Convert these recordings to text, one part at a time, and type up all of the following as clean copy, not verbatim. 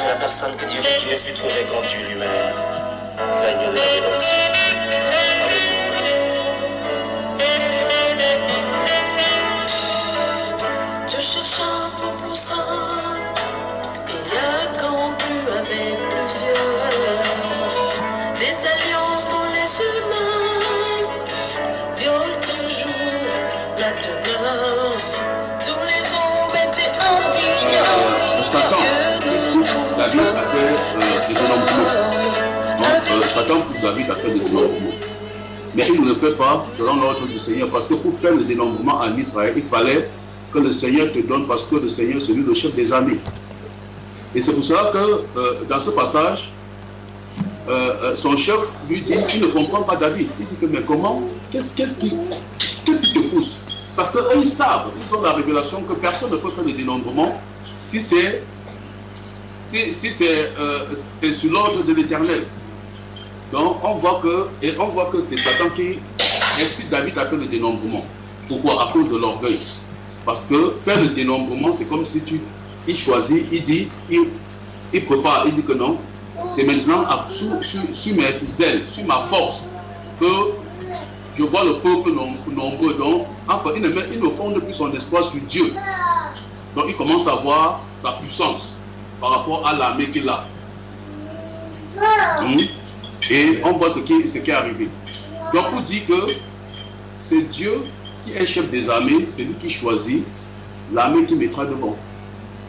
la personne que Dieu qui ne fut trouvé qu'en Dieu lui-même, l'agneau de la rédemption. Je cherche un peu plus simple et a conclu avec plusieurs. Des alliances dont les humains violent toujours la teneur. Tous les hommes étaient indignes. David a fait des dénombrements. Donc Satan pousse David à faire des dénombrements. Mais il ne le fait pas selon l'ordre du Seigneur. Parce que pour faire le dénombrement en Israël, il fallait que le Seigneur te donne, parce que le Seigneur c'est lui le chef des armées. Et c'est pour cela que dans ce passage, son chef lui dit qu'il ne comprend pas David. Il dit que mais comment, qu'est-ce qui te pousse? Parce qu'eux ils savent, ils ont la révélation que personne ne peut faire le dénombrement si c'est sur l'ordre de l'Éternel. Donc on voit que c'est Satan qui incite David à faire le dénombrement. Pourquoi? À cause de l'orgueil. Parce que faire le dénombrement, c'est comme si il choisit, il dit, il prépare, il dit que non, c'est maintenant sur mes ailes, sur ma force, que je vois le peuple nombreux. Donc, enfin, il ne fonde plus son espoir sur Dieu. Donc, il commence à voir sa puissance par rapport à l'armée qu'il a. Et on voit ce qui est arrivé. Donc, pour dire que c'est Dieu qui est chef des armées, c'est lui qui choisit l'armée qui mettra devant.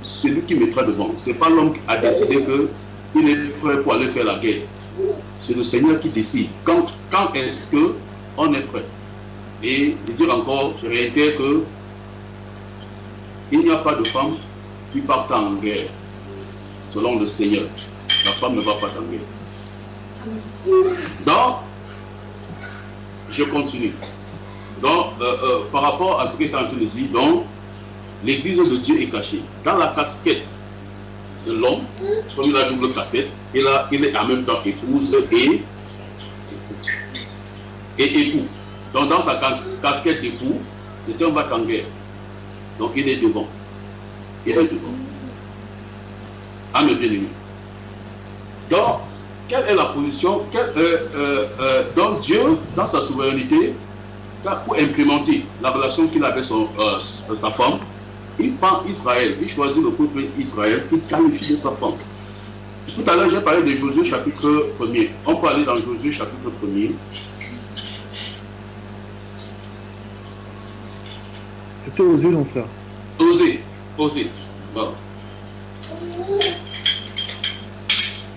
C'est lui qui mettra devant. Ce n'est pas l'homme qui a décidé qu'il est prêt pour aller faire la guerre. C'est le Seigneur qui décide. Quand est-ce qu'on est prêt? Et je dire encore, je réitère que il n'y a pas de femme qui parte en guerre selon le Seigneur. La femme ne va pas en guerre. Donc, je continue. Donc, par rapport à ce que tu es en train de dire, donc, l'église de Dieu est cachée. Dans la casquette de l'homme, comme il a double casquette, il est en même temps épouse et époux. Donc, dans sa casquette d'époux, c'est un va en guerre. Donc, il est devant. Il est devant. À mes bien-aimés. Donc, quelle est la position? Donc, Dieu, dans sa souveraineté, pour implémenter la relation qu'il avait avec sa femme, il prend Israël, il choisit le peuple Israël, il qualifie de sa femme. Tout à l'heure, j'ai parlé de Josué chapitre 1er. On peut aller dans Josué chapitre 1er. C'était Osée, mon frère. Osée. Bon.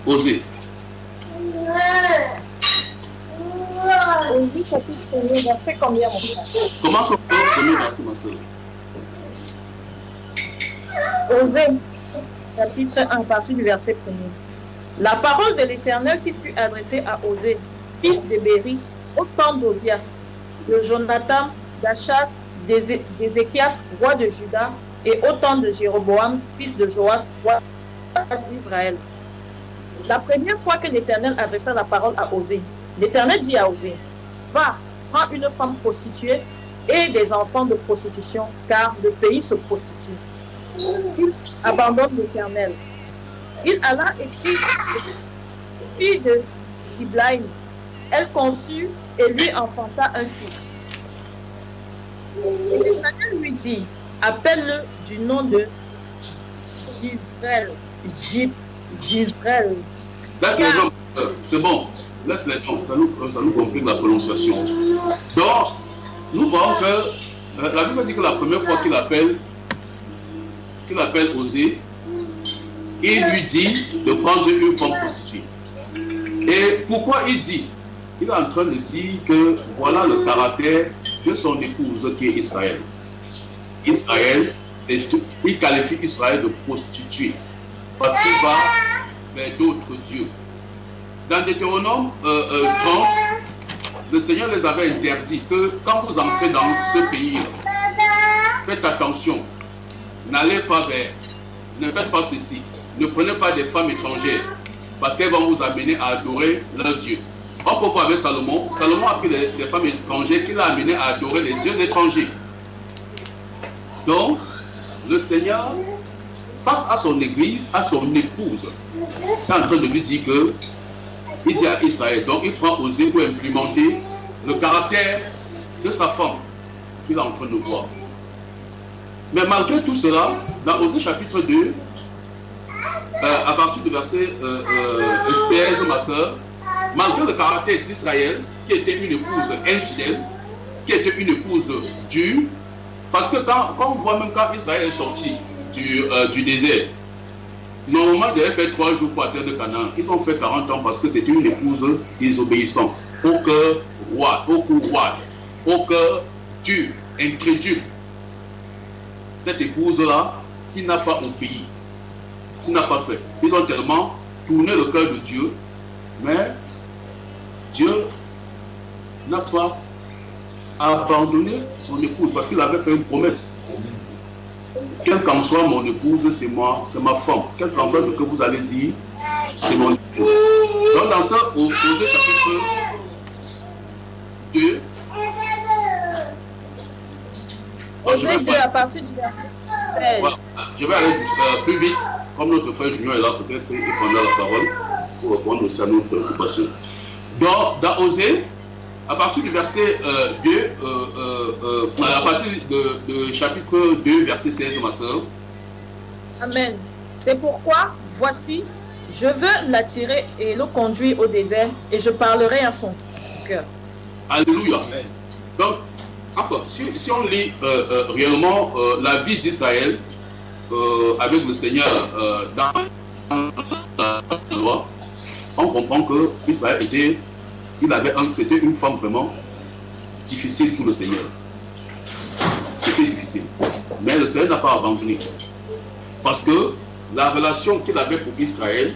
Osée. Osée chapitre 1er, verset combien, mon frère? Commence au premier verset, ma soeur. Osée chapitre 1, à partir du verset 1er. La parole de l'Éternel qui fut adressée à Osée, fils de Béri, au temps d'Osias, de Jonathan, d'Achas, d'Ézéchias, roi de Juda, et au temps de Jéroboam, fils de Joas, roi d'Israël. La première fois que l'Éternel adressa la parole à Osée, l'Éternel dit à Osée, va, prends une femme prostituée et des enfants de prostitution, car le pays se prostitue. Il abandonne l'Éternel. Il alla et prit fille de Diblaïm. Elle conçut et lui enfanta un fils. Et l'Éternel lui dit, appelle-le du nom de Gisraël. Gisraël. C'est bon. Laisse les noms, ça nous complique la prononciation. Donc, nous voyons que la Bible dit que la première fois qu'il appelle Osée, il lui dit de prendre une femme prostituée. Et pourquoi il dit? Il est en train de dire que voilà le caractère de son épouse qui est Israël. Israël, il qualifie Israël de prostituée parce qu'il va vers d'autres dieux. Dans Deutéronome 30, le Seigneur les avait interdit que quand vous entrez dans ce pays, faites attention, n'allez pas vers, ne faites pas ceci, ne prenez pas des femmes étrangères parce qu'elles vont vous amener à adorer leur Dieu. On peut voir avec Salomon. Salomon a pris des femmes étrangères qu'il a amené à adorer les dieux étrangers. Donc, le Seigneur face à son église, à son épouse, il est en train de lui dire que, il dit à Israël, donc il prend Osée pour implémenter le caractère de sa femme qu'il est en train de voir. Mais malgré tout cela, dans Osée chapitre 2, à partir du verset 16, ma soeur, malgré le caractère d'Israël, qui était une épouse infidèle, qui était une épouse dure, parce que quand on voit même quand Israël est sorti du désert, normalement ils devaient faire 3 jours pour atteindre de Canaan. Ils ont fait 40 ans parce que c'était une épouse désobéissante, au cœur roi, au cou roi, au cœur dur, incrédule. Cette épouse-là qui n'a pas obéi, qui n'a pas fait. Ils ont tellement tourné le cœur de Dieu, mais Dieu n'a pas abandonné son épouse parce qu'il avait fait une promesse. Quelle qu'en soit mon épouse, c'est moi, c'est ma femme. Quel qu'en soit ce que vous allez dire, c'est mon épouse. Donc dans ça, au chapitre 2, à partir du verset 16. Voilà. Je vais aller plus vite, comme notre frère Junior est là, peut-être il prendra la parole pour répondre aussi à nos préoccupations. Donc, dans Osée, à partir du verset 2, à partir de chapitre 2, verset 16, ma soeur. Amen. C'est pourquoi, voici, je veux l'attirer et le conduire au désert, et je parlerai à son cœur. Alléluia. Donc, enfin, si on lit réellement la vie d'Israël avec le Seigneur dans la loi, on comprend que Israël c'était une femme vraiment difficile pour le Seigneur. C'était difficile. Mais le Seigneur n'a pas abandonné. Parce que la relation qu'il avait pour Israël,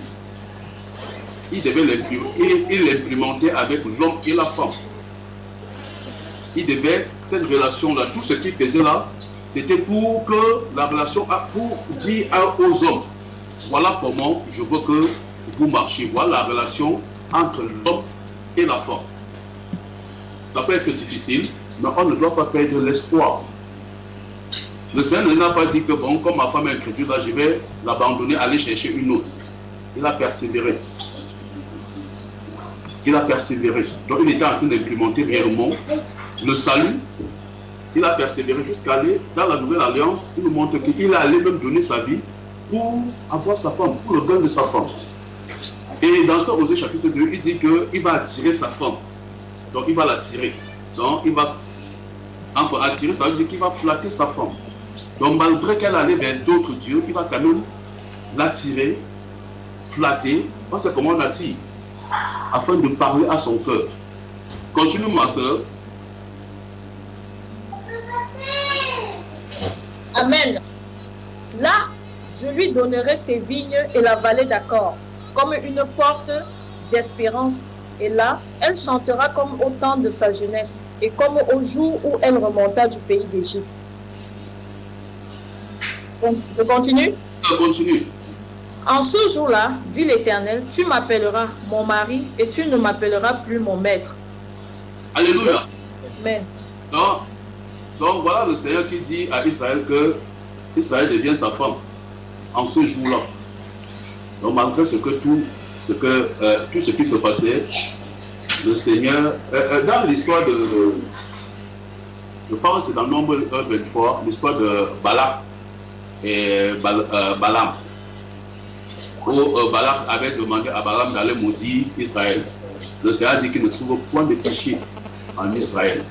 il devait l'implémenter avec l'homme et la femme. Il devait, cette relation-là, tout ce qu'il faisait là, c'était pour que la relation, pour dire aux hommes, voilà comment je veux que vous marchez. Voilà la relation entre l'homme et la femme. Ça peut être difficile, mais on ne doit pas perdre l'espoir. Le Seigneur n'a pas dit que, bon, comme ma femme est incrédule, là, je vais l'abandonner, aller chercher une autre. Il a persévéré. Il a persévéré. Donc il était en train d'implémenter réellement le salut. Il a persévéré jusqu'à aller dans la nouvelle alliance. Il nous montre qu'il a allé même donner sa vie pour avoir sa femme, pour le gain de sa femme. Et dans ce Osée chapitre 2, il dit qu'il va attirer sa femme. Donc il va l'attirer. Donc il va, enfin attirer, ça veut dire qu'il va flatter sa femme. Donc malgré qu'elle allait vers d'autres dieux, il va quand même l'attirer, flatter. On sait comment on attire, afin de parler à son cœur. Continue ma soeur. Amen. Là, je lui donnerai ses vignes et la vallée d'accord, comme une porte d'espérance. Et là, elle chantera comme au temps de sa jeunesse, et comme au jour où elle remonta du pays d'Égypte. Je continue? Je continue. En ce jour-là, dit l'Éternel, tu m'appelleras mon mari, et tu ne m'appelleras plus mon maître. Alléluia. Amen. Donc voilà le Seigneur qui dit à Israël que Israël devient sa femme en ce jour-là. Donc malgré tout ce qui se passait, le Seigneur, dans l'histoire je pense que c'est dans Nombre 1-23, l'histoire de Balak et Balaam, où Balak avait demandé à Balaam d'aller maudire Israël. Le Seigneur dit qu'il ne trouve point de péché en Israël.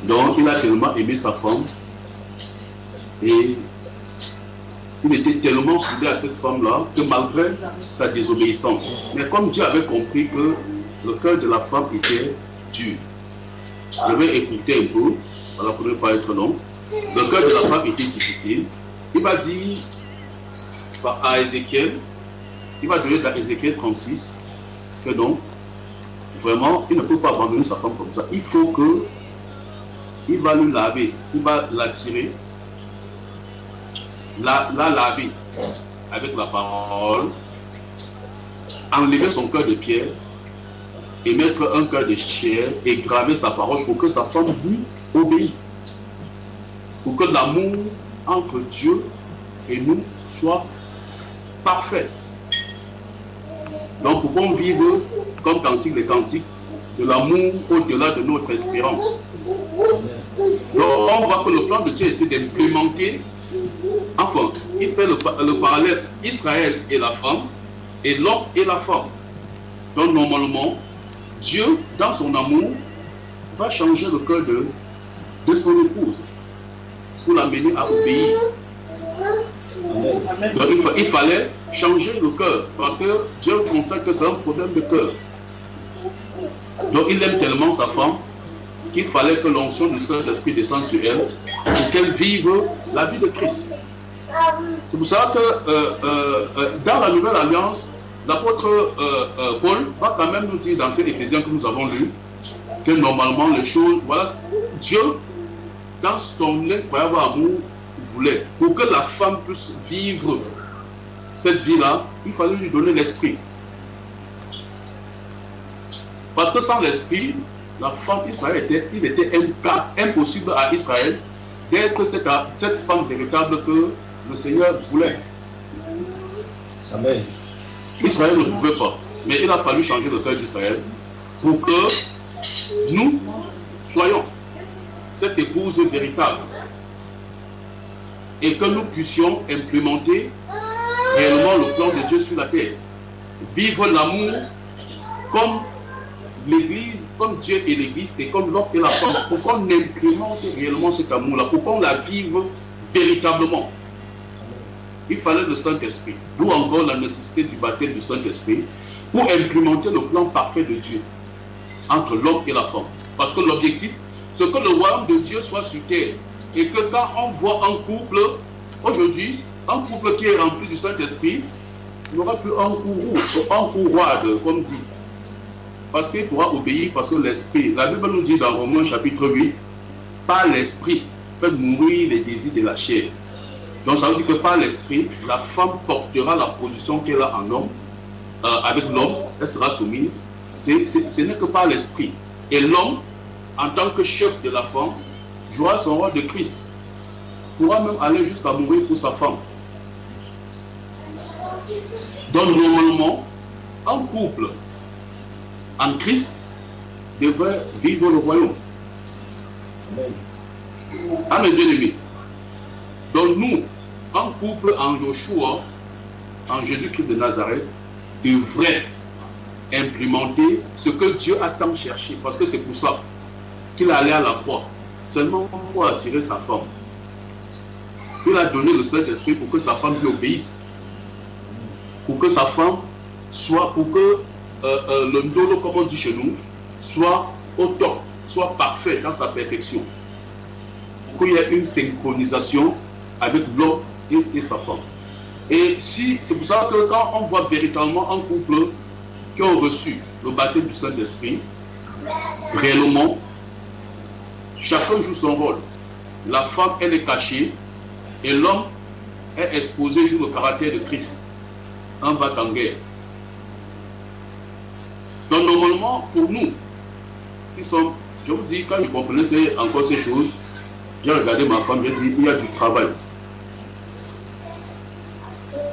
Donc il a tellement aimé sa femme et il était tellement soudé à cette femme-là que malgré sa désobéissance, mais comme Dieu avait compris que le cœur de la femme était dur, je vais écouter un peu, voilà, pour ne pas être long. Le cœur de la femme était difficile. Il va dire à Ézéchiel, il va donner dans Ézéchiel 36 que donc, vraiment, il ne peut pas abandonner sa femme comme ça. Il faut que il va le laver, il va l'attirer, la laver avec la parole, enlever son cœur de pierre et mettre un cœur de chair et graver sa parole pour que sa femme lui obéisse. Pour que l'amour entre Dieu et nous soit parfait. Donc, pour qu'on vive, comme Cantique des Cantiques, de l'amour au-delà de notre espérance. Donc, on voit que le plan de Dieu était d'implémenter, enfin, il fait le parallèle Israël et la femme, et l'homme et la femme. Donc, normalement, Dieu, dans son amour, va changer le cœur de son épouse pour l'amener à obéir. Donc, il fallait changer le cœur parce que Dieu constate que c'est un problème de cœur. Donc il aime tellement sa femme qu'il fallait que l'onction du Saint-Esprit descende sur elle pour qu'elle vive la vie de Christ. C'est pour ça que dans la Nouvelle Alliance, l'apôtre Paul va quand même nous dire dans ces Éphésiens que nous avons lus que normalement les choses, voilà, Dieu dans son incroyable amour voulait, pour que la femme puisse vivre cette vie-là, il fallait lui donner l'esprit. Parce que sans l'esprit, la femme Israël il était impossible à Israël d'être cette femme véritable que le Seigneur voulait. Amen. Israël ne pouvait pas. Mais il a fallu changer le cœur d'Israël pour que nous soyons cette épouse véritable et que nous puissions implémenter réellement le plan de Dieu sur la terre. Vivre l'amour comme l'Église, comme Dieu et l'Église, et comme l'homme et la femme, pour qu'on implémente réellement cet amour-là, pour qu'on la vive véritablement. Il fallait le Saint-Esprit. D'où encore la nécessité du baptême du Saint-Esprit pour implémenter le plan parfait de Dieu entre l'homme et la femme. Parce que l'objectif, c'est que le royaume de Dieu soit sur terre. Et que quand on voit un couple, aujourd'hui, un couple qui est rempli du Saint-Esprit, il n'y aura plus un coup roide, comme dit. Parce qu'il pourra obéir, parce que l'Esprit, la Bible nous dit dans Romains chapitre 8, par l'Esprit, fait mourir les désirs de la chair. Donc ça veut dire que par l'Esprit, la femme portera la position qu'elle a en homme, avec l'homme, elle sera soumise. Ce n'est que par l'Esprit. Et l'homme, en tant que chef de la femme, jouera son rôle de Christ. Pourra même aller jusqu'à mourir pour sa femme. Donc normalement, un couple en Christ devrait vivre le royaume. À mes bien-aimés. Donc nous, un couple en Yoshua, en Jésus-Christ de Nazareth, devrait implémenter ce que Dieu a tant cherché. Parce que c'est pour ça qu'il allait à la croix. Seulement pour attirer sa femme. Il a donné le Saint-Esprit pour que sa femme lui obéisse. Pour que sa femme soit, pour que le ndolo, comme on dit chez nous, soit au top, soit parfait dans sa perfection. Pour qu'il y ait une synchronisation avec l'homme et sa femme. Et si, c'est pour ça que quand on voit véritablement un couple qui ont reçu le baptême du Saint-Esprit, réellement, chacun joue son rôle. La femme, elle est cachée et l'homme est exposé sur le caractère de Christ. On va en guerre. Donc normalement, pour nous, qui sommes, je vous dis, quand je comprenais encore ces choses, j'ai regardé ma femme, j'ai dit, il y a du travail.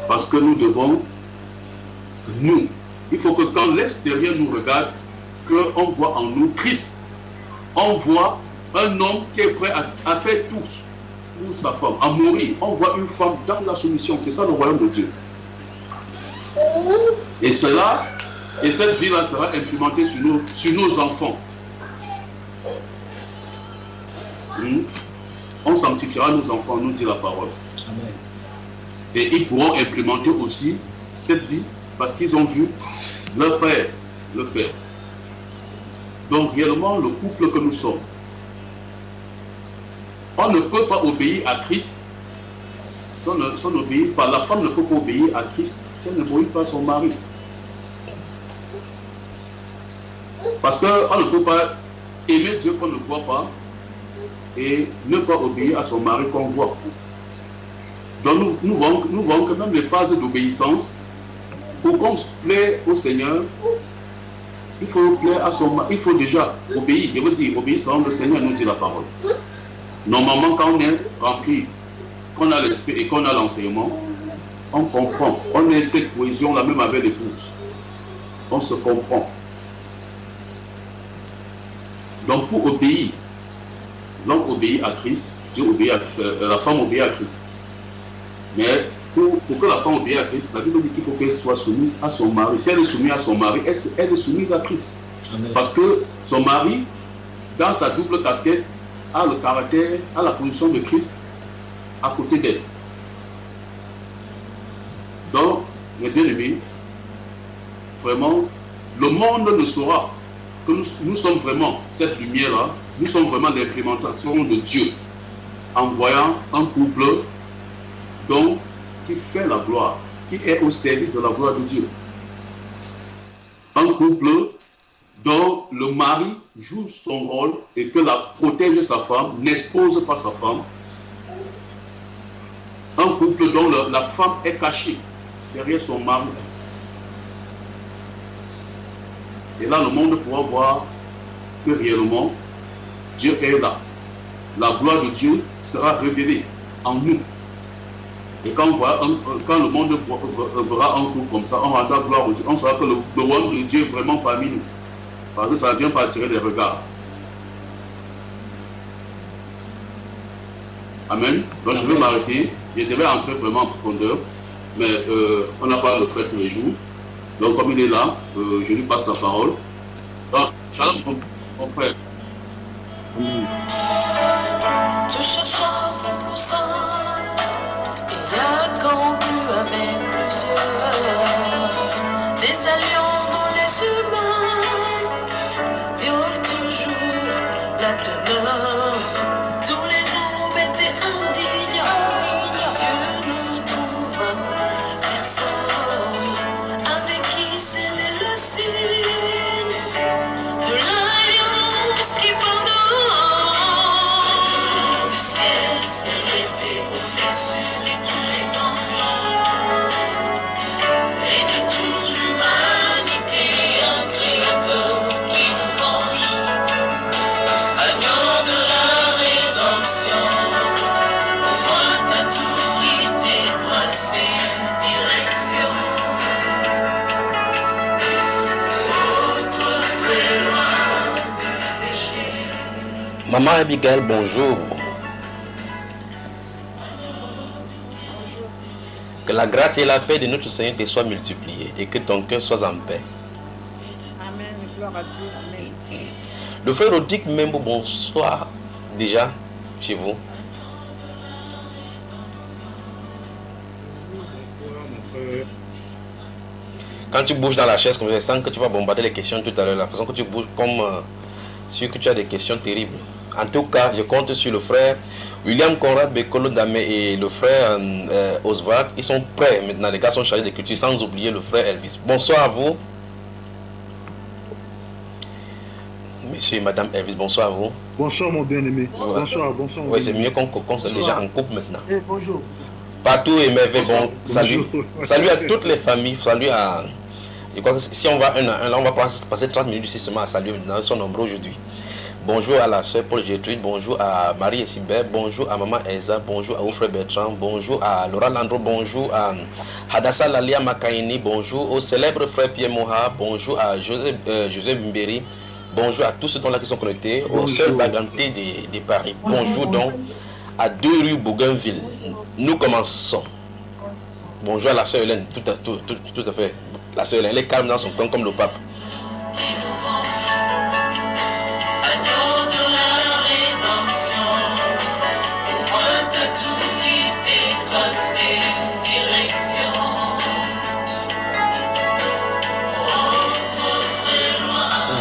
Parce que nous devons, nous, il faut que quand l'extérieur nous regarde, qu'on voit en nous Christ. On voit un homme qui est prêt à faire tout pour sa femme, à mourir. On voit une femme dans la soumission. C'est ça le royaume de Dieu. Et cela, et cette vie-là sera implémentée sur nos enfants. On sanctifiera nos enfants, nous dit la parole. Amen. Et ils pourront implémenter aussi cette vie parce qu'ils ont vu leur père le faire. Donc réellement, le couple que nous sommes, on ne peut pas obéir à Christ si on n'obéit pas. La femme ne peut pas obéir à Christ si elle n'obéit pas à son mari. Parce qu'on ne peut pas aimer Dieu qu'on ne voit pas et ne pas obéir à son mari qu'on voit. Donc nous voyons que même les phases d'obéissance, pour qu'on plaît au Seigneur, il faut plaire à son mari, il faut déjà obéir. Je veux dire, obéir selon le Seigneur nous dit la parole. Normalement, quand on est rempli qu'on a l'esprit et qu'on a l'enseignement, on comprend. On a cette cohésion-là même avec l'épouse. On se comprend. Donc pour obéir, l'homme obéit à Christ, Dieu obéit la femme obéit à Christ. Mais pour que la femme obéisse à Christ, la Bible dit qu'il faut qu'elle soit soumise à son mari. Si elle est soumise à son mari, elle est soumise à Christ. Amen. Parce que son mari, dans sa double casquette, a le caractère, a la position de Christ à côté d'elle. Donc, mes bien-aimés, vraiment, le monde ne saura que nous sommes vraiment cette lumière-là, nous sommes vraiment l'implémentation de Dieu, en voyant un couple donc, qui fait la gloire, qui est au service de la gloire de Dieu. Un couple dont le mari joue son rôle et que la protège sa femme, n'expose pas sa femme. Un couple dont la femme est cachée derrière son mari. Et là, le monde pourra voir que réellement, Dieu est là. La gloire de Dieu sera révélée en nous. Et quand le monde verra un coup comme ça, on rendra gloire au Dieu. On saura que le roi de Dieu est vraiment parmi nous. Parce que ça ne vient pas attirer des regards. Amen. Donc je vais m'arrêter. Je devais entrer vraiment en profondeur. Mais on n'a pas le fait tous les jours. Donc comme il est là, je lui passe la parole. Donc, shalom mon frère. Tu cherches un peu plus ça. Il a conclu avec plusieurs des alliances dont les humains violent toujours la teneur. Tous les hommes étaient indignes. Dieu ne trouva personne avec qui sceller le signe de l'alliance qui pardonne. Du ciel s'est levé au-dessus de tous les anges et de toute l'humanité, un créateur qui nous venge, agneau de la rédemption. Au point ta autorité tracée une direction. Autre très loin du péché. Maman Abigail, bonjour. Que la grâce et la paix de notre Seigneur te soient multipliées et que ton cœur soit en paix. Amen, gloire à Dieu, amen. Le frère Rodic Membo, bonsoir déjà chez vous. Quand tu bouges dans la chaise comme ça, je sens que tu vas bombarder les questions tout à l'heure. La façon que tu bouges comme sûr que tu as des questions terribles. En tout cas, je compte sur le frère William Conrad Bekolo Damé et le frère Oswald. Ils sont prêts maintenant. Les gars sont chargés d'écriture, sans oublier le frère Elvis. Bonsoir à vous. Monsieur et madame Elvis, bonsoir à vous. Bonsoir mon bien-aimé. Ouais. Bonsoir, bonsoir. Oui, c'est mieux qu'on soit déjà en couple maintenant. Eh, bonjour. Partout et merveille, bon, salut. Bonjour. Salut à toutes les familles, salut à... Je crois que si on va un à un, là on va passer 30 minutes ici seulement à saluer maintenant, ils sont nombreux aujourd'hui. Bonjour à la soeur Paul Gertrude, bonjour à Marie Essibert, bonjour à maman Elsa, bonjour à Oufre Bertrand, bonjour à Laura Landro, bonjour à Hadassa Lalia Makaini, bonjour au célèbre frère Pierre Moha, bonjour à José Bimberi, bonjour à tous ceux là qui sont connectés, au seul Baganté de Paris. Bonjour donc à 2 rue Bougainville. Nous commençons. Bonjour à la soeur Hélène, tout à fait. La soeur Hélène, elle est calme dans son coin comme le pape.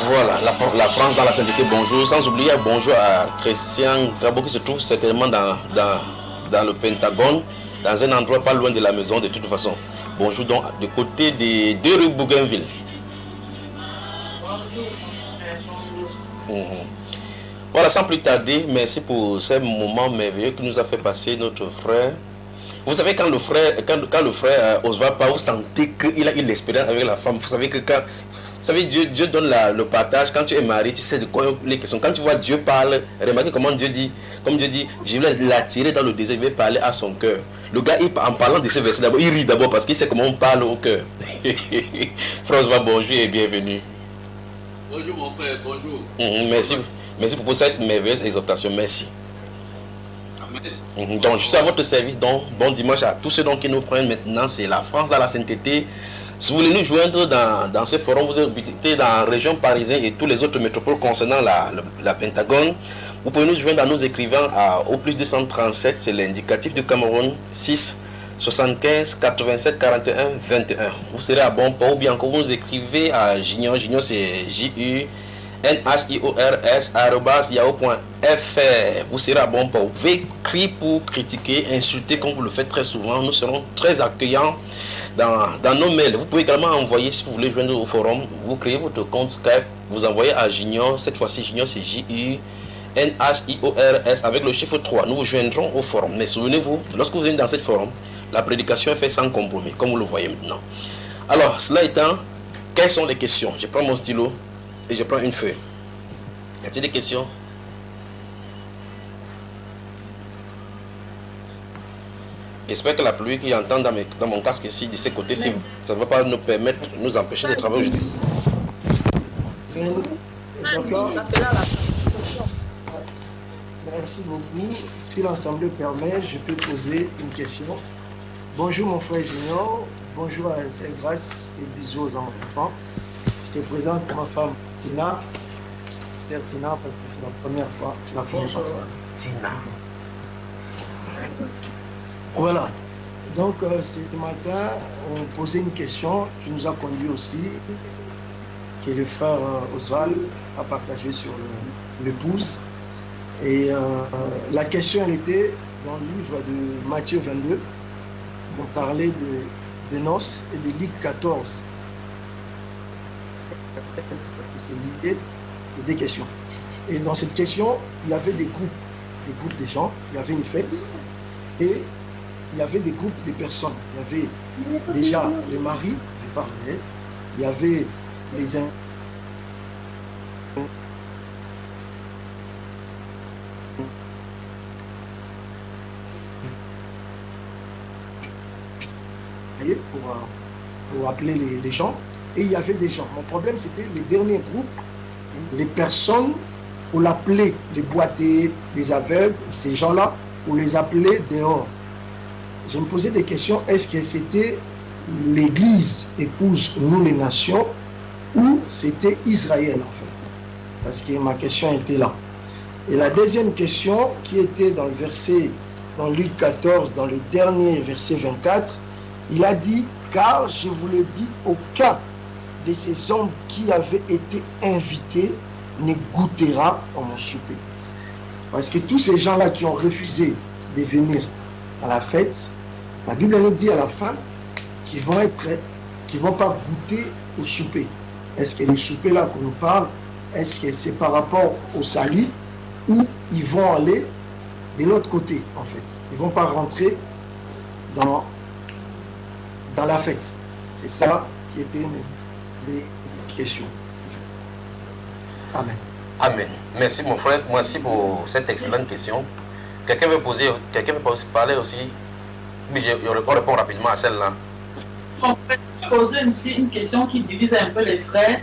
Voilà, la France dans la sainteté, bonjour. Sans oublier bonjour à Christian Grabo qui se trouve certainement dans le Pentagone, dans un endroit pas loin de la maison de toute façon. Bonjour donc de côté des 2 rue Bougainville. Voilà, sans plus tarder, merci pour ces moments merveilleux que nous a fait passer notre frère Vous savez, quand le frère Oswald parle, vous sentez qu'il a eu l'expérience avec la femme. Vous savez que quand... Vous savez, Dieu donne le partage. Quand tu es marié, tu sais de quoi les questions. Quand tu vois Dieu parle, remarquez comment Dieu dit, comme Dieu dit, je vais l'attirer dans le désert, je vais parler à son cœur. Le gars, en parlant de ce verset d'abord, il rit d'abord parce qu'il sait comment on parle au cœur. François, bonjour et bienvenue. Bonjour mon frère, bonjour. Merci pour cette merveilleuse exhortation. Merci. Amen. Donc, je suis à votre service. Donc, bon dimanche à tous ceux qui nous prennent maintenant. C'est la France dans la sainteté. Si vous voulez nous joindre dans ce forum, vous habitez dans la région parisienne et tous les autres métropoles concernant la Pentagone. Vous pouvez nous joindre en nous écrivant au plus 237, c'est l'indicatif du Cameroun, 6 75 87 41 21. Vous serez à bon port ou bien encore vous nous écrivez à Gignon. Gignon c'est JUNHIORS@yahoo.fr. Vous serez à bon port. Vous pouvez écrire pour critiquer, insulter comme vous le faites très souvent. Nous serons très accueillants dans nos mails. Vous pouvez également envoyer, si vous voulez joindre au forum, vous créez votre compte Skype, vous envoyez à Gignon. Cette fois-ci, Gignon c'est JUNHIORS avec le chiffre 3. Nous vous joindrons au forum. Mais souvenez-vous, lorsque vous êtes dans cette forum, la prédication est faite sans compromis, comme vous le voyez maintenant. Alors, cela étant, quelles sont les questions? Je prends mon stylo et je prends une feuille. Y a-t-il des questions? J'espère que la pluie qui entend dans mon casque ici, de ces côtés, ça ne va pas nous permettre, nous empêcher de travailler aujourd'hui. D'accord. Merci beaucoup. Si l'ensemble permet, je peux poser une question. Bonjour mon frère Junior, bonjour à ses grâces et bisous aux enfants. Je te présente ma femme Tina. C'est Tina parce que c'est la première fois. Tina. Voilà. Donc ce matin, on posait une question qui nous a conduit aussi, que le frère Oswald a partagé sur l'épouse. Et la question elle était dans le livre de Matthieu 22, on parlait de noces et de Luc 14. Parce que c'est lié des questions. Et dans cette question, il y avait des groupes de gens, il y avait une fête et il y avait des groupes de personnes. Il y avait déjà les maris, je parlais, il y avait les pour appeler les gens, et il y avait des gens. Mon problème, c'était les derniers groupes, les personnes, pour l'appeler, les boiteux, les aveugles, ces gens-là, pour les appeler dehors. Je me posais des questions, est-ce que c'était l'Église épouse nous les nations, ou c'était Israël en fait? Parce que ma question était là. Et la deuxième question, qui était dans le verset, dans Luc 14, dans le dernier verset 24, il a dit, car je vous l'ai dit, aucun de ces hommes qui avaient été invités ne goûtera à mon souper. Parce que tous ces gens-là qui ont refusé de venir à la fête, la Bible nous dit à la fin qu'ils vont pas goûter au souper. Est-ce que le souper là qu'on nous parle, est-ce que c'est par rapport au salut, ou ils vont aller de l'autre côté en fait? Ils vont pas rentrer dans la fête. C'est ça qui était les questions. Amen. Amen. Merci mon frère. Merci pour cette excellente question. Quelqu'un veut parler aussi? Mais on répond rapidement à celle-là. On peut poser aussi une question qui divise un peu les frères.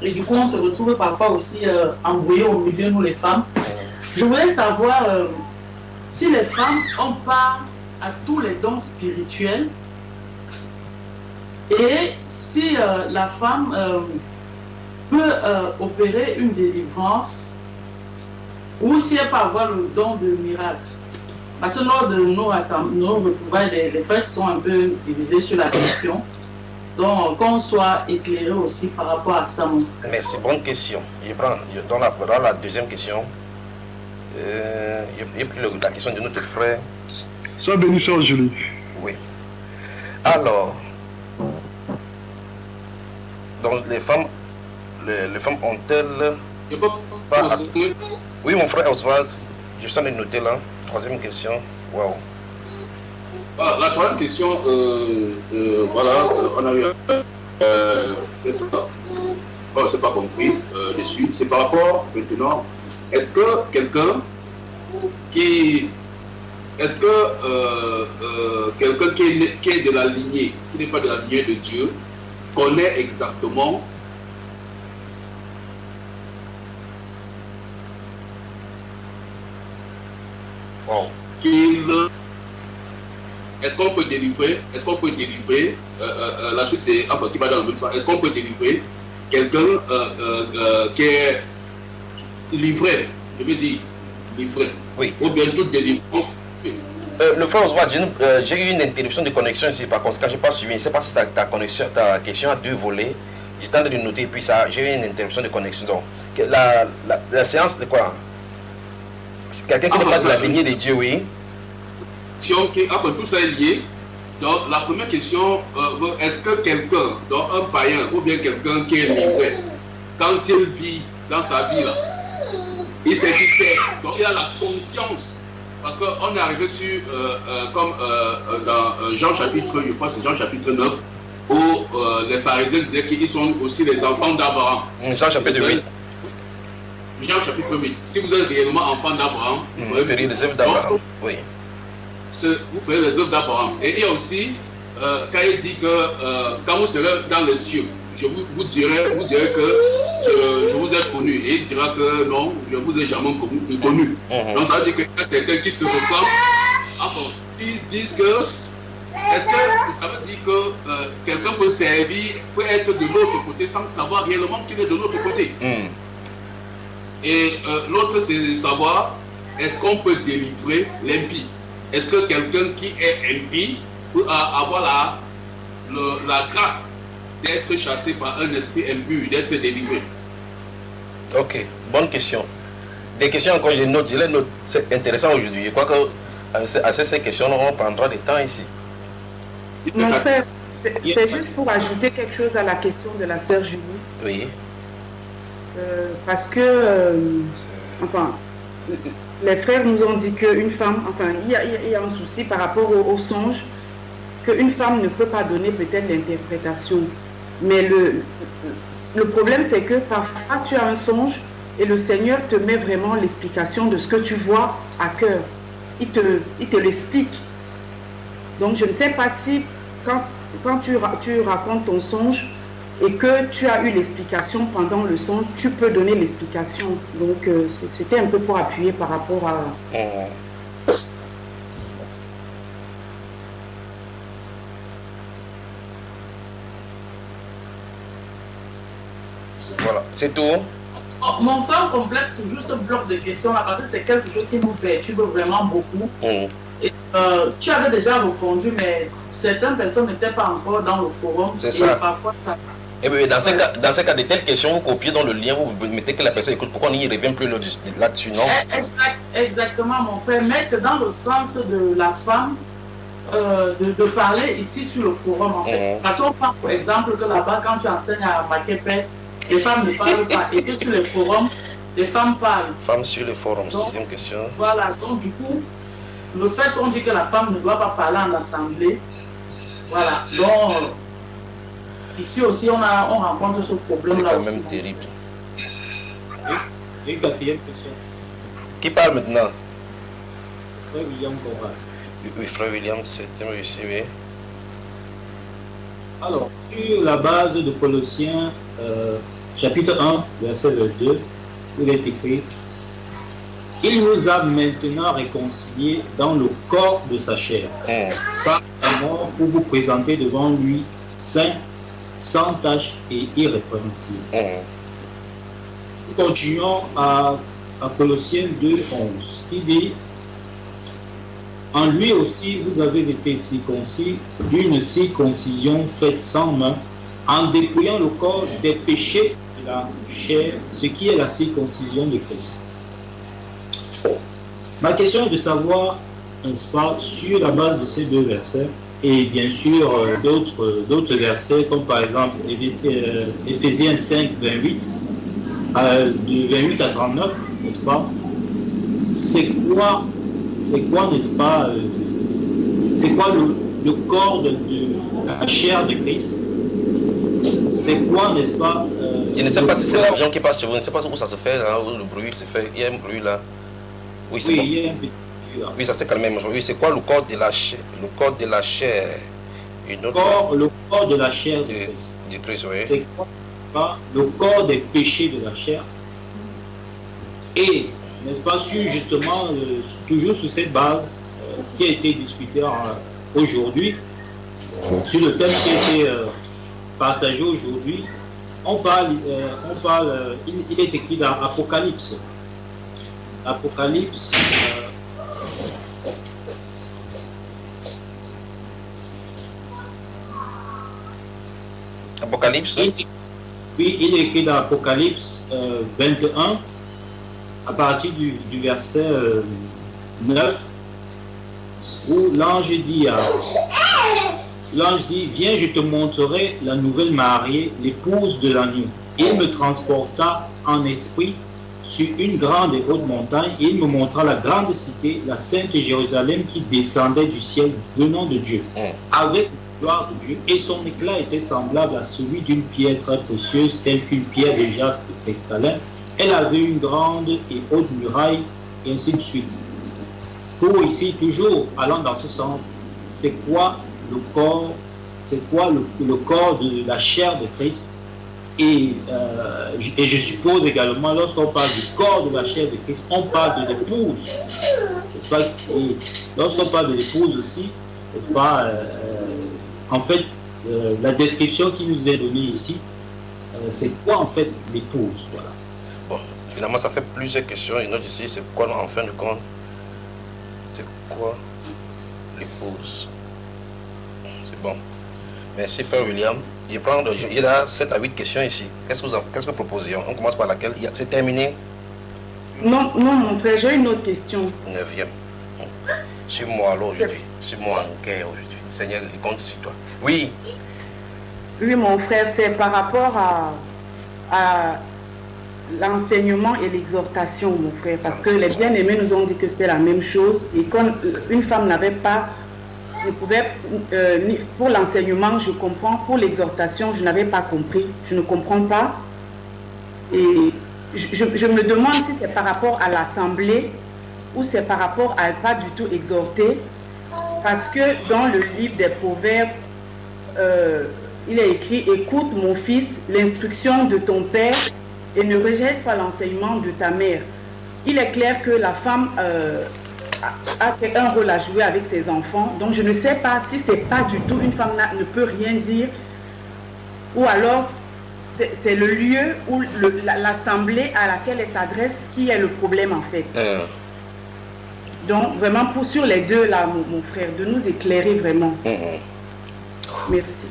Et du coup, on se retrouve parfois aussi embrouillés au milieu, nous les femmes. Je voulais savoir si les femmes ont part à tous les dons spirituels. Et si la femme peut opérer une délivrance, ou si elle peut avoir le don de miracle. Parce que lors de nos retrouvages, les frères sont un peu divisés sur la question. Donc, qu'on soit éclairé aussi par rapport à ça. Merci, bonne question. Dans la deuxième question, j'ai pris la question de notre frère. Sois béni, sœur Julie. Oui. Alors, donc les femmes ont-elles pas... Oui, mon frère Oswald, je suis en train de noter là. Troisième question. Waouh. Ah, la troisième question, voilà, on a eu c'est pas compris dessus. C'est par rapport maintenant, est-ce que quelqu'un qui est-ce que quelqu'un qui est de la lignée, qui n'est pas de la lignée de Dieu, connaît exactement est-ce qu'on peut délivrer, la chose c'est enfin qui va dans le même sens, est-ce qu'on peut délivrer quelqu'un qui est livré, je veux dire livré, oui, ou bien toute délivrance. Le frère Oswald, j'ai eu une interruption de connexion ici, par conséquent, je n'ai pas suivi. Je ne sais pas si ta question a deux volets. J'étais en train de noter, puis j'ai eu une interruption de connexion. Donc, la séance de quoi? Quelqu'un qui n'est pas de la lignée de Dieu, oui. Après tout ça est lié. Donc, la première question, est-ce que quelqu'un, donc un païen ou bien quelqu'un qui est livré, quand il vit dans sa vie, là, il s'est dit, donc il a la conscience. Parce qu'on est arrivé sur, comme dans Jean chapitre, je crois c'est Jean chapitre 9, où les pharisiens disaient qu'ils sont aussi les enfants d'Abraham. Jean chapitre 8. Jean chapitre 8. Si vous êtes réellement enfant d'Abraham, vous ferez les œuvres d'Abraham. Oui. Vous ferez les œuvres d'Abraham. Et il y a aussi, quand il dit que quand vous serez dans les cieux, je vous dirai que je vous ai connu. Et il dira que non, je ne vous ai jamais connu. Donc ça veut dire qu'il y a certains qui se ressemblent. Enfin, ils disent que, est-ce que ça veut dire que quelqu'un peut servir, peut être de l'autre côté sans savoir réellement qu'il est de l'autre côté. Et l'autre, c'est de savoir, est-ce qu'on peut délivrer l'impie? Est-ce que quelqu'un qui est impie peut avoir la grâce d'être chassé par un esprit impur, d'être délivré? Ok, bonne question. Des questions encore, je les note, c'est intéressant aujourd'hui. Je crois que à ces questions, on prendra du temps ici. Mon frère, c'est juste pour ajouter quelque chose à la question de la sœur Julie. Oui. Parce que, enfin, les frères nous ont dit qu'une femme, enfin, il y a un souci par rapport au songe, qu'une femme ne peut pas donner peut-être l'interprétation. Mais le problème, c'est que parfois tu as un songe et le Seigneur te met vraiment l'explication de ce que tu vois à cœur. Il te l'explique. Donc je ne sais pas si quand tu racontes ton songe et que tu as eu l'explication pendant le songe, tu peux donner l'explication. Donc c'était un peu pour appuyer par rapport à... Voilà, c'est tout. Mon frère complète toujours ce bloc de questions là parce que c'est quelque chose qui nous perturbe vraiment beaucoup. Et, tu avais déjà répondu, mais certaines personnes n'étaient pas encore dans le forum. C'est ça. Parfois, ça... Et bien, dans ces cas de telles questions, vous copiez dans le lien, vous mettez que la personne écoute. Pourquoi on n'y revient plus là-dessus, non? Exactement, mon frère. Mais c'est dans le sens de la femme de parler ici sur le forum, en fait. Parce qu'on prend, par exemple, que là-bas, quand tu enseignes à Maquepé, les femmes ne parlent pas. Et que sur les forums, les femmes parlent. Femmes sur les forums, sixième question. Voilà, donc du coup, le fait qu'on dit que la femme ne doit pas parler en assemblée, voilà. Donc, ici aussi, on rencontre ce problème-là. C'est quand même terrible. Une quatrième question. Qui parle maintenant? Frère William Cora. Oui, frère William, septième ici, oui. Alors, sur la base de Colossiens, chapitre 1, verset 22, il est écrit: il nous a maintenant réconciliés dans le corps de sa chair, par la mort, pour vous présenter devant lui saint, sans tache et irrépréhensible. Nous continuons à Colossiens 2, 11, qui dit: en lui aussi vous avez été circoncis d'une circoncision faite sans main, en dépouillant le corps des péchés de la chair, ce qui est la circoncision de Christ. Ma question est de savoir, n'est-ce pas, sur la base de ces deux versets, et bien sûr d'autres versets, comme par exemple Éphésiens 5, 28, de 28 à 39, n'est-ce pas, c'est quoi, n'est-ce pas, c'est quoi le corps de la chair de Christ? C'est quoi, n'est-ce pas? Je ne sais pas si c'est l'avion qui passe chez vous, je ne sais pas où ça se fait, là, où le bruit se fait. Il y a un bruit là. Oui, c'est bon. Il y a un petit bruit là. Oui, ça c'est quand même. Oui, c'est quoi le corps de la chair? Le corps de la chair. Le corps de la chair de Christ. Du Christ, oui. C'est quoi? Le corps des péchés de la chair. Et, n'est-ce pas, justement, toujours sur cette base qui a été discutée aujourd'hui, sur le thème qui a été partagé aujourd'hui, il est écrit dans Apocalypse. Apocalypse. Apocalypse. Oui, il est écrit dans Apocalypse 21, à partir du verset 9, où l'ange dit, viens, je te montrerai la nouvelle mariée, l'épouse de l'agneau. Il me transporta en esprit sur une grande et haute montagne, et il me montra la grande cité, la sainte Jérusalem, qui descendait du ciel venant de Dieu, avec la gloire de Dieu, et son éclat était semblable à celui d'une pierre très précieuse, telle qu'une pierre de jaspe cristallin. Elle avait une grande et haute muraille, et ainsi de suite. Pour ici, toujours allant dans ce sens, c'est quoi le corps, le corps de la chair de Christ? Et je suppose également, lorsqu'on parle du corps de la chair de Christ, on parle de l'épouse. N'est-ce pas? Et lorsqu'on parle de l'épouse aussi, n'est-ce pas? En fait, la description qui nous est donnée ici, c'est quoi en fait l'épouse? Voilà. Bon, finalement, ça fait plusieurs questions. Une autre ici, c'est quoi en fin de compte? C'est quoi l'épouse? C'est bon. Merci, frère William. Il y a 7 à 8 questions ici. Qu'est-ce que vous proposez? On commence par laquelle? C'est terminé? Non, mon frère, j'ai une autre question. 9e. Suis-moi alors aujourd'hui. Suis-moi en guerre aujourd'hui. Seigneur, il compte sur toi. Oui. Oui, mon frère, c'est par rapport à l'enseignement et l'exhortation, mon frère. Parce que les bien-aimés nous ont dit que c'était la même chose. Et quand une femme n'avait pas, ne pouvait, pour l'enseignement, je comprends. Pour l'exhortation, je n'avais pas compris. Je ne comprends pas. Et je me demande si c'est par rapport à l'assemblée ou c'est par rapport à ne pas du tout exhorter. Parce que dans le livre des Proverbes, il est écrit « Écoute mon fils, l'instruction de ton père et ne rejette pas l'enseignement de ta mère. » Il est clair que la femme a un rôle à jouer avec ses enfants. Donc je ne sais pas si c'est pas du tout, une femme ne peut rien dire, ou alors c'est le lieu où l'assemblée à laquelle elle s'adresse qui est le problème en fait. Donc vraiment sur les deux là, mon frère, de nous éclairer vraiment. Merci.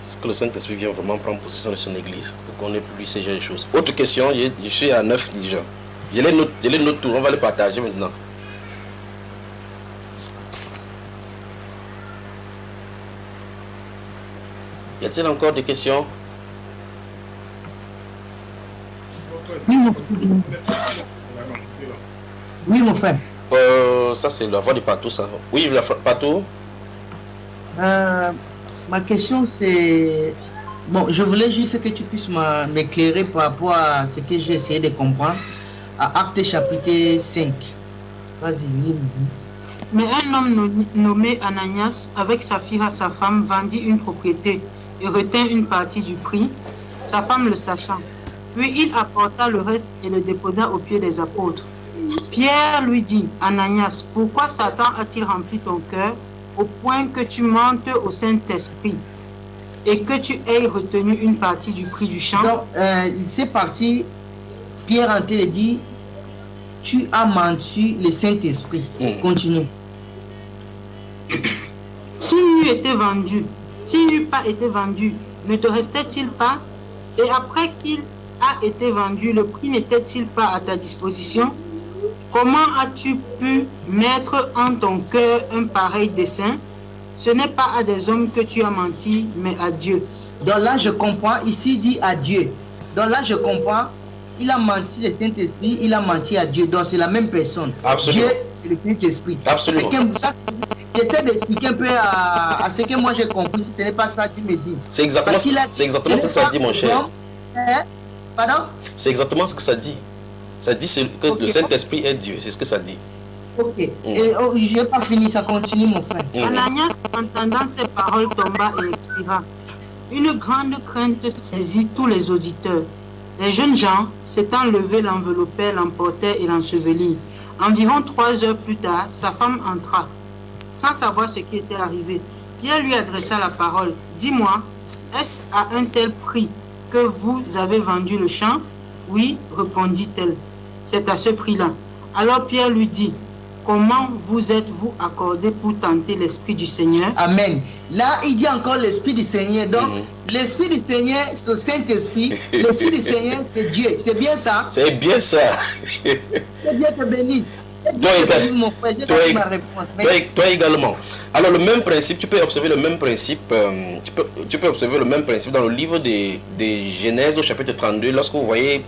Est-ce que le Saint-Esprit vient vraiment prendre possession de son église pour qu'on ait plus ces genres de choses? Autre question, je suis à 9 déjà. J'ai les notes tour, on va les partager maintenant. Y a-t-il encore des questions? Oui, mon frère. Ça, c'est la voix de Patou, ça. Oui, la Patou. Ma question, c'est... Bon, je voulais juste que tu puisses m'éclairer par rapport à ce que j'ai essayé de comprendre. À Actes chapitre 5. Vas-y, lis. Mais un homme nommé Ananias, avec Saphira, sa femme, vendit une propriété et retint une partie du prix, sa femme le sachant. Puis il apporta le reste et le déposa aux pieds des apôtres. Pierre lui dit, Ananias, pourquoi Satan a-t-il rempli ton cœur au point que tu mentes au Saint-Esprit et que tu aies retenu une partie du prix du champ? Donc, c'est parti. Pierre en te dit, tu as menti le Saint-Esprit. Continue. S'il n'eût pas été vendu, ne te restait-il pas? Et après qu'il a été vendu, le prix n'était-il pas à ta disposition? Comment as-tu pu mettre en ton cœur un pareil dessein? Ce n'est pas à des hommes que tu as menti, mais à Dieu. Donc là, je comprends. Ici, dit à Dieu. Donc là, je comprends. il a menti le Saint-Esprit, il a menti à Dieu. Donc c'est la même personne. Absolument. Dieu, c'est le Saint-Esprit. Absolument. J'essaie d'expliquer un peu à ce que moi j'ai compris. Si ce n'est pas ça, tu me dis. C'est exactement ce que ça dit, mon cher. Pardon? C'est exactement ce que ça dit. Ça dit que le Saint-Esprit est Dieu. C'est ce que ça dit. Ok. Et je n'ai pas fini, ça continue, mon frère. Ananias, entendant ces paroles, tomba et expira. Une grande crainte saisit tous les auditeurs. Les jeunes gens, s'étant levés, l'enveloppèrent, l'emportèrent et l'ensevelirent. Environ 3 heures plus tard, sa femme entra, sans savoir ce qui était arrivé. Pierre lui adressa la parole. Dis-moi, est-ce à un tel prix que vous avez vendu le champ? Oui, répondit-elle. C'est à ce prix-là. Alors Pierre lui dit, comment vous êtes-vous accordé pour tenter l'Esprit du Seigneur? Amen. Là, il dit encore l'Esprit du Seigneur. Donc, l'Esprit du Seigneur, c'est le Saint-Esprit. L'Esprit du Seigneur, c'est Dieu. C'est bien ça? C'est bien ça. C'est bien te bénir. Toi également. Alors le même principe, tu peux observer le même principe. Tu peux observer le même principe dans le livre de Genèse au chapitre 32. Lorsque vous voyez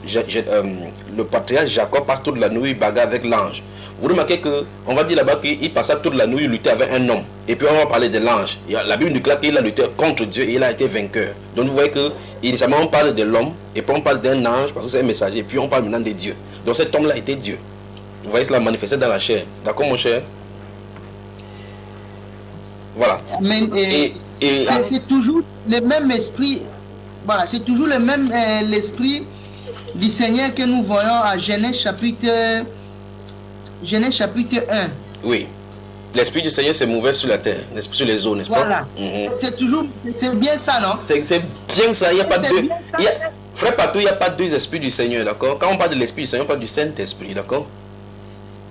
le patriarche Jacob passe toute la nuit bagarre avec l'ange. Vous remarquez que on va dire là-bas qu'il passa toute la nuit lutter avec un homme. Et puis on va parler de l'ange. La Bible nous déclare qu'il a lutté contre Dieu et il a été vainqueur. Donc vous voyez que initialement on parle de l'homme et puis on parle d'un ange parce que c'est un messager. Et puis on parle maintenant de Dieu. Donc cet homme-là était Dieu. Vous voyez cela manifesté dans la chair. D'accord, mon cher? Voilà. C'est toujours le même esprit. Voilà, c'est toujours le même l'esprit du Seigneur que nous voyons à Genèse chapitre 1. Oui. L'esprit du Seigneur s'est mouvait sur la terre, sur les eaux, n'est-ce pas? Voilà. C'est toujours, c'est bien ça, non? C'est bien ça. Il n'y a pas deux. Frère Patou, il n'y a pas deux esprits du Seigneur, d'accord? Quand on parle de l'esprit du Seigneur, on parle du Saint-Esprit, d'accord?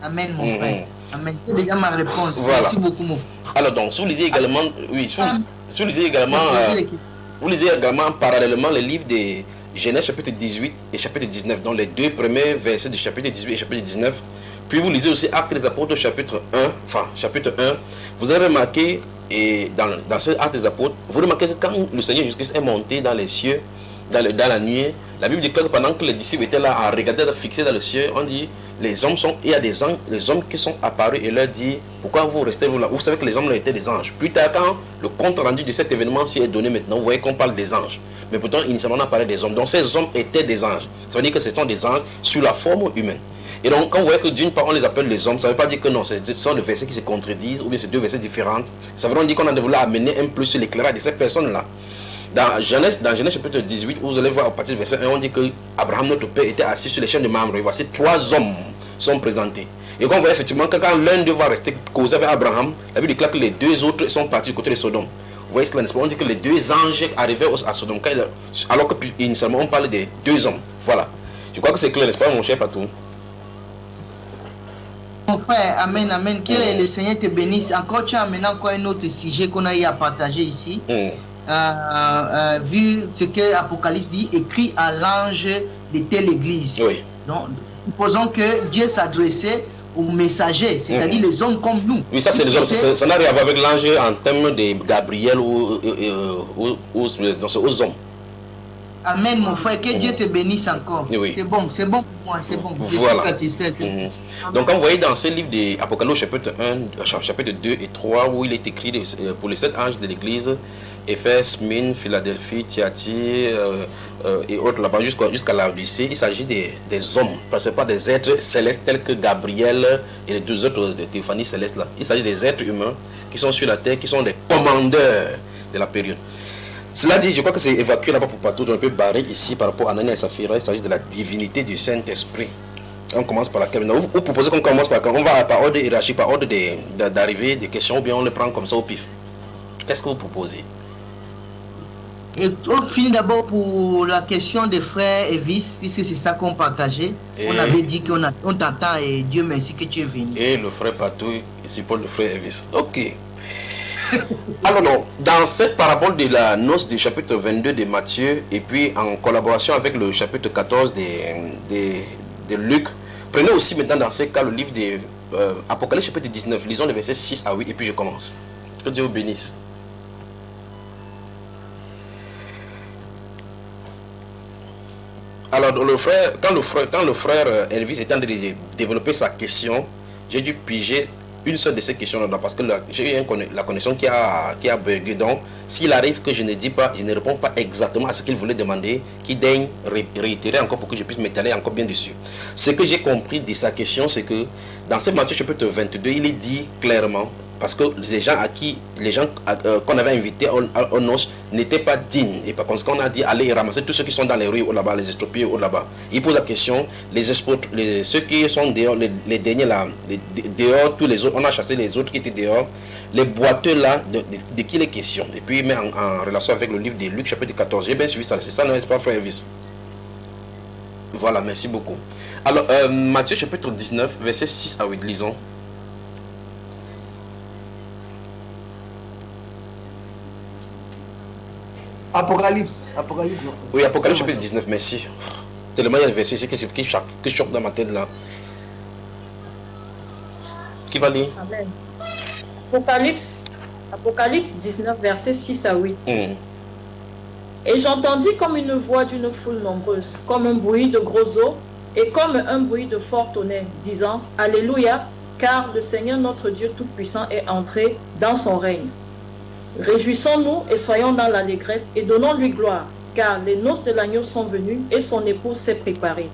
Amen, mon frère. Amen. C'est déjà ma réponse. Voilà. Merci beaucoup, mon frère. Alors donc, si vous lisez également, vous lisez également parallèlement les livres de Genèse chapitre 18 et chapitre 19, donc les deux premiers versets du chapitre 18 et chapitre 19. Puis vous lisez aussi Actes des Apôtres chapitre 1, chapitre 1. Vous avez remarqué, et dans ce Actes des Apôtres, vous remarquez que quand le Seigneur Jésus-Christ est monté dans les cieux, dans la nuit, la Bible déclare que pendant que les disciples étaient là à regarder, à fixer dans le ciel, on dit, il y a des anges, les hommes qui sont apparus et leur dit, pourquoi vous restez là? Vous savez que les hommes là étaient des anges. Plus tard, quand le compte rendu de cet événement-ci est donné maintenant, vous voyez qu'on parle des anges. Mais pourtant, initialement, on a parlé des hommes. Donc ces hommes étaient des anges. Ça veut dire que ce sont des anges sous la forme humaine. Et donc, quand vous voyez que d'une part, on les appelle les hommes, ça ne veut pas dire que non, ce sont des versets qui se contredisent, ou bien c'est deux versets différents. Ça veut dire qu'on a voulu amener un plus sur l'éclairage de ces personnes-là. Dans Genèse chapitre 18, vous allez voir à partir du verset 1, on dit que Abraham, notre père, était assis sur les chaînes de marbre. Et voici 3 hommes sont présentés. Et quand on voit effectivement que quand l'un d'eux va rester causé avec Abraham, la Bible déclare que les 2 autres sont partis du côté de Sodome. Vous voyez cela, n'est-ce pas? On dit que les 2 anges arrivaient à Sodome, alors que initialement on parle des 2 hommes. Voilà. Je crois que c'est clair, n'est-ce pas, mon cher Patou? Mon frère, amen, amen. Que le Seigneur te bénisse. Encore, tu as amené encore un autre sujet qu'on a eu à partager ici. Vu ce que l'Apocalypse dit, écrit à l'ange de telle église. Oui. Donc, supposons que Dieu s'adressait aux messagers, c'est-à-dire les hommes comme nous. Oui, ça c'est les hommes. Ça n'a rien à voir avec l'ange en termes de Gabriel ou aux hommes. Amen, mon frère, que Dieu te bénisse encore. Oui. C'est bon pour moi, c'est bon. Voilà. Je suis satisfait. Donc, quand vous voyez dans ce livre d'Apocalypse, chapitre 1, chapitre 2 et 3, où il est écrit pour les 7 anges de l'église, Éphèse, Smyrne, Philadelphie, Thyatire et autres là-bas, jusqu'à Laodicée, il s'agit des hommes, parce que pas des êtres célestes tels que Gabriel et les 2 autres de Théophanie céleste là. Il s'agit des êtres humains qui sont sur la terre, qui sont des commandeurs de la période. Cela dit, je crois que c'est évacué là-bas pour partout. On peut barrer ici par rapport à Ananias et Saphira. Il s'agit de la divinité du Saint-Esprit. On commence par laquelle? Vous proposez qu'on commence par quand? On va par ordre hiérarchique, par ordre d'arrivée des questions, ou bien on le prend comme ça au pif? Qu'est-ce que vous proposez? Et on finit d'abord pour la question des frères et vice, puisque c'est ça qu'on partageait. On avait dit qu'on t'attend et Dieu merci que tu es venu. Et le frère Patou, ici pour le frère et vice. Ok. Alors donc, dans cette parabole de la noce du chapitre 22 de Matthieu, et puis en collaboration avec le chapitre 14 de Luc, prenez aussi maintenant dans ce cas le livre de Apocalypse chapitre 19, lisons les versets 6 à 8 et puis je commence. Que Dieu vous bénisse. Alors, quand le frère Elvis était en train de développer sa question, j'ai dû piger une seule de ces questions-là parce que j'ai eu la connexion qui a bugué. Donc, s'il arrive que je ne dis pas, je ne réponds pas exactement à ce qu'il voulait demander, qu'il daigne réitérer encore pour que je puisse m'étaler encore bien dessus. Ce que j'ai compris de sa question, c'est que dans ce Matthieu chapitre 22, il est dit clairement, parce que les gens qu'on avait invités aux noces n'étaient pas dignes. Et par conséquent, on a dit allez ramasser tous ceux qui sont dans les rues là-bas, les estropiés là-bas. Il pose la question, ceux qui sont dehors, les derniers là, dehors, tous les autres, on a chassé les autres qui étaient dehors. Les boiteux là, de qui il est question. Et puis il met en relation avec le livre de Luc chapitre 14. J'ai bien suivi ça, c'est ça, n'est-ce pas, frère Elvis? Voilà, merci beaucoup. Alors, Matthieu chapitre 19, versets 6 à 8, lisons. Apocalypse. Oui, Apocalypse chapitre 19, merci. Tellement il y a le verset ici qui choque dans ma tête là. Qui va lire? Amen. Apocalypse 19, versets 6 à 8. Et j'entendis comme une voix d'une foule nombreuse, comme un bruit de gros eaux et comme un bruit de fort tonnerre, disant Alléluia, car le Seigneur notre Dieu Tout-Puissant est entré dans son règne. Réjouissons-nous et soyons dans l'allégresse et donnons-lui gloire, car les noces de l'agneau sont venues et son épouse s'est préparée.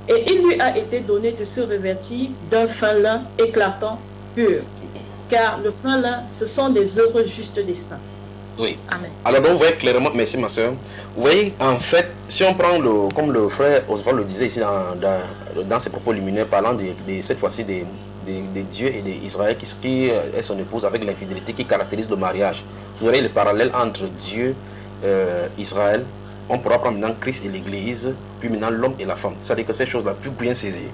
Et il lui a été donné de se revêtir d'un fin lin éclatant, pur, car le fin lin, ce sont des œuvres justes des saints. Oui. Amen. Alors donc vous voyez clairement, merci ma soeur, vous voyez en fait, si on prend comme le frère Oswald le disait ici dans ses propos liminaires, parlant de cette fois-ci des dieux et d'Israël qui est son épouse avec l'infidélité qui caractérise le mariage. Vous aurez le parallèle entre Dieu, Israël, on pourra prendre maintenant Christ et l'Église, puis maintenant l'homme et la femme. C'est-à-dire que ces choses-là plus bien saisies.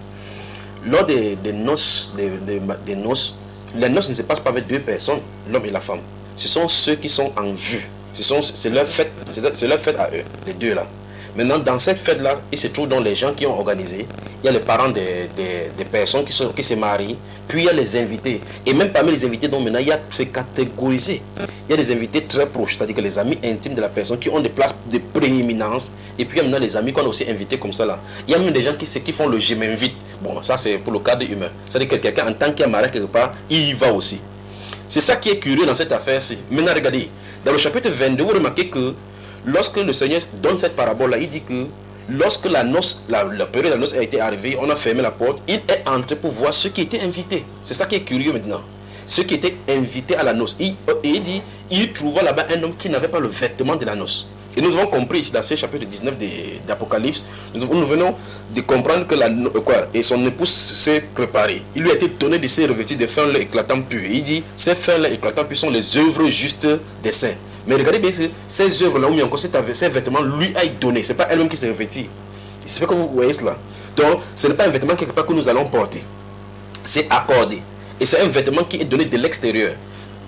Lors des noces, les noces ne se passent pas avec deux personnes, l'homme et la femme. Ce sont ceux qui sont en vue. C'est leur fête à eux, les deux là. Maintenant, dans cette fête-là, il se trouve dans les gens qui ont organisé. Il y a les parents des personnes qui se marient. Puis il y a les invités. Et même parmi les invités, donc maintenant, il y a c'est catégorisé. Il y a des invités très proches, c'est-à-dire que les amis intimes de la personne qui ont des places de prééminence. Et puis il y a maintenant les amis qu'on a aussi invités comme ça là. Il y a même des gens qui font le je m'invite. Bon, ça c'est pour le cadre humain. C'est-à-dire que quelqu'un en tant qu'il y a marié quelque part, il y va aussi. C'est ça qui est curieux dans cette affaire-ci. Maintenant, regardez, dans le chapitre 22, vous remarquez que lorsque le Seigneur donne cette parabole-là, il dit que lorsque la période de la noce a été arrivée, on a fermé la porte, il est entré pour voir ceux qui étaient invités. C'est ça qui est curieux maintenant. Ceux qui étaient invités à la noce. Et il dit, il trouva là-bas un homme qui n'avait pas le vêtement de la noce. Et nous avons compris ici dans ce chapitre 19 d'Apocalypse, nous venons de comprendre que et son épouse s'est préparée. Il lui a été donné de se revêtir de fin éclatants purs. Il dit, ces fins éclatants purs sont les œuvres justes des saints. Mais regardez bien, ces œuvres-là, où il y a encore ces vêtements, lui a donné. Ce n'est pas elle-même qui s'est revêtie. C'est fait que vous voyez cela. Donc, ce n'est pas un vêtement quelque part que nous allons porter. C'est accordé. Et c'est un vêtement qui est donné de l'extérieur.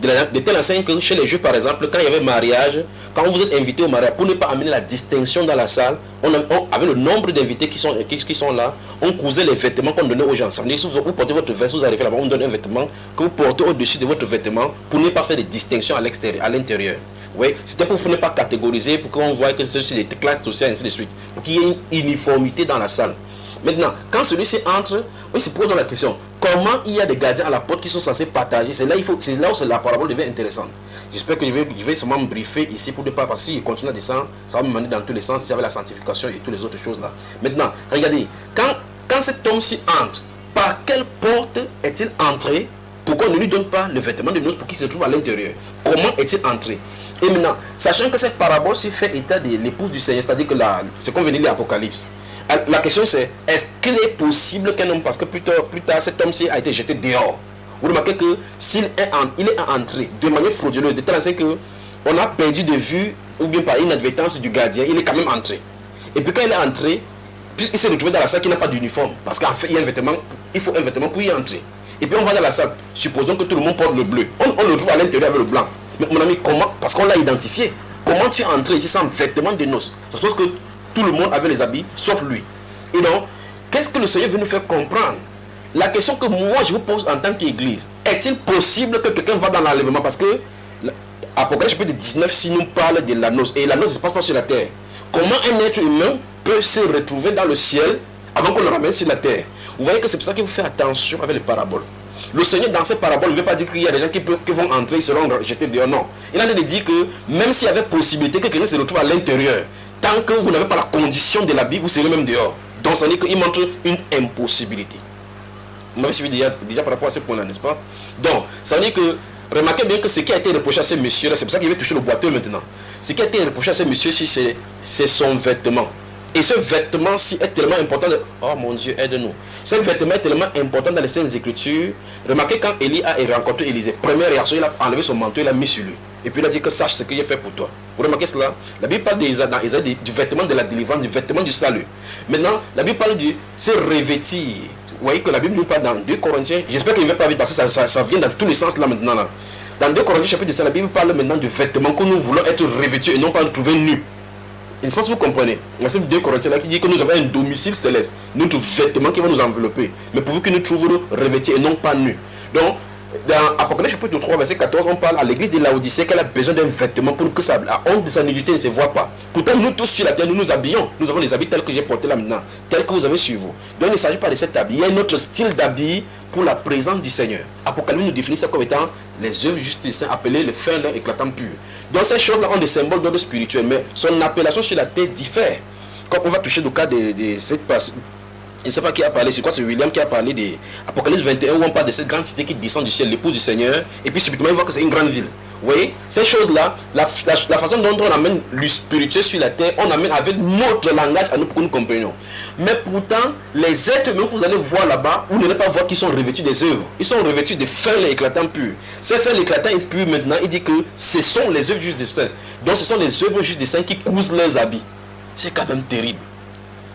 De telle enseigne que chez les Juifs, par exemple, quand il y avait mariage, quand vous êtes invité au mariage, pour ne pas amener la distinction dans la salle, avec le nombre d'invités qui sont là, on cousait les vêtements qu'on donnait aux gens. Ça veut dire que si vous portez votre veste, vous arrivez là-bas, on donne un vêtement que vous portez au-dessus de votre vêtement pour ne pas faire de distinction à l'intérieur. Oui, c'était pour ne pas catégoriser, pour qu'on voit que c'est des classes sociales, ainsi de suite, pour qu'il y ait une uniformité dans la salle. Maintenant, quand celui-ci entre, il se pose la question, comment il y a des gardiens à la porte qui sont censés partager? C'est là où la parabole devient intéressante. J'espère que je vais seulement me briefer ici pour ne pas, parce que s'il continue à descendre, ça va me mener dans tous les sens, ici avec la sanctification et toutes les autres choses là. Maintenant, regardez, quand cet homme-ci entre, par quelle porte est-il entré pour qu'on ne lui donne pas le vêtement de noces pour qu'il se trouve à l'intérieur? Comment est-il entré? Et maintenant, sachant que cette parabole-ci fait état de l'épouse du Seigneur, c'est-à-dire que c'est comme venir l'Apocalypse. La question c'est, est-ce qu'il est possible qu'un homme, parce que plus tard cet homme-ci a été jeté dehors. Vous remarquez que il est entré de manière frauduleuse, de telle sorte qu'on a perdu de vue, ou bien par inadvertance du gardien, il est quand même entré. Et puis quand il est entré, puisqu'il s'est retrouvé dans la salle qui n'a pas d'uniforme, parce qu'en fait il faut un vêtement pour y entrer. Et puis on va dans la salle, supposons que tout le monde porte le bleu, on le trouve à l'intérieur avec le blanc. Mais mon ami, comment? Parce qu'on l'a identifié. Comment tu es entré ici sans vêtement de noces? Ça suppose que tout le monde avait les habits, sauf lui. Et donc, qu'est-ce que le Seigneur veut nous faire comprendre? La question que moi je vous pose en tant qu'église, est-il possible que quelqu'un va dans l'enlèvement? Parce que Apocalypse chapitre 19, si nous parle de la noce, et la noce ne se passe pas sur la terre. Comment un être humain peut se retrouver dans le ciel avant qu'on le ramène sur la terre. Vous voyez que c'est pour ça qu'il faut faire attention avec les paraboles. Le Seigneur, dans ces paraboles, ne veut pas dire qu'il y a des gens qui vont entrer, ils seront rejetés dehors. Non. Il a dit que même s'il y avait possibilité que quelqu'un se retrouve à l'intérieur, tant que vous n'avez pas la condition de la Bible, vous serez même dehors. Donc ça veut dire qu'il montre une impossibilité. Vous m'avez suivi déjà par rapport à ce point-là, n'est-ce pas? Donc, ça veut dire que, remarquez bien que ce qui a été reproché à ce monsieur-là, c'est pour ça qu'il veut toucher le boiteux maintenant. Ce qui a été reproché à ce monsieur-ci, c'est son vêtement. Et ce vêtement-ci est tellement important. Oh mon Dieu, aide-nous. Ce vêtement est tellement important dans les Saintes Écritures. Remarquez quand Élie a rencontré Élisée, première réaction, il a enlevé son manteau, il l'a mis sur lui. Et puis il a dit que sache ce que j'ai fait pour toi. Vous remarquez cela? La Bible parle dans Isaïe du vêtement de la délivrance, du vêtement du salut. Maintenant, la Bible parle de se revêtir. Vous voyez que la Bible nous parle dans 2 Corinthiens. J'espère qu'il ne va pas vite parce que ça vient dans tous les sens là maintenant. Là. Dans 2 Corinthiens chapitre 5, la Bible parle maintenant du vêtement que nous voulons être revêtus et non pas trouver nu. Je ne sais pas si vous comprenez. Il y a 2 Corinthiens là qui dit que nous avons un domicile céleste, notre vêtement qui va nous envelopper. Mais pourvu que nous trouvions revêtus et non pas nus. Donc, dans Apocalypse chapitre 3, verset 14, on parle à l'église de Laodicée qu'elle a besoin d'un vêtement pour que la honte de sa nudité ne se voit pas. Pourtant, nous tous sur la terre, nous nous habillons. Nous avons les habits tels que j'ai portés là maintenant, tels que vous avez sur vous. Donc, il ne s'agit pas de cet habit. Il y a un autre style d'habit pour la présence du Seigneur. Apocalypse nous définit ça comme étant les œuvres justes des saints appelées le fin lin éclatant pur. Donc, ces choses-là ont des symboles d'ordre spirituel, mais son appellation sur la terre diffère. Quand on va toucher le cas de cette personne. Je ne sais pas qui a parlé, c'est quoi, c'est William qui a parlé de Apocalypse 21 où on parle de cette grande cité qui descend du ciel, l'épouse du Seigneur, et puis subitement il voit que c'est une grande ville. Vous voyez, ces choses-là, la façon dont on amène le spirituel sur la terre, on amène avec notre langage à nous pour que nous comprenions. Mais pourtant, les êtres humains que vous allez voir là-bas, vous n'allez pas voir qu'ils sont revêtus des œuvres. Ils sont revêtus de fer éclatants purs. Ces fers éclatants purs maintenant, il dit que ce sont les œuvres justes des saints. Donc ce sont les œuvres justes des saints qui cousent leurs habits. C'est quand même terrible.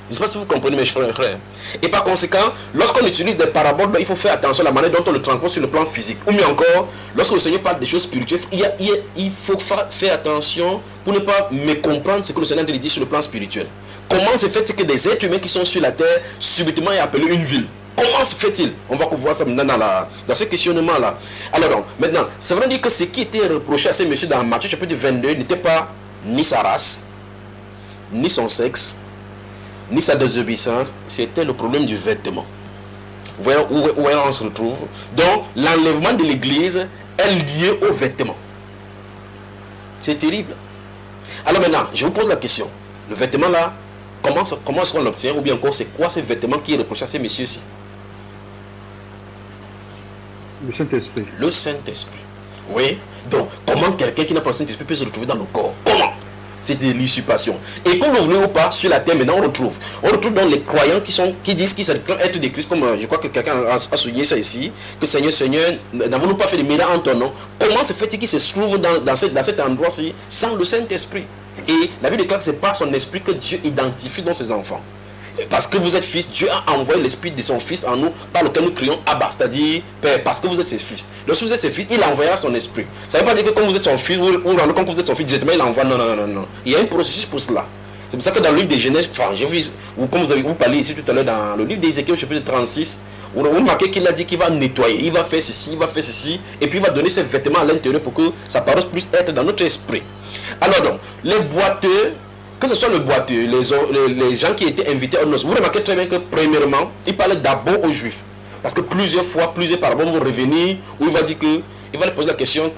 Je ne sais pas si vous comprenez mes frères et frères. Et par conséquent, lorsqu'on utilise des paraboles, il faut faire attention à la manière dont on le transpose sur le plan physique. Ou mieux encore, lorsque le Seigneur parle des choses spirituelles, il faut faire attention pour ne pas mécomprendre ce que le Seigneur dit sur le plan spirituel. Comment se fait-il que des êtres humains qui sont sur la terre, subitement est appelé une ville? Comment se fait-il? On va voir ça maintenant dans ce questionnement-là. Alors, maintenant, ça veut dire que ce qui était reproché à ces messieurs dans Matthieu chapitre 22 n'était pas ni sa race, ni son sexe, ni sa désobéissance, c'était le problème du vêtement. Vous voyez où on se retrouve? Donc, l'enlèvement de l'église est lié au vêtement. C'est terrible. Alors maintenant, je vous pose la question. Le vêtement là, comment est-ce qu'on l'obtient? Ou bien encore, c'est quoi ce vêtement qui est reproché à ces messieurs-ci? Le Saint-Esprit. Le Saint-Esprit. Oui. Donc, comment quelqu'un qui n'a pas le Saint-Esprit peut se retrouver dans le corps? Comment? C'est de l'usurpation. Et qu'on le voulait ou pas, sur la terre, maintenant on retrouve. On retrouve dans les croyants qui disent qu'ils sont être des Christ, comme je crois que quelqu'un a souligné ça ici, que Seigneur, n'avons-nous pas fait de miracles en ton nom? Comment se fait-il qu'il se trouve dans cet endroit-ci sans le Saint-Esprit? Et la Bible déclare que c'est par son esprit que Dieu identifie dans ses enfants. Parce que vous êtes fils, Dieu a envoyé l'esprit de son fils en nous, par lequel nous crions Abba, c'est-à-dire Père, parce que vous êtes ses fils. Lorsque vous êtes ses fils, il envoyera son esprit. Ça ne veut pas dire que quand vous êtes son fils, quand vous êtes son fils, directement il envoie. Non. Il y a un processus pour cela. C'est pour ça que dans le livre de Genèse, enfin, j'ai vu, comme vous parlez ici tout à l'heure, dans le livre d'Ézéchiel, chapitre 36, vous remarquez qu'il a dit qu'il va nettoyer, il va faire ceci, et puis il va donner ses vêtements à l'intérieur pour que ça paraisse plus être dans notre esprit. Alors donc, les boiteux, que ce soit le boiteux, les gens qui étaient invités aux noces, vous remarquez très bien que premièrement, il parlait d'abord aux juifs. Parce que plusieurs paraboles vont revenir, où il va dire que, il va lui poser la question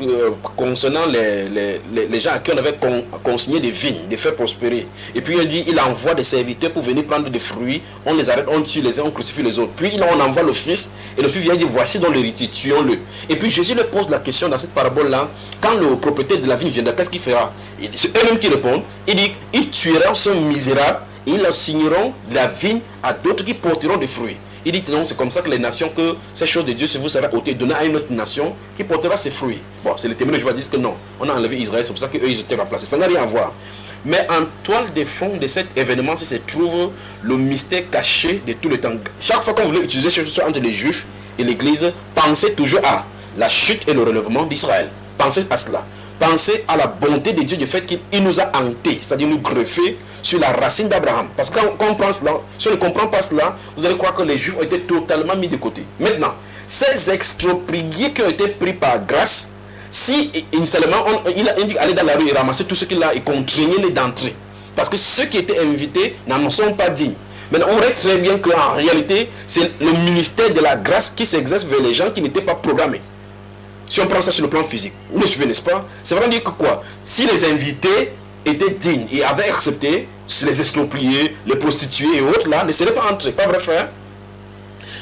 concernant les gens à qui on avait consigné des vignes, des faire prospérer. Et puis il dit, il envoie des serviteurs pour venir prendre des fruits, on les arrête, on tue les uns, on crucifie les autres. Puis on envoie le fils, et le fils vient dire, voici donc l'héritier, tuons-le. Et puis Jésus leur pose la question dans cette parabole-là, quand le propriétaire de la vigne viendra, qu'est-ce qu'il fera? C'est eux-mêmes qui répondent, il dit, ils tueront ce misérable, et ils assigneront la vigne à d'autres qui porteront des fruits. Il dit non, c'est comme ça que les nations, que ces choses de Dieu se vous sera ôtées, données à une autre nation qui portera ses fruits. Bon, c'est les témoins de Jéhovah disent que non, on a enlevé Israël, c'est pour ça qu'eux ils étaient remplacés. Ça n'a rien à voir. Mais en toile de fond de cet événement, se trouve le mystère caché de tout le temps. Chaque fois qu'on voulait utiliser ce chose entre les Juifs et l'Église, pensez toujours à la chute et le relèvement d'Israël. Pensez à cela. Pensez à la bonté de Dieu, du fait qu'il nous a hantés, c'est-à-dire nous greffer sur la racine d'Abraham. Parce que quand on pense là, si on ne comprend pas cela, vous allez croire que les Juifs ont été totalement mis de côté. Maintenant, ces expropriés qui ont été pris par grâce, si initialement il a indiqué aller dans la rue et ramasser tout ce qu'il a et contraigner les d'entrer. Parce que ceux qui étaient invités n'en sont pas dignes. Maintenant, on voit très bien qu'en réalité, c'est le ministère de la grâce qui s'exerce vers les gens qui n'étaient pas programmés. Si on prend ça sur le plan physique, vous me suivez, n'est-ce pas? C'est vraiment dire que quoi? Si les invités étaient dignes et avaient accepté, les expropriés, les prostituées et autres, là, ne seraient pas entrés. Pas vrai, frère?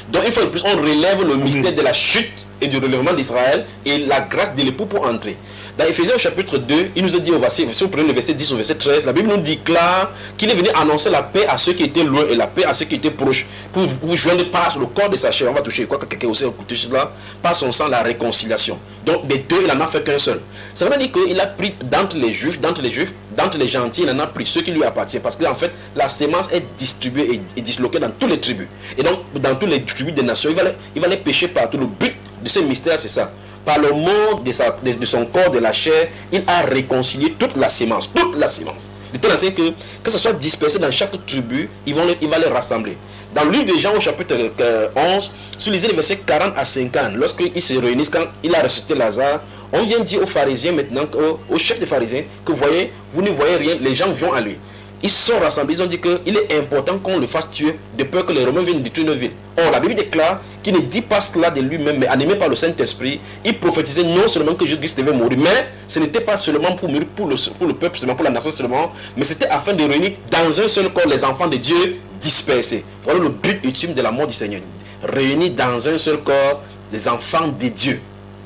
Donc, une fois de plus, on relève le mystère de la chute et du relèvement d'Israël et la grâce de l'époux pour entrer. Dans Ephésiens chapitre 2, il nous a dit au verset, si vous prenez le verset 10 au verset 13, la Bible nous déclare qu'il est venu annoncer la paix à ceux qui étaient loin et la paix à ceux qui étaient proches, pour joindre par le corps de sa chair. On va toucher quoi que quelqu'un aussi a écouté cela, par son sang, la réconciliation. Donc des deux, il n'en a fait qu'un seul. Ça veut dire qu'il a pris d'entre les juifs, d'entre les gentils, il en a pris ceux qui lui appartiennent. Parce qu'en fait, la sémence est distribuée et disloquée dans toutes les tribus. Et donc, dans toutes les tribus des nations, il va les pécher partout. Le but de ce mystère, c'est ça. Par le mort de son corps, de la chair, il a réconcilié toute la sémence. Toute la sémence. De telle sorte que ce soit dispersé dans chaque tribu, il va les rassembler. Dans le livre de Jean au chapitre 11, si vous lisez les versets 40 à 50, lorsqu'ils se réunissent, quand il a ressuscité Lazare, on vient dire aux pharisiens maintenant, aux chefs des pharisiens, que vous ne voyez rien, les gens vont à lui. Ils se sont rassemblés, ils ont dit qu'il est important qu'on le fasse tuer, de peur que les Romains viennent détruire nos villes. Or, la Bible déclare qu'il ne dit pas cela de lui-même, mais animé par le Saint-Esprit, il prophétisait non seulement que Jésus-Christ devait mourir, mais ce n'était pas seulement pour mourir pour le peuple, seulement pour la nation seulement, mais c'était afin de réunir dans un seul corps les enfants de Dieu dispersés. Voilà le but ultime de la mort du Seigneur. Réunir dans un seul corps les enfants de Dieu.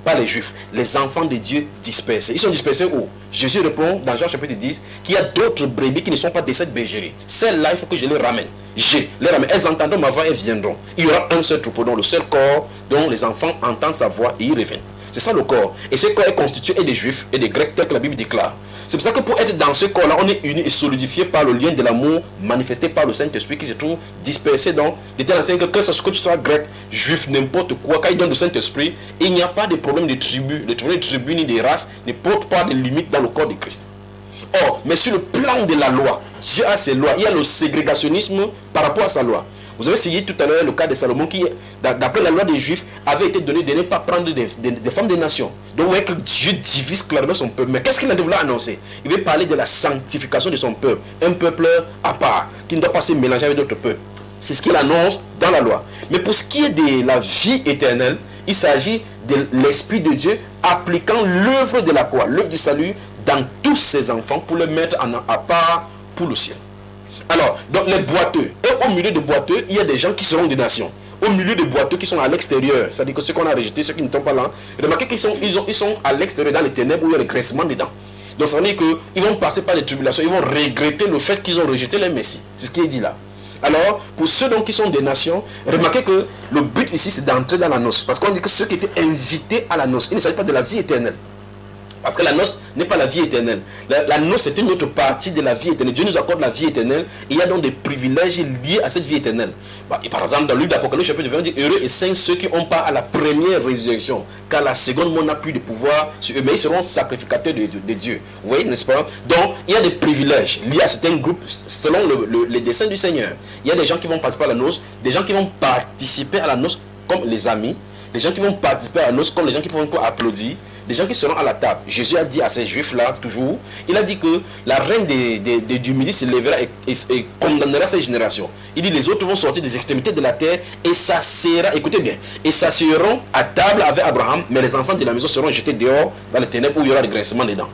Pas les juifs, les enfants de Dieu dispersés. Ils sont dispersés où? Jésus répond dans Jean chapitre 10 qu'il y a d'autres brebis qui ne sont pas de cette bergerie. Celles-là, il faut que je les ramène. Elles entendront ma voix et viendront. Il y aura un seul troupeau, dont le seul corps dont les enfants entendent sa voix et ils reviennent. C'est ça le corps. Et ce corps est constitué des juifs et des grecs tels que la Bible déclare. C'est pour ça que pour être dans ce corps-là, on est unis et solidifié par le lien de l'amour manifesté par le Saint-Esprit qui se trouve dispersé dans de telle sorte que ce soit que tu sois grec, juif, n'importe quoi, quand il donne le Saint-Esprit, il n'y a pas de problème de tribu. Les problèmes de tribu ni de race ne portent pas de limites dans le corps de Christ. Or, mais sur le plan de la loi, Dieu a ses lois. Il y a le ségrégationnisme par rapport à sa loi. Vous avez essayé tout à l'heure le cas de Salomon qui, d'après la loi des Juifs, avait été donné de ne pas prendre des femmes des nations. Donc vous voyez que Dieu divise clairement son peuple. Mais qu'est-ce qu'il a voulu annoncer? Il veut parler de la sanctification de son peuple. Un peuple à part, qui ne doit pas se mélanger avec d'autres peuples. C'est ce qu'il annonce dans la loi. Mais pour ce qui est de la vie éternelle, il s'agit de l'Esprit de Dieu appliquant l'œuvre de la croix, l'œuvre du salut, dans tous ses enfants pour les mettre à part pour le ciel. Alors, donc les boiteux, et au milieu des boiteux, il y a des gens qui seront des nations. Au milieu des boiteux qui sont à l'extérieur, c'est-à-dire que ceux qu'on a rejetés, ceux qui ne sont pas là, remarquez qu'ils sont à l'extérieur, dans les ténèbres où il y a le graissement dedans. Donc ça veut dire qu'ils vont passer par les tribulations, ils vont regretter le fait qu'ils ont rejeté le Messie. C'est ce qui est dit là. Alors, pour ceux donc qui sont des nations, remarquez que le but ici c'est d'entrer dans la noce. Parce qu'on dit que ceux qui étaient invités à la noce, il ne s'agit pas de la vie éternelle. Parce que la noce n'est pas la vie éternelle. La noce c'est une autre partie de la vie éternelle. Dieu nous accorde la vie éternelle et il y a donc des privilèges liés à cette vie éternelle. Et par exemple, dans le livre d'Apocalypse, chapitre 20, on dit heureux et saints ceux qui ont part à la première résurrection, car la seconde mort n'a plus de pouvoir sur eux, mais ils seront sacrificateurs de Dieu. Vous voyez, n'est-ce pas? Donc, il y a des privilèges liés à certains groupes selon les desseins du Seigneur. Il y a des gens qui vont participer à la noce, des gens qui vont participer à la noce comme les amis, des gens qui vont participer à la noce comme les gens qui vont encore applaudir, des gens qui seront à la table. Jésus a dit à ces juifs-là, toujours, il a dit que la reine du midi se lèvera et condamnera ces générations. Il dit les autres vont sortir des extrémités de la terre et s'assera, écoutez bien, et s'assureront à table avec Abraham, mais les enfants de la maison seront jetés dehors dans les ténèbres où il y aura des graissements dedans.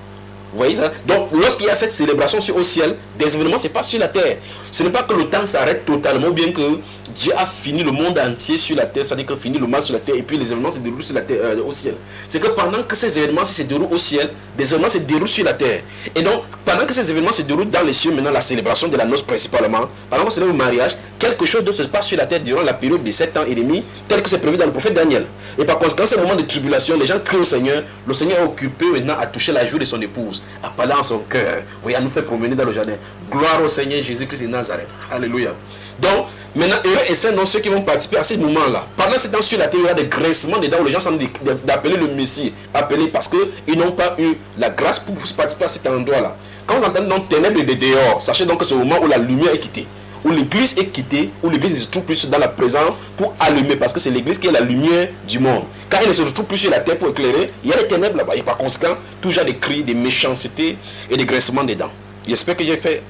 Vous voyez ça? Donc, lorsqu'il y a cette célébration au ciel, des événements, ce n'est pas sur la terre. Ce n'est pas que le temps s'arrête totalement, ou bien que Dieu a fini le monde entier sur la terre, c'est-à-dire qu'il a fini le mal sur la terre, et puis les événements se déroulent sur la terre, au ciel. C'est que pendant que ces événements se déroulent au ciel, des événements se déroulent sur la terre. Et donc, pendant que ces événements se déroulent dans les cieux, maintenant la célébration de la noce principalement, pendant qu'on célèbre le mariage, quelque chose d'autre se passe sur la terre durant la période de 7 ans et demi, tel que c'est prévu dans le prophète Daniel. Et par conséquent, c'est un moment de tribulation, les gens crient au Seigneur, le Seigneur est occupé maintenant à toucher la joue de son épouse, à parler en son cœur, vous voyez, à nous faire promener dans le jardin. Gloire au Seigneur Jésus-Christ de Nazareth. Alléluia. Donc, maintenant, heureux et saints dans ceux qui vont participer à ces moments-là. Pendant ce temps sur la terre, il y aura des graissements dedans où les gens sont d'appeler le Messie, appelé parce qu'ils n'ont pas eu la grâce pour participer à cet endroit-là. Quand vous entendez donc ténèbres et dehors, sachez donc que c'est au moment où la lumière est quittée, où l'église est quittée, où l'église ne se trouve plus dans la présence pour allumer, parce que c'est l'église qui est la lumière du monde. Quand elle ne se retrouve plus sur la terre pour éclairer, il y a les ténèbres là-bas. Et par conséquent, toujours des cris, des méchancetés et des graissements dedans. J'espère que j'ai fait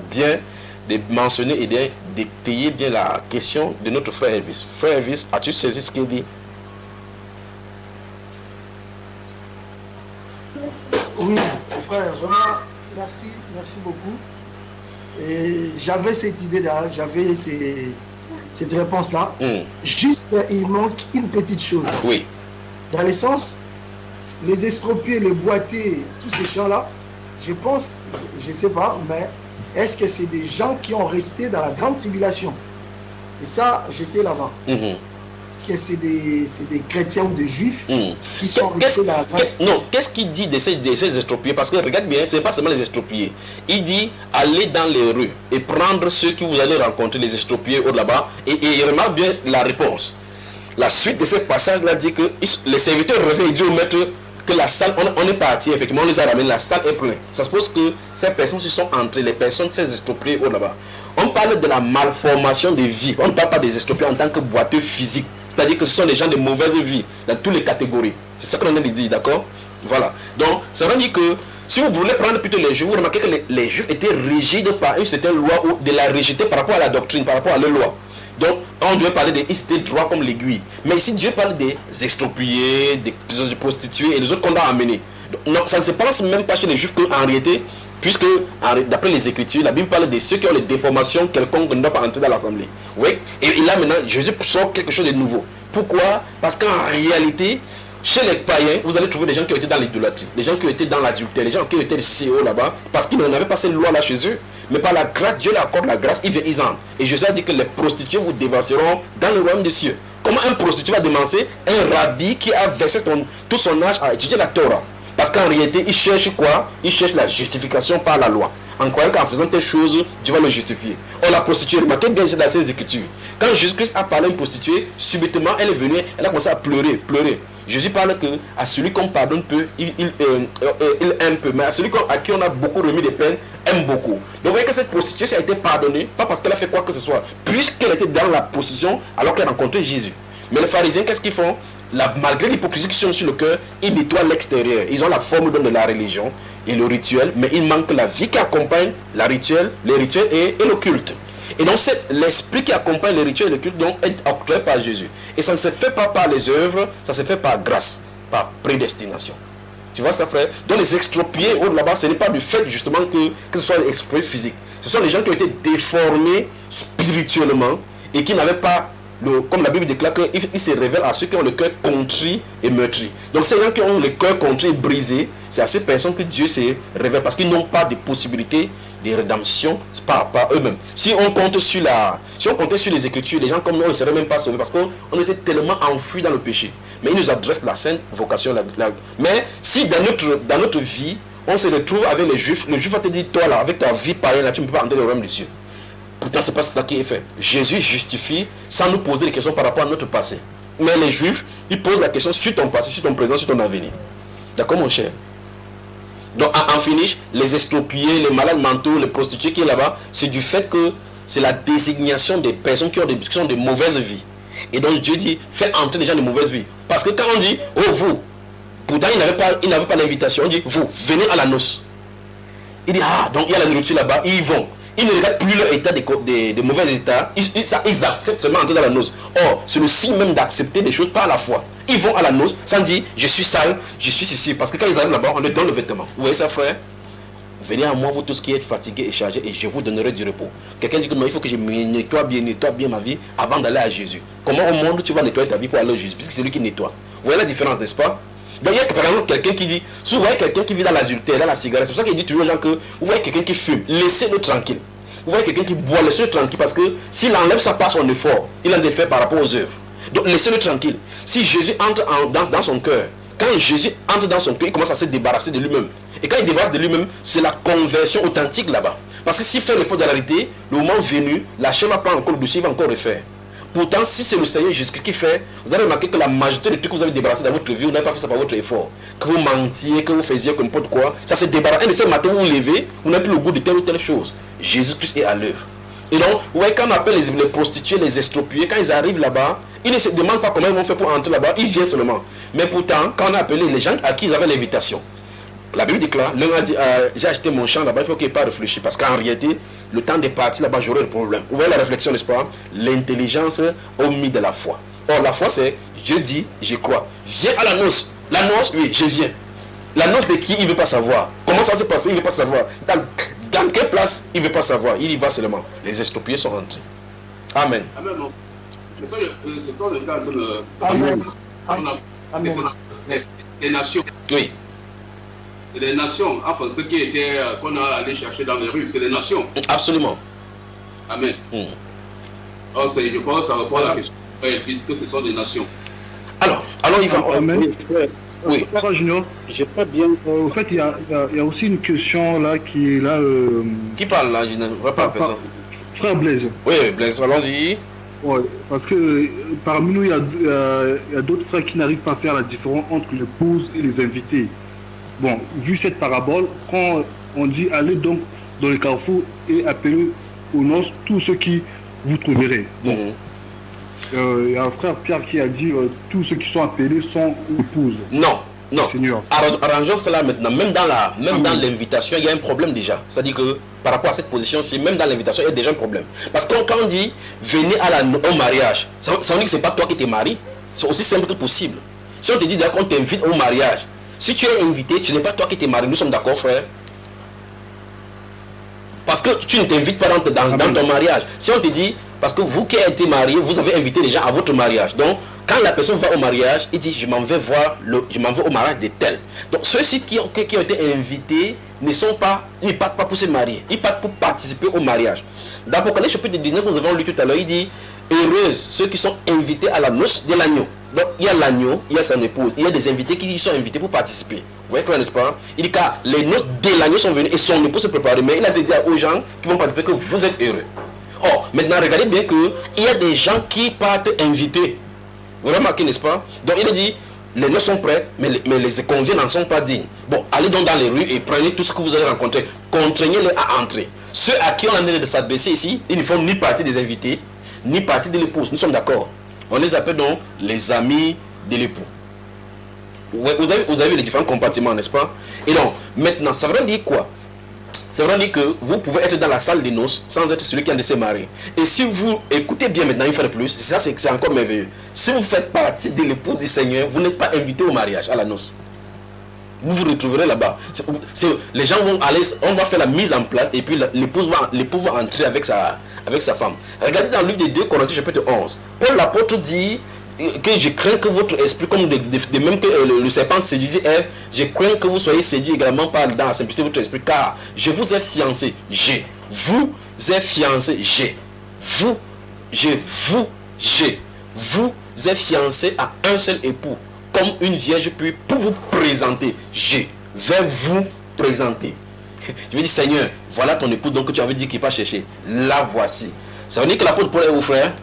bien de mentionner et d'étayer bien la question de notre frère Elvis. Frère Elvis, as-tu saisi ce qu'il dit? Oui, frère, vraiment, merci beaucoup. Et j'avais cette idée-là, j'avais cette réponse-là. Juste, il manque une petite chose. Oui. Dans le sens, les estropiés, les boîtiers, tous ces gens-là, je pense, je ne sais pas, mais est-ce que c'est des gens qui ont resté dans la grande tribulation? Et ça, j'étais là-bas. Est-ce que c'est des chrétiens ou des juifs qui sont restés dans la grande tribulation? Non, qu'est-ce qu'il dit de ces estropiés? Parce que regarde bien, ce n'est pas seulement les estropiés. Il dit, allez dans les rues et prendre ceux que vous allez rencontrer, les estropiés au là-bas, et il remarque bien la réponse. La suite de ce passage-là dit que les serviteurs reviennent et disent au maître que la salle, on est parti, effectivement, on les a ramenés, la salle est pleine. Ça suppose que ces personnes se sont entrées, les personnes, ces estropiés au là-bas. On parle de la malformation des vies. On ne parle pas des estropiés en tant que boiteux physiques. C'est-à-dire que ce sont des gens de mauvaise vie, dans toutes les catégories. C'est ça qu'on a dit, d'accord? Voilà. Donc, ça veut dire que si vous voulez prendre plutôt les juifs, vous remarquez que les juifs étaient rigides par une certaine loi ou de la rigidité par rapport à la doctrine, par rapport à la loi. Donc, on devait parler des ils étaient droits comme l'aiguille. Mais ici, Dieu parle des extropiés, des prostituées et des autres qu'on a amenés. Donc, ça ne se passe même pas chez les juifs qu'en réalité, puisque d'après les Écritures, la Bible parle de ceux qui ont les déformations quelconques ne doivent pas entrer dans l'assemblée. Oui. Et là maintenant, Jésus sort quelque chose de nouveau. Pourquoi? Parce qu'en réalité, chez les païens, vous allez trouver des gens qui ont été dans l'idolâtrie, des gens qui ont été dans l'adultère, des gens qui ont été CEO là-bas, parce qu'ils n'avaient pas cette loi-là chez eux. Mais par la grâce, Dieu leur accorde la grâce, ils entrent. Et Jésus a dit que les prostituées vous dévanceront dans le royaume des cieux. Comment un prostitué va dévancer un rabbi qui a versé tout son âge à étudier la Torah? Parce qu'en réalité, il cherche quoi? Il cherche la justification par la loi. En croyant qu'en faisant telle chose, Dieu va le justifier. Or, la prostituée, remarquez bien dans ces Écritures. Quand Jésus-Christ a parlé à une prostituée, subitement, elle est venue, elle a commencé à pleurer. Jésus parle que à celui qu'on pardonne peu, il aime peu. Mais à celui à qui on a beaucoup remis des peines, aime beaucoup. Donc vous voyez que cette prostituée, ça a été pardonnée, pas parce qu'elle a fait quoi que ce soit, puisqu'elle était dans la prostitution alors qu'elle rencontrait Jésus. Mais les pharisiens, qu'est-ce qu'ils font? Malgré l'hypocrisie qui sont sur le cœur, ils nettoient l'extérieur. Ils ont la forme de la religion et le rituel, mais il manque la vie qui accompagne les rituels et le culte. Et donc l'esprit qui accompagne les rituels et le culte donc, est octroyé par Jésus. Et ça ne se fait pas par les œuvres, ça se fait par grâce, par prédestination. Tu vois ça, frère? Donc les extropiés là-bas, ce n'est pas du fait justement que ce soit les extropiés physiques. Ce sont les gens qui ont été déformés spirituellement et qui n'avaient pas, comme la Bible déclare, qu'il se révèle à ceux qui ont le cœur contrit et meurtri. Donc ces gens qui ont le cœur contrit et brisé, c'est à ces personnes que Dieu se révèle parce qu'ils n'ont pas de possibilité de rédemption par eux-mêmes. Si on comptait sur les Écritures, les gens comme nous, ils ne seraient même pas sauvés parce qu'on était tellement enfouis dans le péché. Mais il nous adresse la sainte vocation. Mais si dans notre vie, on se retrouve avec les Juifs va te dire, toi là, avec ta vie païenne, là, tu ne peux pas entrer dans le royaume des cieux. Pourtant, ce n'est pas ça qui est fait. Jésus justifie sans nous poser des questions par rapport à notre passé. Mais les Juifs, ils posent la question sur ton passé, sur ton présent, sur ton avenir. D'accord, mon cher? Donc, en finish, les estropiés, les malades mentaux, les prostituées qui sont là-bas, c'est du fait que c'est la désignation des personnes qui sont de mauvaise vie. Et donc, Dieu dit, fais entrer les gens de mauvaise vie. Parce que quand on dit, oh vous, pourtant, il n'avait pas l'invitation, on dit, vous, venez à la noce. Il dit, ah, donc il y a la nourriture là-bas, ils y vont. Ils ne regardent plus leur état de mauvais état, ils acceptent seulement entrer dans la noce. Or, c'est le signe même d'accepter des choses par la foi. Ils vont à la noce sans dire, je suis sale, je suis ici. Parce que quand ils arrivent là-bas, on leur donne le vêtement. Vous voyez ça, frère? Venez à moi, vous tous qui êtes fatigués et chargés, et je vous donnerai du repos. Quelqu'un dit que non, il faut que je nettoie bien ma vie avant d'aller à Jésus. Comment au monde tu vas nettoyer ta vie pour aller à Jésus? Puisque c'est lui qui nettoie. Vous voyez la différence, n'est-ce pas? Donc il y a par exemple quelqu'un qui dit, si vous voyez quelqu'un qui vit dans l'adultère, dans la cigarette, c'est pour ça qu'il dit toujours aux gens que vous voyez quelqu'un qui fume, laissez-le tranquille. Vous voyez quelqu'un qui boit, laissez-le tranquille parce que s'il enlève ça par son effort, il en défait par rapport aux œuvres. Donc laissez-le tranquille. Si Jésus entre dans son cœur, quand Jésus entre dans son cœur, il commence à se débarrasser de lui-même. Et quand il débarrasse de lui-même, c'est la conversion authentique là-bas. Parce que s'il fait l'effort de l'arrêter, le moment venu, la chair va prendre encore le dossier, il va encore refaire. Pourtant, si c'est le Seigneur Jésus qui fait, vous allez remarquer que la majorité des trucs que vous avez débarrassé dans votre vie, vous n'avez pas fait ça par votre effort. Que vous mentiez, que vous faisiez n'importe quoi, ça se débarrasse. Un de ces matins où vous vous levez, vous n'avez plus le goût de telle ou telle chose. Jésus-Christ est à l'œuvre. Et donc, vous voyez, quand on appelle les prostituées, les estropiés, quand ils arrivent là-bas, ils ne se demandent pas comment ils vont faire pour entrer là-bas, ils viennent seulement. Mais pourtant, quand on a appelé les gens à qui ils avaient l'invitation, La Bible déclare, l'un a dit, j'ai acheté mon champ là-bas, il faut qu'il n'y ait pas réfléchi. Parce qu'en réalité, le temps de partir là-bas, j'aurai le problème. Vous voyez la réflexion, n'est-ce pas? L'intelligence au milieu de la foi. Or, la foi, c'est, je dis, je crois. Viens à la noce. La noce, oui, je viens. La noce de qui, il ne veut pas savoir. Comment ça s'est passé, il ne veut pas savoir. Dans quelle place, il ne veut pas savoir. Il y va seulement. Les estropiés sont rentrés. Amen. Amen. C'est pas le cas de... Amen. Amen. Les nations. Oui. Les nations, enfin, ce qui était qu'on a allé chercher dans les rues, c'est les nations. Absolument. Amen. Alors, je pense que ça répond à la question, puisque ce sont des nations. Alors, il va... Amen. Oui. Junior, j'ai pas bien... En fait, il y a aussi une question là qui est là... Qui parle là? Je ne vois pas personne. Frère Blaise. Oui, Blaise, allons-y. Ouais, parce que parmi nous, il y a d'autres frères qui n'arrivent pas à faire la différence entre l'épouse et les invités. Bon, vu cette parabole, quand on dit allez donc dans le carrefour et appelez aux noces tous ceux qui vous trouverez. Bon. Il y a un frère Pierre qui a dit tous ceux qui sont appelés sont épouses. Non. Seigneur. Arrangeons cela maintenant. Même dans l'invitation, il y a un problème déjà. C'est-à-dire que par rapport à cette position-ci, même dans l'invitation, il y a déjà un problème. Parce que quand on dit venez au mariage, ça veut dire que ce n'est pas toi qui t'es marié. C'est aussi simple que possible. Si on te dit qu'on t'invite au mariage, si tu es invité, ce n'est pas toi qui t'es marié. Nous sommes d'accord, frère? Parce que tu ne t'invites pas dans ton mariage. Si on te dit, parce que vous qui avez été marié, vous avez invité les gens à votre mariage. Donc, quand la personne va au mariage, il dit, je m'en vais au mariage de tel. Donc, ceux-ci qui ont été invités ne partent pas pour se marier. Ils partent pour participer au mariage. Dans l'Apocalypse chapitre 19, nous avons lu tout à l'heure, il dit, heureux ceux qui sont invités à la noce de l'agneau. Donc, il y a l'agneau, il y a son épouse, il y a des invités qui sont invités pour participer. Vous voyez cela, n'est-ce pas? Il dit car les noces de l'agneau sont venues et son épouse se préparait. Mais il a dit aux gens qui vont participer que vous êtes heureux. Or, maintenant, regardez bien qu'il y a des gens qui partent invités. Vous remarquez, n'est-ce pas? Donc, il a dit, les noces sont prêtes, mais les conviés n'en sont pas dignes. Bon, allez donc dans les rues et prenez tout ce que vous avez rencontré. Contraignez-les à entrer. Ceux à qui on a de s'adresser ici, ils ne font ni partie des invités, ni partie de l'épouse. Nous sommes d'accord. On les appelle donc les amis de l'époux. Vous avez vu les différents compartiments, n'est-ce pas? Et donc, maintenant, ça veut dire quoi? Ça veut dire que vous pouvez être dans la salle des noces sans être celui qui a de se marier. Et si vous écoutez bien maintenant, une fois de plus, ça c'est encore merveilleux. Si vous faites partie de l'épouse du Seigneur, vous n'êtes pas invité au mariage, à la noce. Vous vous retrouverez là-bas. Les gens vont aller, on va faire la mise en place et puis l'épouse va entrer avec sa femme. Regardez dans le livre de 2 Corinthiens chapitre 11. Paul l'apôtre dit que je crains que votre esprit, comme de même que le serpent séduisait Ève, je crains que vous soyez séduits également par dans la simplicité de votre esprit, car je vous ai fiancé, vous ai fiancé à un seul époux, comme une vierge puis pour vous présenter, je vais vous présenter. Je vais dire, Seigneur, voilà ton époux, donc que tu avais dit qu'il pas chercher. La voici. Ça veut dire que l'apôtre Paul est où, frère?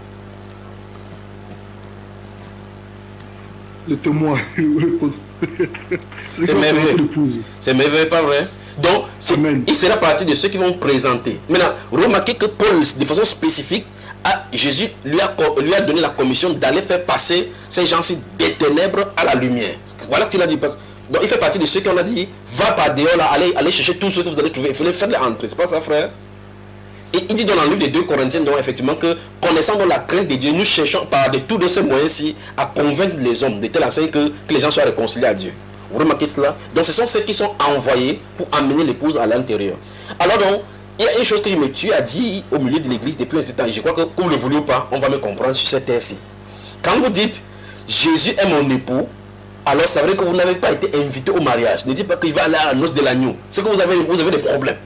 Le témoin. C'est merveilleux. C'est merveilleux, pas vrai? Donc, il sera parti de ceux qui vont présenter. Maintenant, remarquez que Paul, de façon spécifique, Jésus lui a donné la commission d'aller faire passer ces gens-ci des ténèbres à la lumière. Voilà ce qu'il a dit. Donc, il fait partie de ceux qui ont dit, va par dehors, là, allez chercher tous ceux que vous allez trouver. Il faut les faire entrer. C'est pas ça, frère? Et il dit dans le livre des 2 Corinthiens, donc, effectivement, que connaissant dans la crainte de Dieu, nous cherchons par de tous de ces moyens-ci à convaincre les hommes de telle enseigne que les gens soient réconciliés à Dieu. Vous remarquez cela? Donc, ce sont ceux qui sont envoyés pour amener l'épouse à l'intérieur. Alors, donc, il y a une chose que je me tue à dire au milieu de l'église depuis un certain temps. Je crois que, que vous le voulez ou pas, on va me comprendre sur cette terre-ci. Quand vous dites Jésus est mon époux, alors c'est vrai que vous n'avez pas été invité au mariage. Ne dites pas que je vais aller à la noce de l'agneau. C'est que vous avez des problèmes.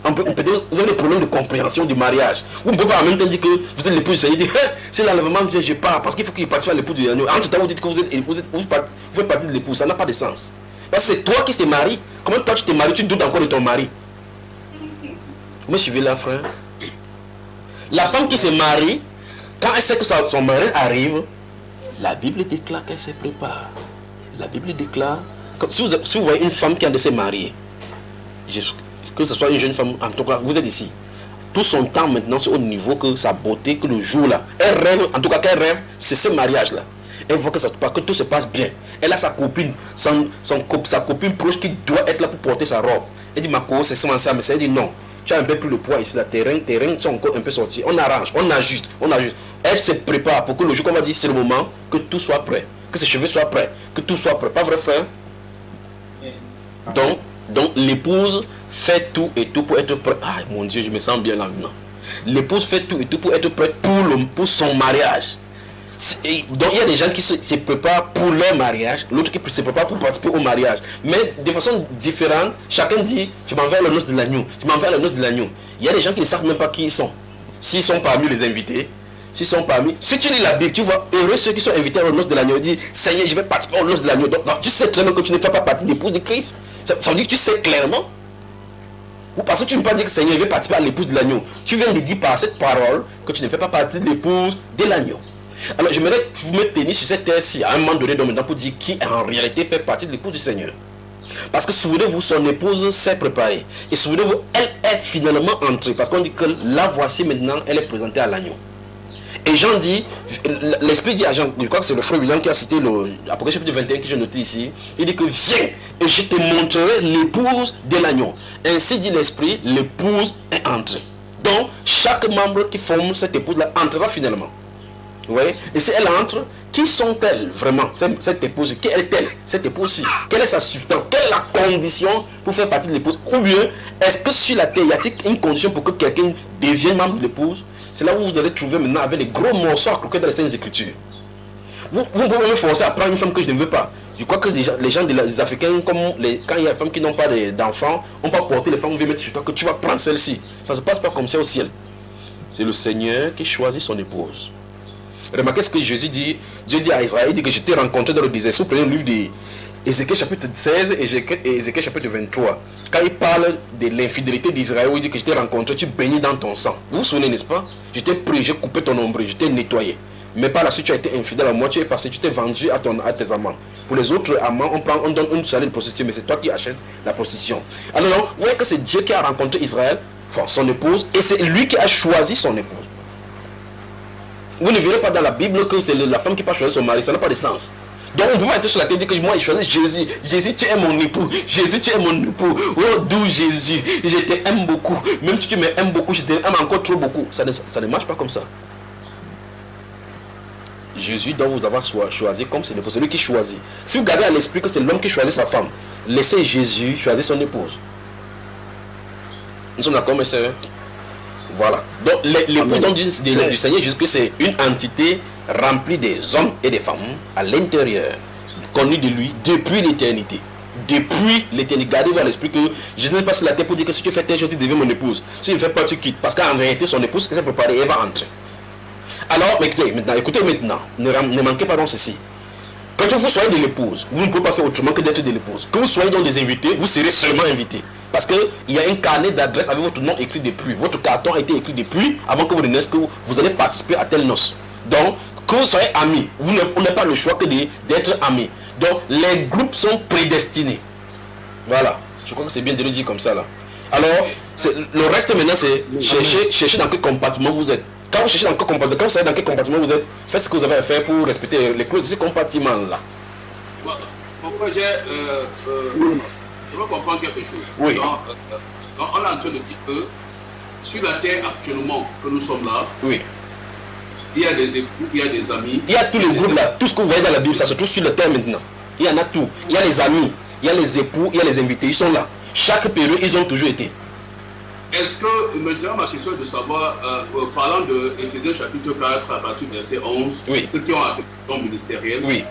Peut-être vous avez des problèmes de compréhension du mariage. Vous ne pouvez pas en même temps dire que vous êtes l'époux du Seigneur. Si l'enlèvement vient, je pars. Parce qu'il faut qu'il participe à l'époux du l'agneau. En tout temps, vous dites que vous faites partie de l'époux. Ça n'a pas de sens. Parce que c'est toi qui t'es marié. Comment toi tu t'es marié, tu doutes encore de ton mari? Vous me suivez là, frère? La femme qui se marie, quand elle sait que son mari arrive, la Bible déclare qu'elle se prépare. La Bible déclare, si vous voyez une femme qui a de se marier, que ce soit une jeune femme, en tout cas, vous êtes ici. Tout son temps maintenant, c'est au niveau que sa beauté, que le jour là, elle rêve, en tout cas qu'elle rêve, c'est ce mariage là. Elle voit que, que tout se passe bien. Elle a sa copine, sa copine proche qui doit être là pour porter sa robe. Elle dit, ma cause, c'est ça, mais elle dit non. Tu as un peu plus de poids ici, là, tes reins sont encore un peu sortis. On arrange, on ajuste. Elle se prépare pour que le jour qu'on va dire, c'est le moment que tout soit prêt. Que ses cheveux soient prêts, que tout soit prêt. Pas vrai, frère? Donc l'épouse fait tout et tout pour être prête. Ah mon Dieu, je me sens bien là maintenant. L'épouse fait tout et tout pour être prête pour son mariage. Donc il y a des gens qui se préparent pour leur mariage, l'autre qui se prépare pour participer au mariage. Mais de façon différente, chacun dit, je m'en vais à la noce de l'agneau, je m'en vais à la noce de l'agneau. Il y a des gens qui ne savent même pas qui ils sont. S'ils sont parmi les invités, si tu lis la Bible, tu vois, heureux ceux qui sont invités à la noce de l'agneau, ils disent, Seigneur, je vais participer à la noce de l'agneau. Donc tu sais très bien que tu ne fais pas partie de l'épouse de Christ. Ça veut dire que tu sais clairement. Ou parce que tu ne peux pas dire que Seigneur, je vais participer à l'épouse de l'agneau. Tu viens de dire par cette parole que tu ne fais pas partie de l'épouse de l'agneau. Alors j'aimerais que vous me teniez sur cette terre-ci à un moment donné pour dire qui en réalité fait partie de l'épouse du Seigneur. Parce que souvenez-vous, son épouse s'est préparée. Et souvenez-vous, elle est finalement entrée. Parce qu'on dit que la voici maintenant, elle est présentée à l'agneau. Et Jean dit, l'Esprit dit à Jean, je crois que c'est le frère William qui a cité l'Apocalypse chapitre 21 que j'ai noté ici. Il dit que viens et je te montrerai l'épouse de l'agneau. Ainsi dit l'Esprit, l'épouse est entrée. Donc, chaque membre qui forme cette épouse-là entrera finalement. Vous voyez? Et si elle entre, qui sont-elles vraiment, cette épouse? Qui est-elle, cette épouse-ci? Quelle est sa substance? Quelle est la condition pour faire partie de l'épouse? Ou bien, est-ce que sur la terre, y a-t-il une condition pour que quelqu'un devienne membre de l'épouse? C'est là où vous allez trouver maintenant avec les gros morceaux à croquer dans les Saintes Écritures. Vous pouvez me forcer à prendre une femme que je ne veux pas. Je crois que les gens des Africains, quand il y a des femmes qui n'ont pas d'enfants, on va porter les femmes, on veut mettre sur toi que tu vas prendre celle-ci. Ça ne se passe pas comme ça au ciel. C'est le Seigneur qui choisit son épouse. Remarquez ce que Jésus dit. Dieu dit à Israël, il dit que je t'ai rencontré dans le désert. Si vous prenez le livre d'Ézéchiel chapitre 16 et Ézéchiel chapitre 23, quand il parle de l'infidélité d'Israël, il dit que je t'ai rencontré, tu baignis dans ton sang. Vous vous souvenez, n'est-ce pas? Je t'ai pris, j'ai coupé ton nombril, je t'ai nettoyé. Mais par la suite, tu as été infidèle à moi, tu es passé, tu t'es vendu à tes amants. Pour les autres amants, on donne une salaire de prostitution, mais c'est toi qui achètes la prostitution. Alors, vous voyez que c'est Dieu qui a rencontré Israël, enfin, son épouse, et c'est lui qui a choisi son épouse. Vous ne verrez pas dans la Bible que c'est la femme qui peut choisir son mari, ça n'a pas de sens. Donc on ne peut pas être sur la tête et dire que moi je choisis Jésus. Jésus, tu es mon époux. Jésus, tu es mon époux. Oh, d'où Jésus, je t'aime beaucoup. Même si tu m'aimes beaucoup, je t'aime encore trop beaucoup. Ça ne marche pas comme ça. Jésus doit vous avoir choisi comme c'est l'épouse. C'est lui qui choisit. Si vous gardez à l'esprit que c'est l'homme qui choisit sa femme, laissez Jésus choisir son épouse. Nous sommes d'accord, mes sœurs? Voilà. Donc l'époux du Seigneur Jésus-Christ, c'est une entité remplie des hommes et des femmes à l'intérieur, connue de lui depuis l'éternité. Depuis l'éternité. Gardez-vous à l'esprit que Jésus n'est pas sur la terre pour dire que si tu fais telle chose, tu deviens mon épouse. Si tu ne fais pas, tu quittes. Parce qu'en réalité, son épouse qui s'est préparée, elle va entrer. Alors, écoutez maintenant, ne manquez pas dans ceci. Quand vous soyez de l'épouse, vous ne pouvez pas faire autrement que d'être de l'épouse. Que vous soyez dans des invités, vous serez seulement invité. Parce qu'il y a un carnet d'adresse avec votre nom écrit depuis. Votre carton a été écrit depuis, avant que vous ne naissiez, que vous allez participer à telle noce. Donc, que vous soyez amis, vous n'avez pas le choix que d'être amis. Donc, les groupes sont prédestinés. Voilà. Je crois que c'est bien de le dire comme ça là. Alors, le reste maintenant, c'est chercher dans quel compartiment vous êtes. Quand vous cherchez dans quel compartiment, quand vous savez dans quel compartiment vous êtes, faites ce que vous avez à faire pour respecter les clauses de ce compartiment-là. Pourquoi je veux comprendre quelque chose. Oui. On est en train de dire que sur la terre actuellement que nous sommes là, oui, il y a des époux, il y a des amis. Il y a tous les groupes là, tout ce que vous voyez dans la Bible, ça se trouve sur la terre maintenant. Il y en a tout. Il y a les amis, il y a les époux, il y a les invités, ils sont là. Chaque période, ils ont toujours été. Est-ce que, maintenant, ma question est de savoir, parlant de Éphésiens chapitre 4, à partir du verset 11, oui, ceux qui ont un don ministériel, oui,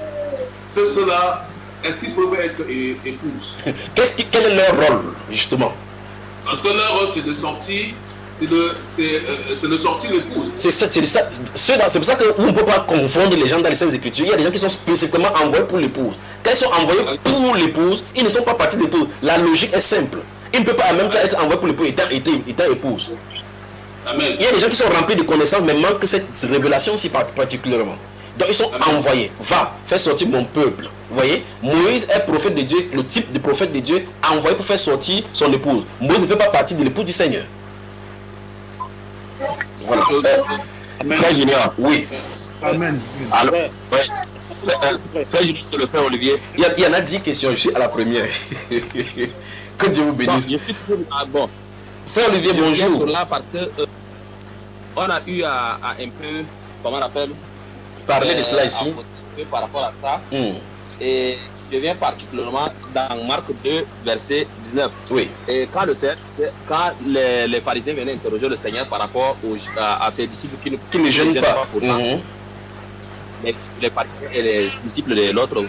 que cela, est-ce qu'ils peuvent être épouses? Quel est leur rôle, justement? Parce que leur rôle, c'est de sortir, c'est de sortir l'épouse. C'est ça. C'est pour ça qu'on ne peut pas confondre les gens dans les Saintes Écritures. Il y a des gens qui sont spécifiquement envoyés pour l'épouse. Quand ils sont envoyés pour l'épouse, ils ne sont pas partis de l'épouse. La logique est simple. Il ne peut pas en même temps être envoyé pour l'épouse étant épouse. Amen. Il y a des gens qui sont remplis de connaissances, mais manquent cette révélation si particulièrement. Donc ils sont envoyés. Va, fais sortir mon peuple. Vous voyez, Moïse est prophète de Dieu, le type de prophète de Dieu, envoyé pour faire sortir son épouse. Moïse ne fait pas partie de l'épouse du Seigneur. Voilà. Amen. Très génial. Oui. Amen. Alors, ouais. Frère Juste, le frère Olivier. Il y en a 10 questions, je suis à la première. Que Dieu vous bénisse. Bon, je suis toujours... bon. Frère Olivier, bonjour. Là parce que on a eu à un peu, comment on appelle, parler de cela ici. Par rapport à ça. Et je viens particulièrement dans Marc 2, verset 19. Oui. Et quand les pharisiens venaient interroger le Seigneur par rapport à ses disciples qui ne gênent pas pourtant, les pharisiens et les disciples de l'autre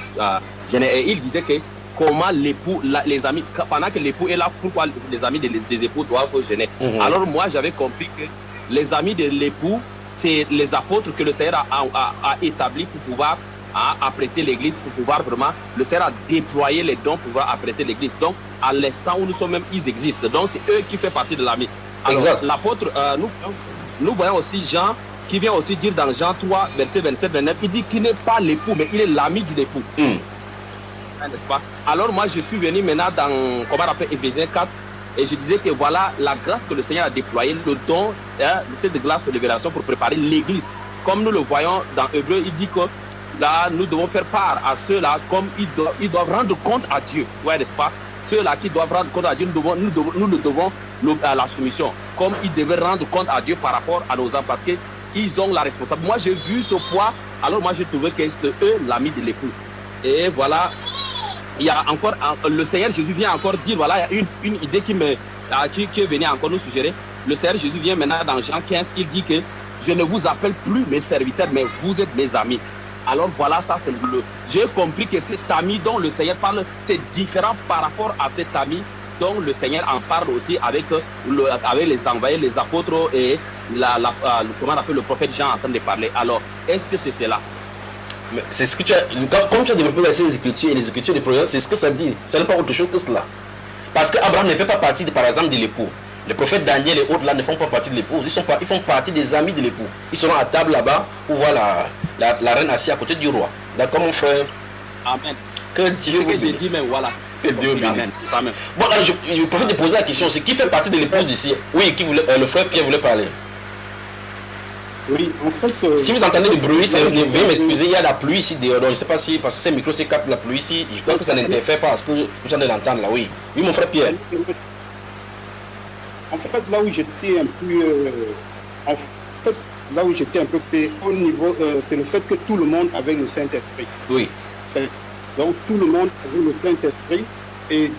gênaient. Et ils disaient que comment l'époux, les amis, pendant que l'époux est là, pourquoi les amis des époux doivent gêner. Alors moi, j'avais compris que les amis de l'époux, c'est les apôtres que le Seigneur a établis pour pouvoir apprêter l'église, pour pouvoir vraiment, le Seigneur a déployé les dons pour pouvoir apprêter l'église. Donc, à l'instant où nous sommes même, ils existent. Donc, c'est eux qui font partie de l'ami. Alors, l'apôtre, nous voyons aussi Jean, qui vient aussi dire dans Jean 3, verset 27-29, il dit qu'il n'est pas l'époux, mais il est l'ami de l'époux. N'est-ce pas? Alors, moi, je suis venu maintenant dans, comment on appelle, Éphésiens 4, et je disais que voilà la grâce que le Seigneur a déployée, le don, cette grâce de révélation pour préparer l'église. Comme nous le voyons dans Hébreux, il dit que là, nous devons faire part à ceux-là comme ils doivent rendre compte à Dieu. Ouais, n'est-ce pas? Ceux-là qui doivent rendre compte à Dieu, nous le devons à la soumission. Comme ils devaient rendre compte à Dieu par rapport à nos âmes, parce qu'ils ont la responsabilité. Moi, j'ai vu ce poids, alors moi, j'ai trouvé que c'est eux l'ami de l'époux. Et voilà, il y a encore, le Seigneur Jésus vient encore dire, voilà, il y a une idée qui est venue encore nous suggérer. Le Seigneur Jésus vient maintenant dans Jean 15, il dit que je ne vous appelle plus mes serviteurs, mais vous êtes mes amis. Alors voilà, ça c'est le... J'ai compris que cet ami dont le Seigneur parle, c'est différent par rapport à cet ami dont le Seigneur en parle aussi avec les envoyés, les apôtres et comment on appelle le prophète Jean en train de parler. Alors, est-ce que c'est cela? C'est ce que tu as... Comme tu as développé les Écritures et les Écritures des prophètes, c'est ce que ça dit. Ça n'est pas autre chose que cela. Parce qu'Abraham ne fait pas partie, par exemple, de l'époux. Les prophètes Daniel et autres là ne font pas partie de l'époux. Ils font partie des amis de l'époux. Ils seront à table là-bas pour voir la reine assise à côté du roi. D'accord, mon frère? Amen. Que Dieu vous bénisse. Dit, mais voilà. Que Dieu vous bénisse. Amen. Amen. Bon, alors je profite de poser la question. C'est qui fait partie de l'épouse ici? Oui, le frère Pierre voulait parler. Oui, en fait... si vous entendez du bruit, veuillez m'excuser, il y a la pluie ici dehors. Donc, je ne sais pas si, parce que ces micros, c'est captent la pluie ici. Je crois que ça n'interfère pas à ce que vous allez l'entendre là. Oui. Oui, mon frère Pierre. En fait, là où j'étais un peu... c'est au niveau... c'est le fait que tout le monde avait le Saint-Esprit. Oui. Donc, tout le monde avait le Saint-Esprit. Et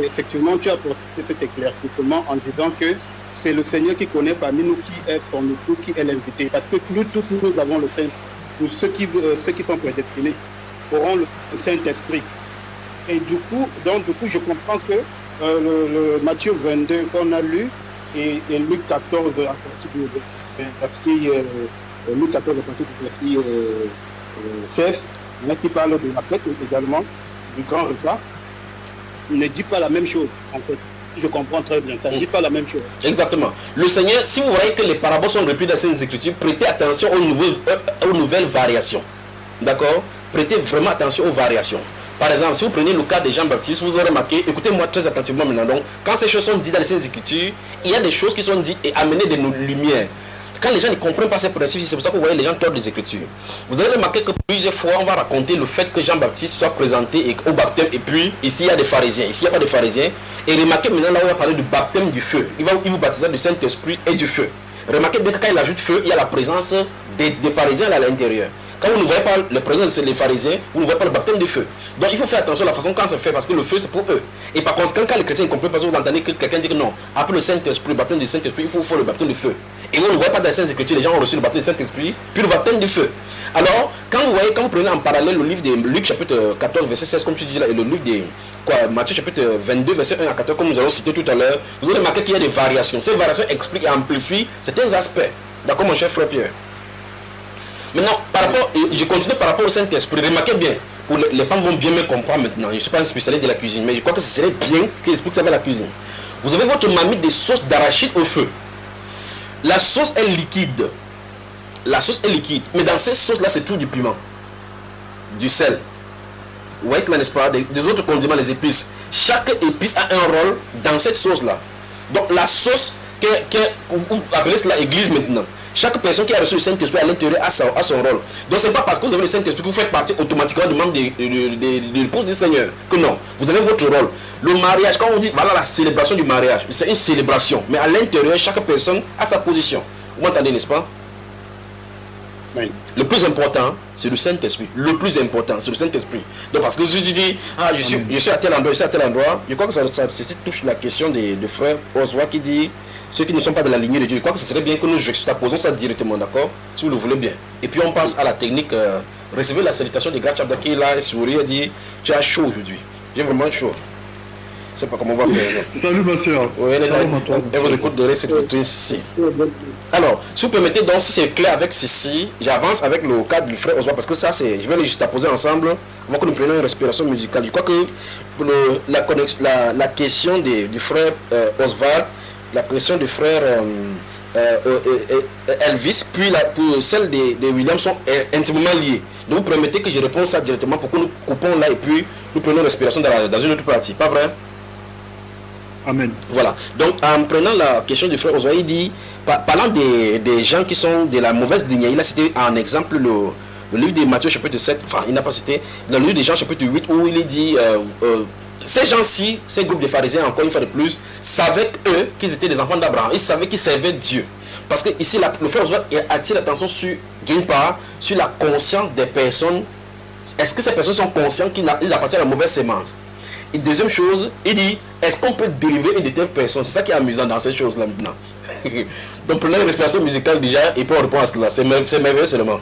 effectivement, tu as apporté cet éclaircissement en disant que c'est le Seigneur qui connaît parmi nous qui est son époux, qui est l'invité. Parce que nous tous, nous avons le Saint-Esprit. Pour ceux qui sont prédestinés auront le Saint-Esprit. Et du coup, je comprends que le Matthieu 22 qu'on a lu et Luc 14 à partir du verset Luc 14 à partir du verset 16, il y en a qui parlent de la fête également, du grand repas, ne dit pas la même chose en fait. Je comprends très bien, ça ne dit pas la même chose. Exactement. Le Seigneur, si vous voyez que les paraboles sont reprises dans ces Écritures, prêtez attention aux nouvelles variations. D'accord? Prêtez vraiment attention aux variations. Par exemple, si vous prenez le cas de Jean-Baptiste, vous aurez remarqué, écoutez-moi très attentivement maintenant. Donc, quand ces choses sont dites dans les Écritures, il y a des choses qui sont dites et amenées de nos lumières. Quand les gens ne comprennent pas ces principes, c'est pour ça que vous voyez les gens tordent les Écritures. Vous avez remarqué que plusieurs fois, on va raconter le fait que Jean-Baptiste soit présenté au baptême et puis ici il y a des pharisiens, ici il n'y a pas de pharisiens. Et remarquez maintenant là on va parler du baptême du feu. Il vous baptiser du Saint-Esprit et du feu. Remarquez bien que quand il ajoute feu, il y a la présence des pharisiens à l'intérieur. Quand vous ne voyez pas la présence des pharisiens, vous ne voyez pas le baptême du feu. Donc il faut faire attention à la façon quand c'est fait parce que le feu c'est pour eux. Et par conséquent, quand les chrétiens ne comprennent pas, vous entendez que quelqu'un dit que non, après le Saint-Esprit, le baptême du Saint-Esprit, il faut faire le baptême du feu. Et vous ne voyez pas dans les Saintes Écritures, les gens ont reçu le baptême du Saint-Esprit, puis le baptême du feu. Alors, quand vous prenez en parallèle le livre de Luc chapitre 14, verset 16, comme tu dis là, et le livre de Matthieu chapitre 22, verset 1 à 14, comme nous allons citer tout à l'heure, vous allez remarquer qu'il y a des variations. Ces variations expliquent et amplifient certains aspects. D'accord, mon cher frère Pierre? Maintenant, je continue par rapport au Saint-Esprit. Remarquez bien, les femmes vont bien me comprendre maintenant. Je ne suis pas un spécialiste de la cuisine, mais je crois que ce serait bien qu'ils expliquent ça avec la cuisine. Vous avez votre marmite de sauce d'arachide au feu. La sauce est liquide. La sauce est liquide. Mais dans cette sauce-là, c'est tout du piment. Du sel. Vous voyez cela, n'est-ce pas? Des autres condiments, les épices. Chaque épice a un rôle dans cette sauce-là. Donc la sauce, vous appelez cela église maintenant. Chaque personne qui a reçu le Saint-Esprit à l'intérieur a son rôle. Donc c'est pas parce que vous avez le Saint-Esprit que vous faites partie automatiquement du membre de l'épouse du Seigneur. Que non, vous avez votre rôle. Le mariage, quand on dit, voilà la célébration du mariage, c'est une célébration. Mais à l'intérieur, chaque personne a sa position. Vous m'entendez, n'est-ce pas? Oui. Le plus important, c'est le Saint-Esprit. Le plus important, c'est le Saint-Esprit. Donc parce que si tu dis, ah, je suis à tel endroit, je suis à tel endroit, je crois que ça touche la question de frère Oswa qui dit, ceux qui ne sont pas de la lignée de Dieu, je crois que ce serait bien que nous juxtaposons ça directement, d'accord? Si vous le voulez bien. Et puis on passe à la technique, recevez la salutation de Grâce Chabda qui est là et sourit et dit, tu as chaud aujourd'hui. J'ai vraiment chaud. Je ne sais pas comment on va faire. Salut ma soeur. Oui, elle est là. Elle vous écoute de cette autrice ici. Alors, si vous permettez, donc, si c'est clair avec ceci, j'avance avec le cadre du frère Oswa, parce que ça, c'est, je vais les juxtaposer ensemble avant que nous prenions une respiration musicale. Je crois que la question du frère Oswald, la question du frère Elvis, puis celle de William sont intimement liées. Donc, vous permettez que je réponde ça directement pour que nous coupons là et puis nous prenons une respiration dans une autre partie. Pas vrai? Amen. Voilà. Donc, en prenant la question du frère Oswald, il dit, parlant des gens qui sont de la mauvaise lignée, il a cité en exemple le livre de Matthieu chapitre 7, enfin, il n'a pas cité, dans le livre de Jean chapitre 8, où il est dit, ces gens-ci, ces groupes de pharisiens, encore une fois de plus, savaient eux qu'ils étaient des enfants d'Abraham. Ils savaient qu'ils servaient Dieu. Parce que ici, le frère Oswald attire l'attention sur, d'une part, sur la conscience des personnes. Est-ce que ces personnes sont conscientes qu'ils appartiennent à la mauvaise sémence? Et deuxième chose, il dit, est-ce qu'on peut dériver une de telles personnes? C'est ça qui est amusant dans ces choses-là maintenant. Donc prenez une respiration musicale déjà et puis on répond à cela. C'est merveilleux seulement.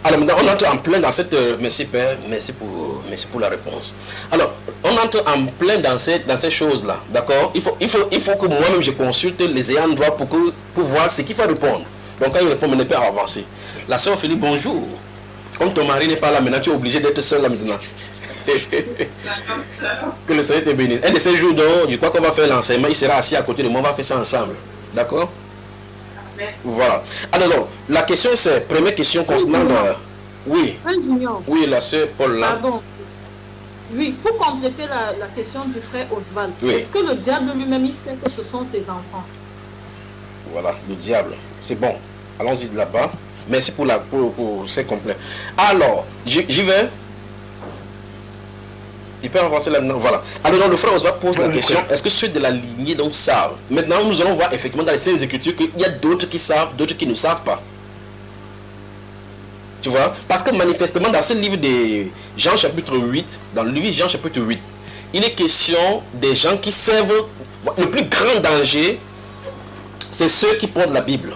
Alors maintenant, on entre en plein dans cette... merci Père, merci pour la réponse. Alors, on entre en plein dans ces choses-là, d'accord? Il faut que moi-même je consulte les ayants droit pour voir ce qu'il faut répondre. Donc quand il répond, on ne peut pas avancer. La sœur Philippe, bonjour. Comme ton mari n'est pas là maintenant, tu es obligé d'être seul là maintenant. Que le Seigneur te bénisse. Un de ces jours dont je crois qu'on va faire l'enseignement, il sera assis à côté de moi, on va faire ça ensemble. D'accord? Voilà. Alors, la question c'est, première question concernant le... Oui. Oui, la sœur Paul là. Pardon. Oui, pour compléter la question du frère Oswald, oui. Est-ce que le diable lui-même, il sait que ce sont ses enfants? Voilà, le diable. C'est bon. Allons-y de là-bas. Merci pour c'est complet. Alors, j'y vais. Il peut avancer là-dedans. Voilà. Alors, le frère Oswald pose la question, est-ce que ceux de la lignée donc savent? Maintenant, nous allons voir effectivement dans les Saintes Écritures qu'il y a d'autres qui savent, d'autres qui ne savent pas. Tu vois? Parce que manifestement, dans ce livre de Jean chapitre 8, dans le livre de Jean chapitre 8, il est question des gens qui servent. Le plus grand danger, c'est ceux qui portent la Bible.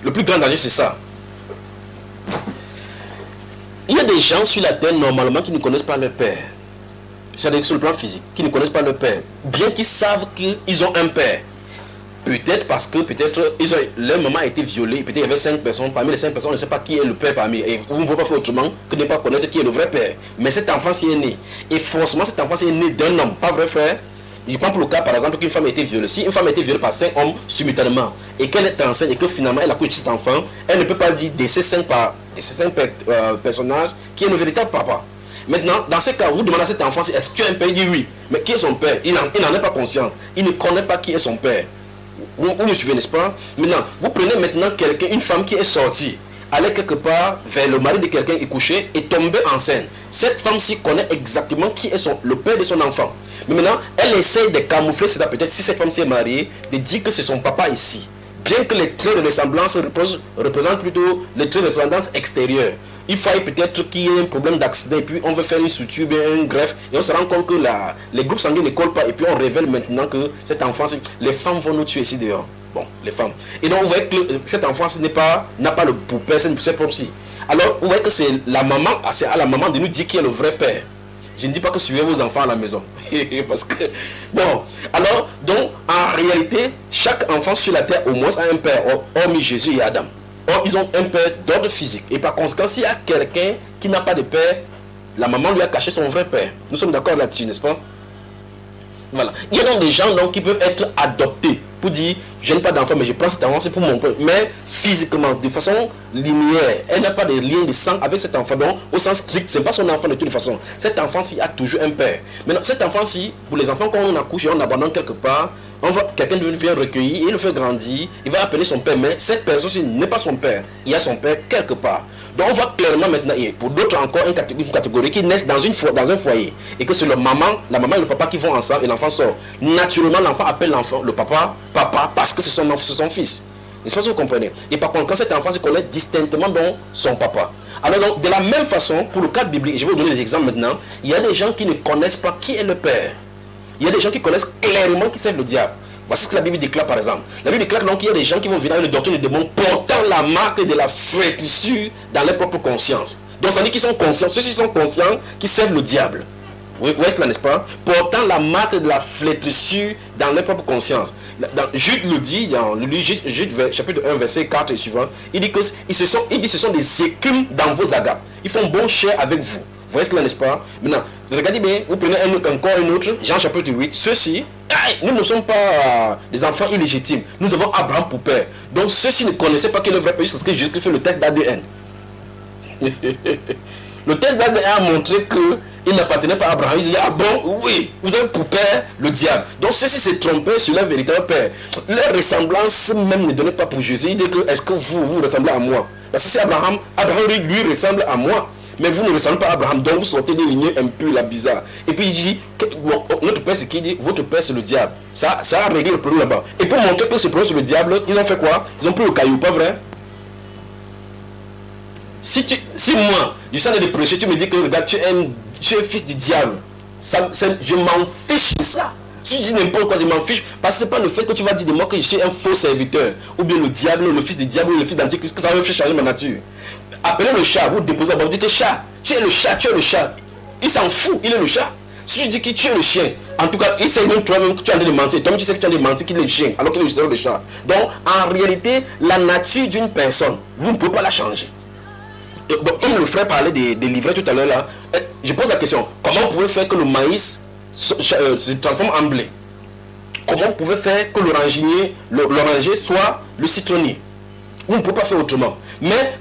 Le plus grand danger, c'est ça. Il y a des gens sur la terre, normalement, qui ne connaissent pas leur père. C'est-à-dire sur le plan physique, qui ne connaissent pas leur père. Bien qu'ils savent qu'ils ont un père. Peut-être parce que leur maman a été violée. Peut-être il y avait 5 personnes. Parmi les 5 personnes, on ne sait pas qui est le père parmi. Et vous ne pouvez pas faire autrement que de ne pas connaître qui est le vrai père. Mais cet enfant s'y est né. Et forcément, cet enfant s'y est né d'un homme. Pas vrai, frère? Je prends pour le cas, par exemple, qu'une femme a été violée. Si une femme a été violée par 5 hommes simultanément, et qu'elle est enceinte, et que finalement elle accouche de cet enfant, elle ne peut pas dire de ces 5 personnages qui est le véritable papa. Maintenant, dans ce cas, vous demandez à cet enfant, est-ce qu'il y a un père? Il dit oui. Mais qui est son père? Il n'en est pas conscient. Il ne connaît pas qui est son père. Vous me suivez, n'est-ce pas? Maintenant, vous prenez maintenant quelqu'un, une femme qui est sortie, aller quelque part vers le mari de quelqu'un et coucher et tomber enceinte. Cette femme-ci connaît exactement qui est le père de son enfant. Mais maintenant, elle essaie de camoufler cela, peut-être si cette femme-ci est mariée, de dire que c'est son papa ici. Bien que les traits de ressemblance représentent plutôt les traits de ressemblance extérieure. Il faille peut-être qu'il y ait un problème d'accident et puis on veut faire une suture, une greffe et on se rend compte que les groupes sanguins ne collent pas et puis on révèle maintenant que cet enfant, les femmes vont nous tuer ici dehors. Bon, les femmes. Et donc vous voyez que cet enfant n'a pas le père, c'est propre si. Alors vous voyez que c'est la maman, c'est à la maman de nous dire qui est le vrai père. Je ne dis pas que suivez vos enfants à la maison. Parce que, bon, alors, donc, en réalité, chaque enfant sur la terre, au moins, a un père, hormis Jésus et Adam. Or, ils ont un père d'ordre physique. Et par conséquent, s'il y a quelqu'un qui n'a pas de père, la maman lui a caché son vrai père. Nous sommes d'accord là-dessus, n'est-ce pas? Voilà. Il y a donc des gens donc, qui peuvent être adoptés pour dire, je n'ai pas d'enfant, mais je prends cet enfant, c'est pour mon père. Mais physiquement, de façon linéaire, elle n'a pas de lien de sang avec cet enfant. Donc, au sens strict, ce n'est pas son enfant de toute façon. Cet enfant-ci a toujours un père. Maintenant, cet enfant-ci, pour les enfants, quand on accouche et on abandonne quelque part, on voit quelqu'un vient recueillir, il le fait grandir, il va appeler son père, mais cette personne-ci n'est pas son père. Il y a son père quelque part. Donc on voit clairement maintenant, et pour d'autres encore, une catégorie qui naissent dans un foyer. Et que c'est la maman et le papa qui vont ensemble et l'enfant sort. Naturellement, l'enfant appelle l'enfant, le papa, parce que c'est son fils. N'est-ce pas si vous comprenez? Et par contre, quand cet enfant se connaît distinctement donc son papa. Alors donc, de la même façon, pour le cas biblique, je vais vous donner des exemples maintenant, il y a des gens qui ne connaissent pas qui est le père. Il y a des gens qui connaissent clairement qui servent le diable. Voici ce que la Bible déclare par exemple. La Bible déclare donc qu'il y a des gens qui vont venir avec le doctrine des démons portant la marque de la flétrissure dans leur propre conscience. Donc ça dit qu'ils sont conscients, ceux-ci sont conscients qu'ils servent le diable. Oui, cela n'est-ce pas? Portant la marque de la flétrissure dans leur propre conscience. Jude le dit, dans Jude chapitre 1, verset 4 et suivant, il dit que ce sont des écumes dans vos agapes. Ils font bon cher avec vous. Vous voyez cela, n'est-ce pas? Maintenant, regardez bien, vous prenez encore une autre, Jean chapitre 8, ceux-ci, nous ne sommes pas des enfants illégitimes, nous avons Abraham pour père. Donc ceux-ci ne connaissaient pas que le vrai père, parce que Jésus fait le test d'ADN. Le test d'ADN a montré qu'il n'appartenait pas à Abraham. Il dit, ah bon, oui, vous avez pour père le diable. Donc ceux-ci se trompaient sur leur véritable père. Leur ressemblance même ne donnait pas pour Jésus. Il dit que, est-ce que vous ressemblez à moi? Parce que c'est Abraham lui ressemble à moi. Mais vous ne ressemblez pas à Abraham, donc vous sortez des lignées impures, la bizarre. Et puis il dit, notre père c'est qui dit, votre père c'est le diable. Ça a réglé le problème là-bas. Et pour montrer que ce problème c'est le diable, ils ont fait quoi? Ils ont pris le caillou, pas vrai? Si moi, du sang de prêcher, tu me dis que regarde, tu es fils du diable, je m'en fiche de ça. Si tu dis n'importe quoi, je m'en fiche. Parce que c'est pas le fait que tu vas dire de moi que je suis un faux serviteur, ou bien le diable, le fils du diable, ou le fils d'Antichrist, que ça va me faire changer ma nature. Appelez le chat, vous déposez là-bas, vous dites que chat, tu es le chat, tu es le chat. Il s'en fout, il est le chat. Si tu dis que tu es le chien, en tout cas, il sait même toi-même que tu es en train de mentir. Toi-même, tu sais que tu es en train de mentir qu'il est le chien, alors qu'il est le chat. Donc, en réalité, la nature d'une personne, vous ne pouvez pas la changer. Donc, comme le frère parlait des livrets tout à l'heure là, je pose la question, comment vous pouvez faire que le maïs se transforme en blé? Comment vous pouvez faire que l'oranger soit le citronnier? Vous ne pouvez pas faire autrement. Mais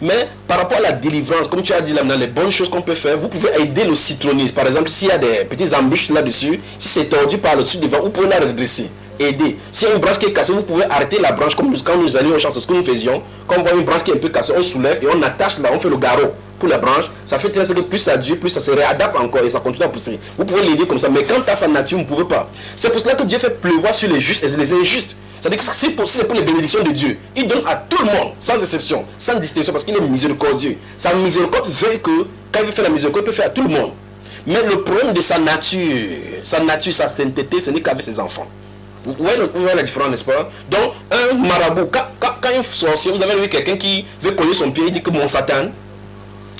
par rapport à la délivrance, comme tu as dit là maintenant, les bonnes choses qu'on peut faire, vous pouvez aider le citronnier. Par exemple, s'il y a des petites embûches là-dessus, si c'est tordu par le dessus devant, vous pouvez la redresser. Aider. S'il y a une branche qui est cassée, vous pouvez arrêter la branche, comme quand nous allions au champ, c'est ce que nous faisions. Quand on voit une branche qui est un peu cassée, on soulève et on attache là, on fait le garrot pour la branche. Ça fait très que plus ça dure, plus ça se réadapte encore et ça continue à pousser. Vous pouvez l'aider comme ça, mais quant à sa nature, vous ne pouvez pas. C'est pour cela que Dieu fait pleuvoir sur les justes et les injustes. C'est-à-dire que si c'est pour les bénédictions de Dieu, il donne à tout le monde, sans exception, sans distinction, parce qu'il est miséricordieux. Sa miséricorde veut que, quand il fait la miséricorde, il peut faire à tout le monde. Mais le problème de sa nature, sa sainteté, ce n'est qu'avec ses enfants. Vous voyez la différence, n'est-ce pas? Donc, un marabout, quand un sorcier, vous avez vu quelqu'un qui veut coller son pied, il dit que mon Satan.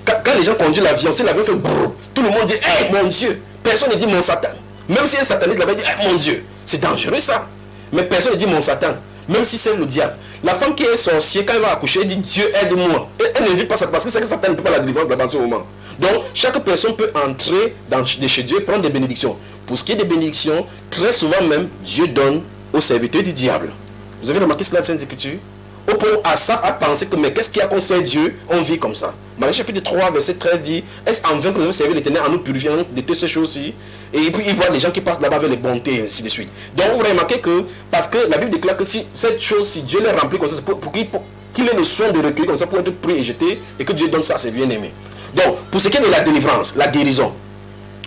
Quand les gens conduisent l'avion, si l'avion fait brrr, tout le monde dit, hey, mon Dieu. Personne ne dit mon Satan. Même si un sataniste là-bas dit, hey, mon Dieu. C'est dangereux ça. Mais personne ne dit mon Satan, même si c'est le diable. La femme qui est sorcière, quand elle va accoucher, elle dit Dieu aide-moi. Elle n'invite pas ça parce que c'est que Satan ne peut pas la délivrer là-bas à ce moment. Donc, chaque personne peut entrer chez Dieu et prendre des bénédictions. Pour ce qui est des bénédictions, très souvent même, Dieu donne aux serviteurs du diable. Vous avez remarqué cela dans Sainte Écriture? Au point où Asaph a pensé que, mais qu'est-ce qui a concerne Dieu? On vit comme ça. Matthieu chapitre 3, verset 13 dit, est-ce en vain que nous avons servi l'Éternel en nous purifiant de toutes ces choses-ci? Et puis il voit les gens qui passent là-bas avec les bontés, et ainsi de suite. Donc vous remarquez que, parce que la Bible déclare que si cette chose, si Dieu les remplit comme ça, c'est pour qu'il ait le soin de recueillir comme ça pour être pris et jeté, et que Dieu donne ça à ses bien-aimés. Donc, pour ce qui est de la délivrance, la guérison,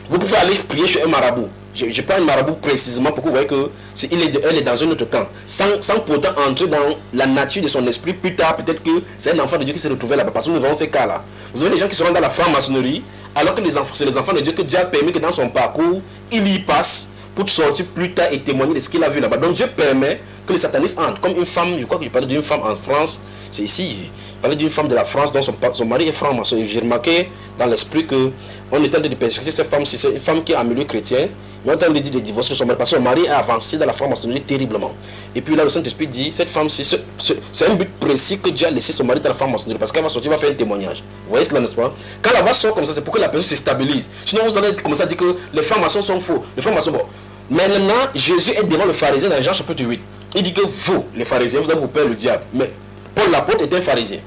vous pouvez aller prier chez un marabout. Je prends un marabout précisément pour que vous voyez qu'elle est dans un autre camp, sans pourtant entrer dans la nature de son esprit. Plus tard, peut-être que c'est un enfant de Dieu qui s'est retrouvé là-bas, parce que nous avons ces cas-là. Vous avez des gens qui seront dans la franc-maçonnerie, alors que c'est les enfants de Dieu que Dieu a permis que dans son parcours, il y passe pour sortir plus tard et témoigner de ce qu'il a vu là-bas. Donc Dieu permet que les satanistes entrent. Comme une femme, je crois que je parlais d'une femme en France, c'est ici, je parlais d'une femme de la France dont son mari est franc-maçon. J'ai remarqué dans l'esprit qu'on est en train de persécuter cette femme, c'est une femme qui est en milieu chrétien, mais on est en train de dire de divorcer son mari parce que son mari est avancé dans la franc-maçonnerie terriblement. Et puis là, le Saint-Esprit dit, cette femme, c'est un but précis que Dieu a laissé son mari dans la franc-maçonnerie parce qu'elle va sortir, va faire un témoignage. Vous voyez cela, n'est-ce pas? Quand la voix sort comme ça, c'est pour que la personne se stabilise. Sinon, vous allez commencer à dire que les francs-maçons sont faux, les francs-maçons sont bons. Maintenant, Jésus est devant le pharisien dans Jean chapitre 8. Il dit que vous, les pharisiens, vous avez vous peur le diable. Mais Paul l'apôtre était un pharisien.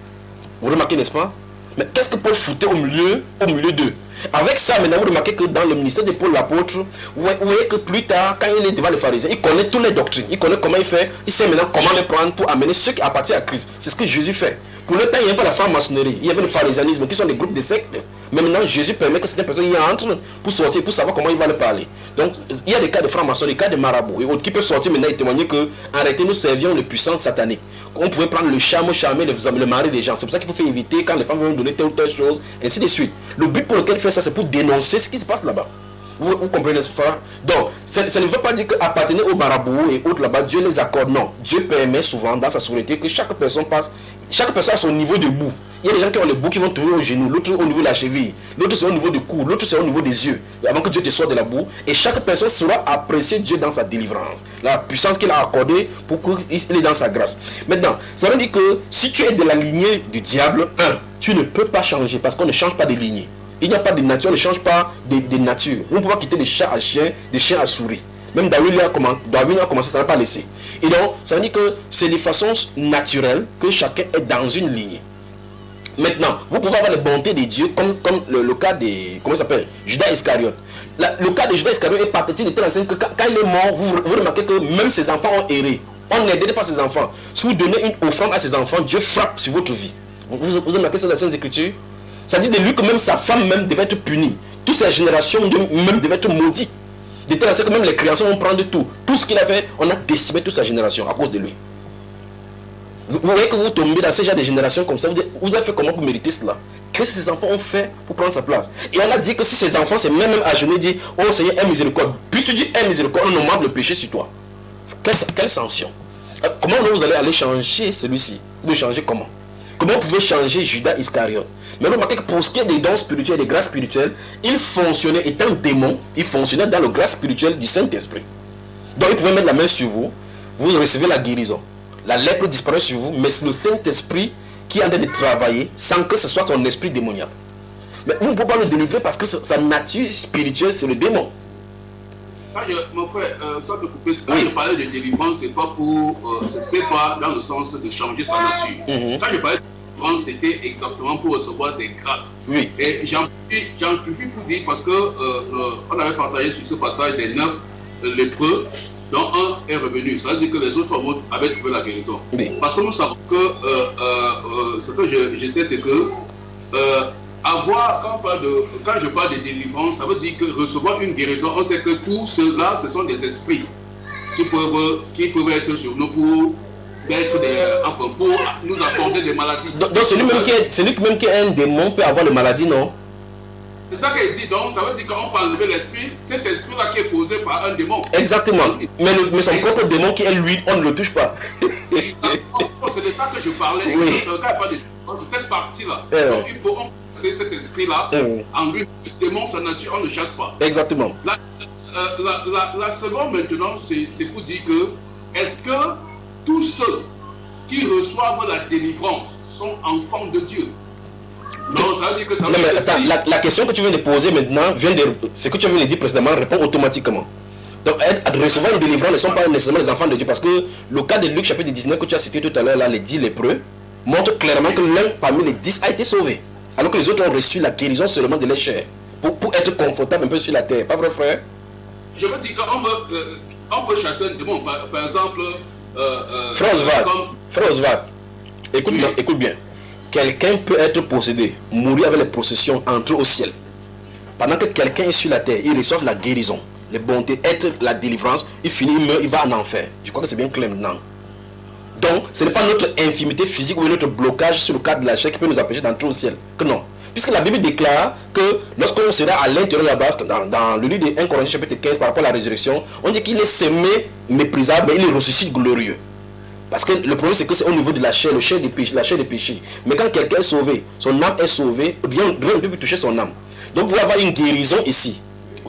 Vous remarquez, n'est-ce pas? Mais qu'est-ce que Paul foutait au milieu d'eux? Avec ça, maintenant, vous remarquez que dans le ministère de Paul l'apôtre, vous voyez que plus tard, quand il est devant les pharisiens, il connaît toutes les doctrines. Il connaît comment il fait. Il sait maintenant comment les prendre pour amener ceux qui appartiennent à Christ. C'est ce que Jésus fait. Pour le temps, il n'y a pas la franc-maçonnerie. Il y avait le pharisianisme qui sont des groupes de sectes. Mais maintenant, Jésus permet que certaines personnes y entrent pour sortir, pour savoir comment il va leur parler. Donc, il y a des cas de francs-maçons, des cas de marabouts et autres qui peuvent sortir maintenant et témoigner que, en réalité, nous servions les puissances sataniques. On pouvait prendre le charme, charmer le mari des gens. C'est pour ça qu'il faut faire éviter quand les femmes vont donner telle ou telle chose, ainsi de suite. Le but pour lequel il fait ça, c'est pour dénoncer ce qui se passe là-bas. Vous comprenez ce frère? Donc, ça ne veut pas dire qu'appartenir aux marabouts et autres là-bas, Dieu les accorde. Non. Dieu permet souvent dans sa souveraineté que chaque personne a son niveau de bout. Il y a des gens qui ont les bouts qui vont trouver au genou, l'autre au niveau de la cheville, l'autre c'est au niveau du cou, l'autre c'est au niveau des yeux, avant que Dieu te sorte de la boue. Et chaque personne saura apprécier Dieu dans sa délivrance, la puissance qu'il a accordée pour qu'il est dans sa grâce. Maintenant, ça veut dire que si tu es de la lignée du diable, tu ne peux pas changer parce qu'on ne change pas de lignée. Il n'y a pas de nature, on ne change pas de nature. On ne peut pas quitter des chats à chiens, des chiens à souris. Même David a commencé, ça n'a pas laissé. Et donc, ça veut dire que c'est de façon naturelle que chacun est dans une lignée. Maintenant, vous pouvez avoir les bontés de Dieu comme le cas de, comment ça s'appelle, Judas Iscariote. Le cas de Judas Iscariote est pathétique de telle façon que quand il est mort, vous remarquez que même ses enfants ont erré. On n'aidait pas ses enfants. Si vous donnez une offrande à ses enfants, Dieu frappe sur votre vie. Vous remarquez ça dans les Saintes Écritures? Ça dit de lui que même sa femme même devait être punie. Toutes ses générations même devaient être maudites. De telle façon que même les créations vont prendre tout. Tout ce qu'il a fait, on a décimé toute sa génération à cause de lui. Vous voyez que vous tombez dans ce genre de génération comme ça, vous avez fait comment pour mériter cela? Qu'est-ce que ces enfants ont fait pour prendre sa place? Et on a dit que si ces enfants, c'est même à genoux, dit, oh Seigneur, aie miséricorde. Puis tu dis, aie miséricorde, on augmente le péché sur toi. Quelle sanction? Comment vous allez aller changer celui-ci? Vous changer comment? Comment vous pouvez changer Judas Iscariote? Mais remarquez que pour ce qui est des dons spirituels et des grâces spirituelles, il fonctionnait, étant démon, il fonctionnait dans le grâce spirituel du Saint-Esprit. Donc il pouvait mettre la main sur vous, vous recevez la guérison. La lèpre disparaît sur vous, mais c'est le Saint-Esprit qui est en train de travailler sans que ce soit son esprit démoniaque. Mais vous ne pouvez pas le délivrer parce que sa nature spirituelle, c'est le démon. Mon frère, sans te couper, quand je parlais de délivrance, c'est pas dans le sens de changer sa nature. Quand je parlais de délivrance, c'était exactement pour recevoir des grâces. Oui. Et j'amplifie pour dire parce que on avait partagé sur ce passage des 9 lépreux, dont un est revenu. Ça veut dire que les autres avaient trouvé la guérison. Oui. Parce que nous savons que ce que je sais, c'est que quand je parle de délivrance, ça veut dire que recevoir une guérison, on sait que tout cela, ce sont des esprits qui peuvent être sur nous pour nous apporter des maladies. Donc celui qui est un démon peut avoir la maladie, non? C'est ça qu'il dit, donc ça veut dire qu'on peut enlever l'esprit, cet esprit-là qui est posé par un démon. Exactement, mais son propre démon qui est lui, on ne le touche pas. C'est de ça que je parlais, oui. C'est cette partie-là. Donc il faut cet esprit-là, en lui, le démon, sa nature, on ne chasse pas. Exactement. La seconde maintenant, c'est pour dire que, est-ce que tous ceux qui reçoivent la délivrance sont enfants de Dieu? Non, ça veut dire que ça veut dire que attends, la question que tu viens de poser maintenant, ce que tu viens de dire précédemment répond automatiquement. Donc, recevoir une délivrance ne sont pas nécessairement les enfants de Dieu, parce que le cas de Luc chapitre 19 que tu as cité tout à l'heure, là, les 10 lépreux, montre clairement que l'un parmi les 10 a été sauvé, alors que les autres ont reçu la guérison seulement de leur chair, pour être confortable un peu sur la terre. Pas vrai, frère? Je veux dire qu'on peut chasser un démon, par exemple... Frère Oswald, écoute bien. Quelqu'un peut être possédé, mourir avec les possessions, entrer au ciel. Pendant que quelqu'un est sur la terre, il reçoit la guérison, les bontés, être la délivrance, il finit, il meurt, il va en enfer. Je crois que c'est bien clair maintenant. Donc, ce n'est pas notre infirmité physique ou notre blocage sur le cadre de la chair qui peut nous empêcher d'entrer au ciel. Que non. Puisque la Bible déclare que lorsqu'on sera à l'intérieur là-bas, dans le livre de 1 Corinthiens chapitre 15 par rapport à la résurrection, on dit qu'il est semé méprisable, mais il est ressuscité glorieux. Parce que le problème, c'est que c'est au niveau de la chair, la chair des péchés. Mais quand quelqu'un est sauvé, son âme est sauvée, rien ne peut plus toucher son âme. Donc, vous avoir une guérison ici.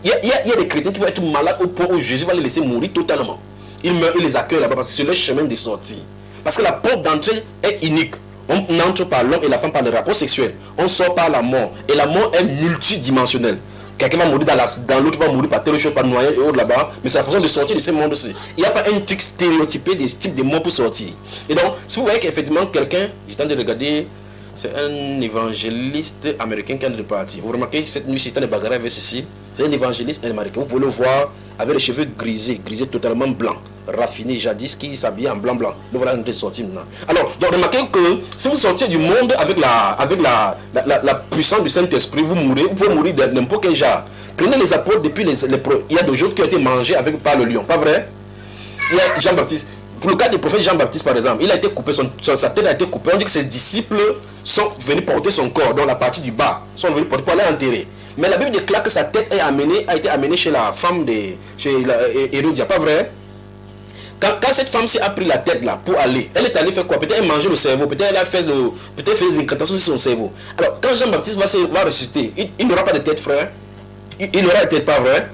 Il y a des chrétiens qui vont être malades au point où Jésus va les laisser mourir totalement. Ils meurent, ils les accueillent là-bas parce que c'est leur chemin de sortie. Parce que la porte d'entrée est unique. On entre par l'homme et la femme par le rapport sexuel. On sort par la mort. Et la mort est multidimensionnelle. Quelqu'un va mourir dans l'autre, va mourir par telle chose, par noyage et autres là-bas. Mais c'est la façon de sortir de ce monde aussi. Il n'y a pas un truc stéréotypé des types de morts pour sortir. Et donc, si vous voyez qu'effectivement quelqu'un, j'ai tenté de regarder, c'est un évangéliste américain qui est reparti. Vous remarquez cette nuit, c'est un bagarre avec ceci. C'est un évangéliste américain. Vous pouvez le voir avec les cheveux grisés totalement blancs, raffinés, jadis, qui s'habillait en blanc. Le voilà en train de sortir maintenant. Alors, donc remarquez que si vous sortez du monde avec la puissance du Saint-Esprit, vous pouvez mourir de n'importe quel genre. Prenez les apôtres depuis il y a des jours qui ont été mangés par le lion, pas vrai? Il y a Jean-Baptiste. Pour le cas du prophète Jean-Baptiste, par exemple, il a été coupé, sa tête a été coupée. On dit que ses disciples sont venus porter son corps, dans la partie du bas, sont venus porter pour aller enterrer. Mais la Bible déclare que sa tête a été amenée chez la femme chez Hérodia, pas vrai? Quand cette femme-ci a pris la tête là pour aller, elle est allée faire quoi? Peut-être elle mangeait le cerveau, peut-être elle a fait des incantations sur son cerveau. Alors quand Jean-Baptiste va ressusciter, il n'aura pas de tête, frère. Il n'aura de tête, pas vrai?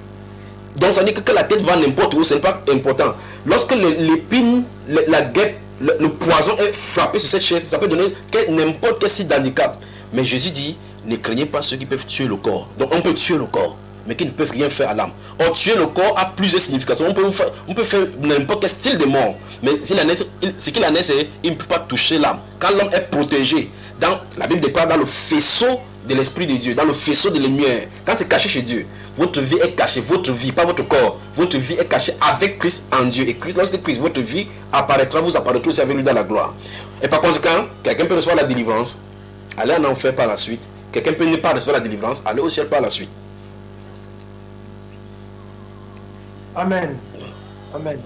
Donc ça veut dire que la tête va n'importe où, ce n'est pas important. Lorsque l'épine, la guêpe, le poison est frappé sur cette chaise, ça peut donner n'importe quel site d'handicap. Mais Jésus dit, ne craignez pas ceux qui peuvent tuer le corps. Donc on peut tuer le corps, mais qui ne peuvent rien faire à l'âme. Or, tuer le corps a plusieurs significations. On peut faire n'importe quel style de mort. Mais ce qu'il en est, c'est qu'il ne peut pas toucher l'âme. Quand l'homme est protégé, dans la Bible déclare dans le faisceau de l'Esprit de Dieu, dans le faisceau de lumière, quand c'est caché chez Dieu, votre vie est cachée, votre vie, pas votre corps, votre vie est cachée avec Christ en Dieu. Et Christ, lorsque Christ, votre vie apparaîtra, vous apparaîtrez aussi avec lui dans la gloire. Et par conséquent, quelqu'un peut recevoir la délivrance, aller en enfer par la suite. Quelqu'un peut ne pas recevoir la délivrance, aller au ciel par la suite. Amen. Amen.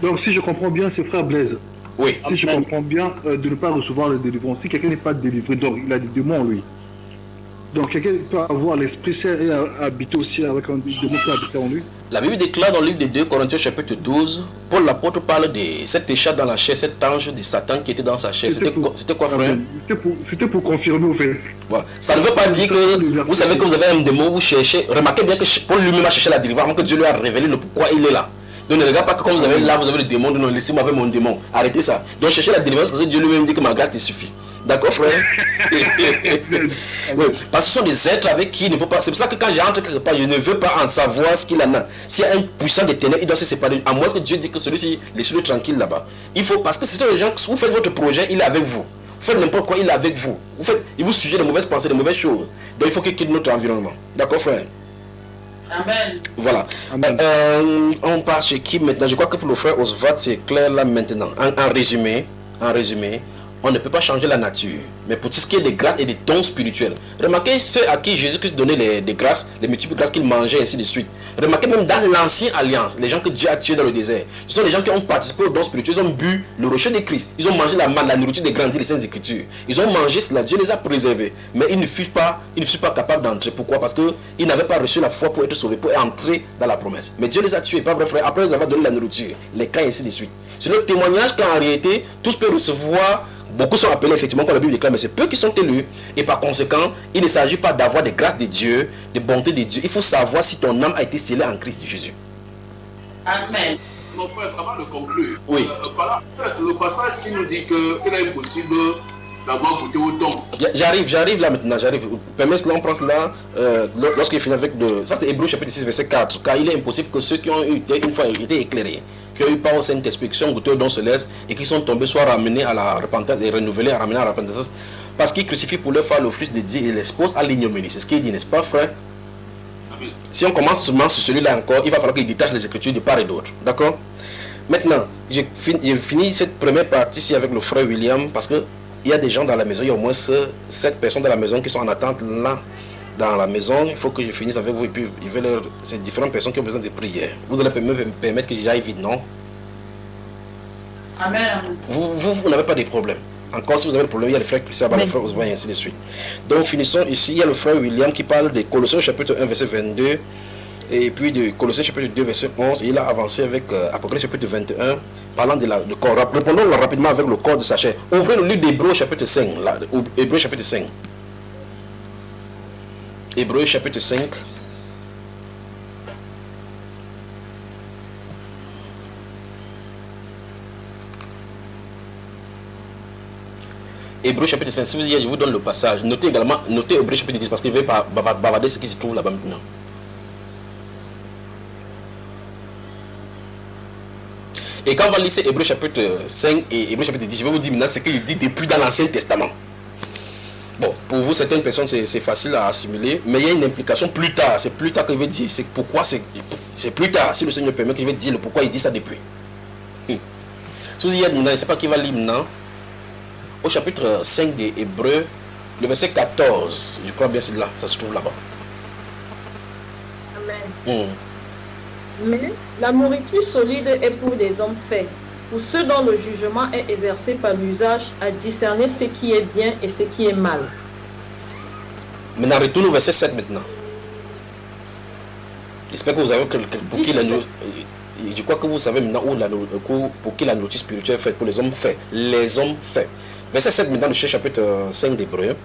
Donc si je comprends bien, c'est frère Blaise. Oui. Si je comprends bien, de ne pas recevoir la délivrance. Si quelqu'un n'est pas délivré, donc il a des démons lui. Donc quelqu'un peut avoir l'Esprit Saint et habiter aussi avec un démon qui habite en lui. La Bible déclare dans le livre de 2 Corinthiens chapitre 12, Paul l'apôtre parle de cette échappe dans la chair, cet ange de Satan qui était dans sa chair. C'était quoi, frère? C'était pour confirmer au fait. Voilà. Ça ne veut pas dire que vous savez que vous avez un démon, vous cherchez. Remarquez bien que Paul lui-même a cherché la délivrance avant que Dieu lui a révélé le pourquoi il est là. Donc ne regardez pas que comme vous avez là, vous avez le démon, non, laissez-moi avec mon démon. Arrêtez ça. Donc cherchez la délivrance parce que Dieu lui-même dit que ma grâce te suffit. D'accord, frère? Oui, parce que ce sont des êtres avec qui il ne faut pas. C'est pour ça que quand j'entre quelque part, je ne veux pas en savoir ce qu'il en a. S'il y a un puissant des ténèbres, il doit se séparer. À moins que Dieu dit que celui-ci, laissez-le tranquille là-bas. Il faut, parce que c'est les gens, vous faites votre projet, il est avec vous. Vous faites n'importe quoi, il est avec vous. Il vous suggère de mauvaises pensées, de mauvaises choses. Donc il faut qu'il quitte notre environnement. D'accord, frère? Amen. Voilà. Amen. On part chez qui maintenant? Je crois que pour le frère Oswald, c'est clair là maintenant. En résumé, on ne peut pas changer la nature. Mais pour tout ce qui est des grâces et des dons spirituels, remarquez ceux à qui Jésus-Christ donnait les grâces, les multiples grâces qu'il mangeait, et ainsi de suite. Remarquez même dans l'ancienne alliance, les gens que Dieu a tués dans le désert, ce sont les gens qui ont participé aux dons spirituels, ils ont bu le rocher de Christ, ils ont mangé la nourriture des grandes des Saintes Écritures. Ils ont mangé cela, Dieu les a préservés. Mais ils ne furent pas capables d'entrer. Pourquoi? Parce qu'ils n'avaient pas reçu la foi pour être sauvés, pour entrer dans la promesse. Mais Dieu les a tués, pas vrai frère, après ils avoir donné la nourriture, les cas et ainsi de suite. C'est le témoignage qu'en réalité, tous peuvent recevoir. Beaucoup sont appelés effectivement comme la Bible déclare, mais c'est peu qui sont élus. Et par conséquent, il ne s'agit pas d'avoir des grâces de Dieu, des bontés de Dieu. Il faut savoir si ton âme a été scellée en Christ Jésus. Amen. Mon frère, avant de conclure, oui. Le passage qui nous dit qu'il est impossible d'avoir goûté au don. J'arrive là maintenant, Permets cela, on prend cela lorsqu'il finit avec ça c'est Hébreux chapitre 6 verset 4. Car il est impossible que ceux qui ont été une fois été éclairés, qui ont eu part au Saint-Esprit, qui ont goûté au don céleste et qui sont tombés soient ramenés à la repentance et renouvelés, ramenés à la repentance, parce qu'ils crucifient pour leur faire le Fils de Dieu et l'exposent à l'ignominie. C'est ce qu'il dit, n'est-ce pas, frère? Amen. Si on commence seulement sur celui-là encore, il va falloir qu'il détache les Écritures de part et d'autre. D'accord? Maintenant, j'ai fini cette première partie ici avec le frère William, parce que il y a des gens dans la maison, il y a au moins 7 personnes dans la maison qui sont en attente là, dans la maison. Il faut que je finisse avec vous et puis c'est différentes personnes qui ont besoin de prières. Vous allez me permettre que j'aille vite, non? Amen. Vous n'avez pas de problème. Encore si vous avez des problèmes, il y a les frères Christian, les frères Oswald et ainsi de suite. Donc finissons ici, il y a le frère William qui parle de Colossiens chapitre 1 verset 22 et puis de Colossiens chapitre 2, verset 11, et il a avancé avec Apocalypse chapitre 21, parlant de corps. Répondons rapidement avec le corps de sa chair. Ouvrez le livre d'Hébreux chapitre 5. Hébreux chapitre 5. Hébreux chapitre 5. Hébreux chapitre 5, si vous y allez, je vous donne le passage. Notez également, notez Hébreux chapitre 10, parce qu'il va bavarder ce qui se trouve là-bas maintenant. Et quand on va lire Hébreux chapitre 5 et Hébreux chapitre 10, je vais vous dire maintenant ce qu'il dit depuis dans l'Ancien Testament. Bon, pour vous, certaines personnes, c'est facile à assimiler, mais il y a une implication plus tard. C'est plus tard qu'il veut dire, c'est pourquoi, c'est plus tard, si le Seigneur permet, qu'il veut dire le pourquoi il dit ça depuis. Si vous y allez maintenant, je ne sais pas qui va lire maintenant. Au chapitre 5 des Hébreux, le verset 14, je crois bien c'est là, ça se trouve là-bas. Amen. Mais la nourriture solide est pour des hommes faits, pour ceux dont le jugement est exercé par l'usage à discerner ce qui est bien et ce qui est mal. Maintenant, retourne au verset 7 maintenant. J'espère que vous avez pour qui la nourriture. Je crois que vous savez maintenant pour qui la nourriture spirituelle est faite, pour les hommes faits. Les hommes faits. Verset 7 maintenant, le chapitre 5 d'Hébreux.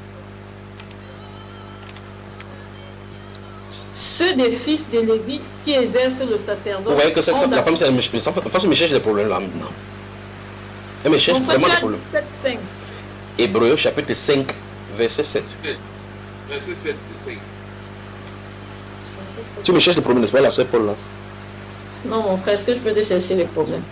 Ceux des fils de Lévi qui exercent le sacerdoce. Vous voyez que la femme, elle me cherche des problèmes là maintenant. Elle me cherche vraiment des problèmes. 5. Hébreux chapitre 5, verset 7. Verset 7. Tu me cherches des problèmes, n'est-ce pas, la soeur Paul là? Non, mon frère, est-ce que je peux te chercher les problèmes?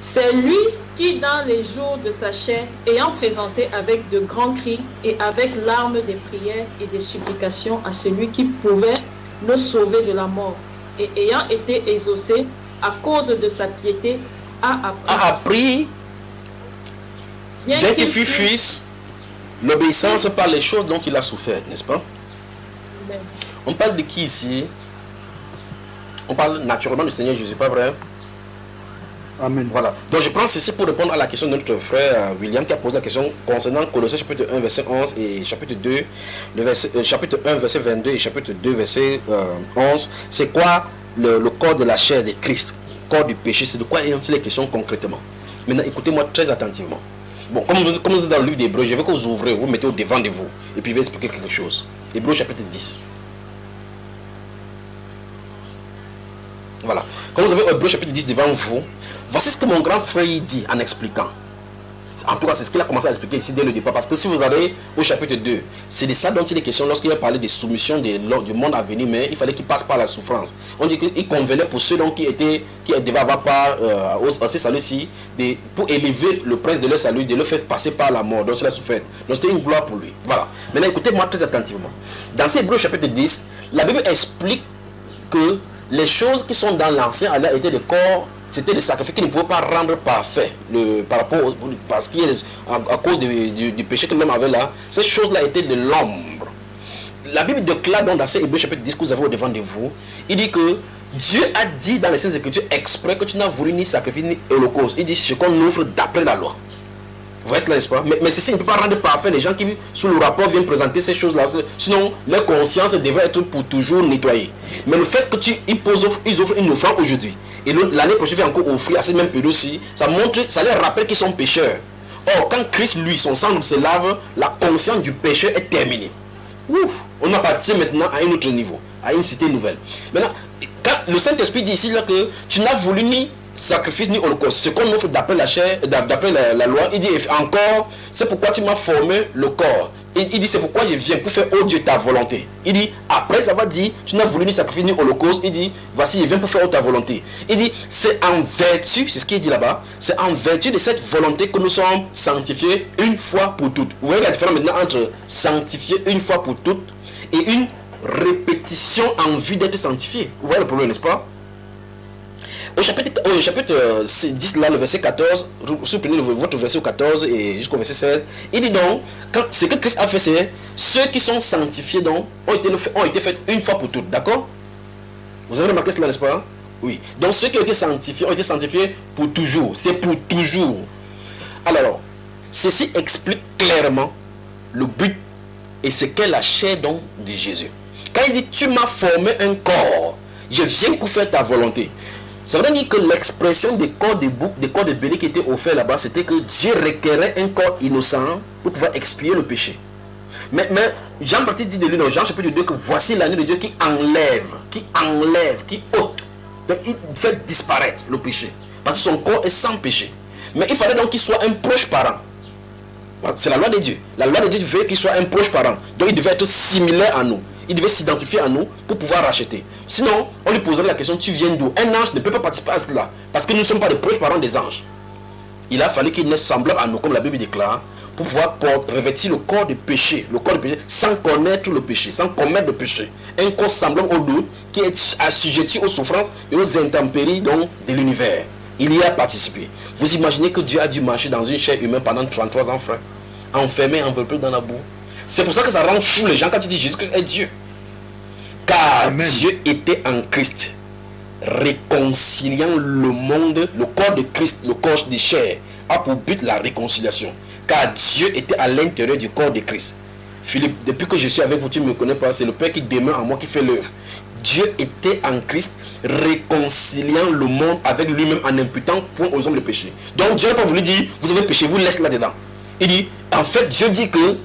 C'est lui qui, dans les jours de sa chair, ayant présenté avec de grands cris et avec larmes des prières et des supplications à celui qui pouvait le sauver de la mort, et ayant été exaucé à cause de sa piété, a appris dès qu'il fut fils, l'obéissance par les choses dont il a souffert, n'est-ce pas? Amen. On parle de qui ici? On parle naturellement du Seigneur Jésus, pas vrai? Amen. Voilà. Donc je prends ceci pour répondre à la question de notre frère William qui a posé la question concernant Colossiens chapitre 1 verset 11 et chapitre 2, chapitre 1 verset 22 et chapitre 2 verset 11. C'est quoi le corps de la chair de Christ, corps du péché? C'est de quoi est les questions concrètement? Maintenant écoutez-moi très attentivement. Bon, comme vous êtes dans le livre d'Hébreux, je veux que vous ouvrez, vous mettez au devant de vous et puis je vais expliquer quelque chose. Hébreux chapitre 10. Voilà. Quand vous avez Hébreux chapitre 10 devant vous, voici ce que mon grand frère dit en expliquant. En tout cas, c'est ce qu'il a commencé à expliquer ici dès le départ. Parce que si vous allez au chapitre 2, c'est de ça dont il est question lorsqu'il a parlé de soumission du monde à venir, mais il fallait qu'il passe par la souffrance. On dit qu'il convenait pour ceux donc, qui devaient avoir part à ces saluts-ci, pour élever le prince de leur salut, de le faire passer par la mort. Donc cela a souffert. Donc c'était une gloire pour lui. Voilà. Maintenant écoutez-moi très attentivement. Dans ces Hébreux chapitre 10, la Bible explique que les choses qui sont dans l'ancien Allah étaient des corps. C'était des sacrifices qui ne pouvaient pas rendre parfait parce qu'il à cause du péché que l'homme avait là. Ces choses-là étaient de l'ombre. La Bible déclare donc dans ces Hébreux chapitre 10 que vous avez au devant de vous, il dit que Dieu a dit dans les Saintes Écritures exprès que tu n'as voulu ni sacrifice ni holocauste. Il dit ce qu'on offre d'après la loi. Vous voyez cela, n'est-ce pas? Mais ceci ne peut pas rendre parfait les gens qui, sous le rapport, viennent présenter ces choses-là. Sinon, leur conscience devrait être pour toujours nettoyée. Mais le fait que ils offrent une offrande aujourd'hui, et l'année prochaine, ils vont encore offrir à ces mêmes périodes-ci, ça leur rappelle qu'ils sont pécheurs. Or, quand Christ, lui, son sang se lave, la conscience du pécheur est terminée. Ouf, on a parti maintenant à un autre niveau, à une cité nouvelle. Maintenant, quand le Saint-Esprit dit ici là, que tu n'as voulu ni sacrifice ni holocauste, ce qu'on offre d'après la chair, d'après la loi, il dit encore, c'est pourquoi tu m'as formé le corps. Il dit c'est pourquoi je viens pour faire oh Dieu ta volonté. Il dit après avoir dit tu n'as voulu ni sacrifice ni holocauste, il dit voici je viens pour faire oh ta volonté. Il dit c'est en vertu, c'est ce qu'il dit là-bas, c'est en vertu de cette volonté que nous sommes sanctifiés une fois pour toutes. Vous voyez la différence maintenant entre sanctifier une fois pour toutes et une répétition en vue d'être sanctifié. Vous voyez le problème, n'est-ce pas? Au chapitre 10, là, le verset 14, vous prenez votre verset 14 et jusqu'au verset 16, il dit donc, ce que Christ a fait, c'est ceux qui sont sanctifiés donc, ont été faits une fois pour toutes, d'accord? Vous avez remarqué cela, n'est-ce pas? Oui. Donc ceux qui ont été sanctifiés pour toujours. C'est pour toujours. Alors, ceci explique clairement le but et ce qu'est la chair donc de Jésus. Quand il dit tu m'as formé un corps, je viens pour faire ta volonté. Ça veut dire que l'expression des corps de bouc, des corps de bélier qui étaient offerts là-bas, c'était que Dieu requérait un corps innocent pour pouvoir expier le péché. Mais Jean-Baptiste dit de lui dans Jean chapitre 2 que voici l'agneau de Dieu qui enlève, qui ôte, il fait disparaître le péché. Parce que son corps est sans péché. Mais il fallait donc qu'il soit un proche parent. C'est la loi de Dieu. La loi de Dieu veut qu'il soit un proche parent. Donc il devait être similaire à nous. Il devait s'identifier à nous pour pouvoir racheter. Sinon, on lui poserait la question, tu viens d'où? Un ange ne peut pas participer à cela. Parce que nous ne sommes pas des proches parents des anges. Il a fallu qu'il naisse semblable à nous, comme la Bible déclare, pour pouvoir revêtir le corps de péché, sans connaître le péché, sans commettre le péché. Un corps semblable au doute qui est assujetti aux souffrances et aux intempéries donc, de l'univers. Il y a participé. Vous imaginez que Dieu a dû marcher dans une chair humaine pendant 33 ans, frère, enfermé, enveloppé dans la boue. C'est pour ça que ça rend fou les gens quand tu dis Jésus-Christ est Dieu. Car Amen. Dieu était en Christ, réconciliant le monde. Le corps de Christ, le corps de chair, a pour but la réconciliation. Car Dieu était à l'intérieur du corps de Christ. Philippe, depuis que je suis avec vous, tu ne me connais pas, c'est le Père qui demeure en moi qui fait l'œuvre. Dieu était en Christ, réconciliant le monde avec lui-même en imputant point aux hommes le péché. Donc Dieu n'a pas voulu dire, vous avez péché, vous laissez là-dedans. Il dit, en fait, Dieu dit que,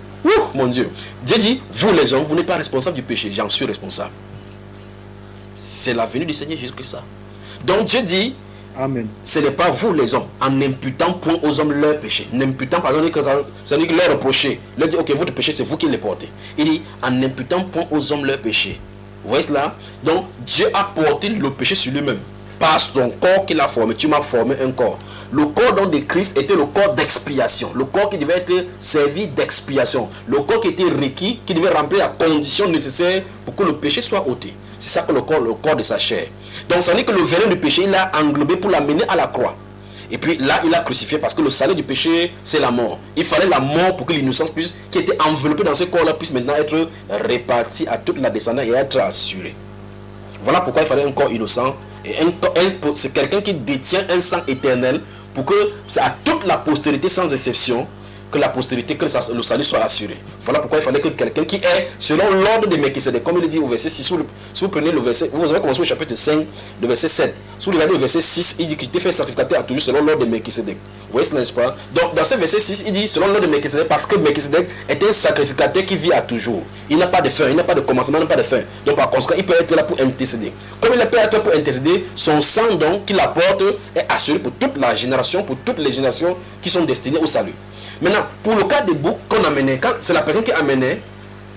mon Dieu, Dieu dit, vous les hommes, vous n'êtes pas responsables du péché, j'en suis responsable. C'est la venue du Seigneur Jésus-Christ ça. Donc Dieu dit, Amen. Ce n'est pas vous les hommes, en imputant point aux hommes leur péché. N'imputant pas, c'est-à-dire que leur reprocher, leur dire, ok, votre péché, c'est vous qui les portez. Il dit, en imputant point aux hommes leur péché. Vous voyez cela? Donc, Dieu a porté le péché sur lui-même. Par son corps qu'il a formé, tu m'as formé un corps. Le corps donc de Christ était le corps d'expiation. Le corps qui devait être servi d'expiation. Le corps qui était requis, qui devait remplir la condition nécessaire pour que le péché soit ôté. C'est ça que le corps de sa chair. Donc, ça veut dire que le venin du péché, il l'a englobé pour l'amener à la croix. Et puis là, il a crucifié parce que le salaire du péché, c'est la mort. Il fallait la mort pour que l'innocence puisse, qui était enveloppée dans ce corps-là, puisse maintenant être répartie à toute la descendance et être assurée. Voilà pourquoi il fallait un corps innocent. Et c'est quelqu'un qui détient un sang éternel pour que c'est à toute la postérité sans exception que la postérité, que le salut soit assuré. Voilà pourquoi il fallait que quelqu'un qui est selon l'ordre de Melchisédek, comme il le dit au verset 6, si vous prenez le verset, vous avez commencé au chapitre 5, le verset 7. Si vous regardez le verset 6, il dit qu'il était fait sacrificateur à toujours selon l'ordre de Melchisédek. Vous voyez cela, n'est-ce pas? Donc dans ce verset 6, il dit selon l'ordre de Melchisédek, parce que Melchisédek est un sacrificateur qui vit à toujours. Il n'a pas de fin, il n'a pas de commencement, il n'a pas de fin. Donc par conséquent, il peut être là pour intercéder. Comme il peut être pour intercéder, son sang donc qu'il apporte est assuré pour toute la génération, pour toutes les générations qui sont destinées au salut. Maintenant, pour le cas des boucs qu'on amenait, quand c'est la personne qui amenait,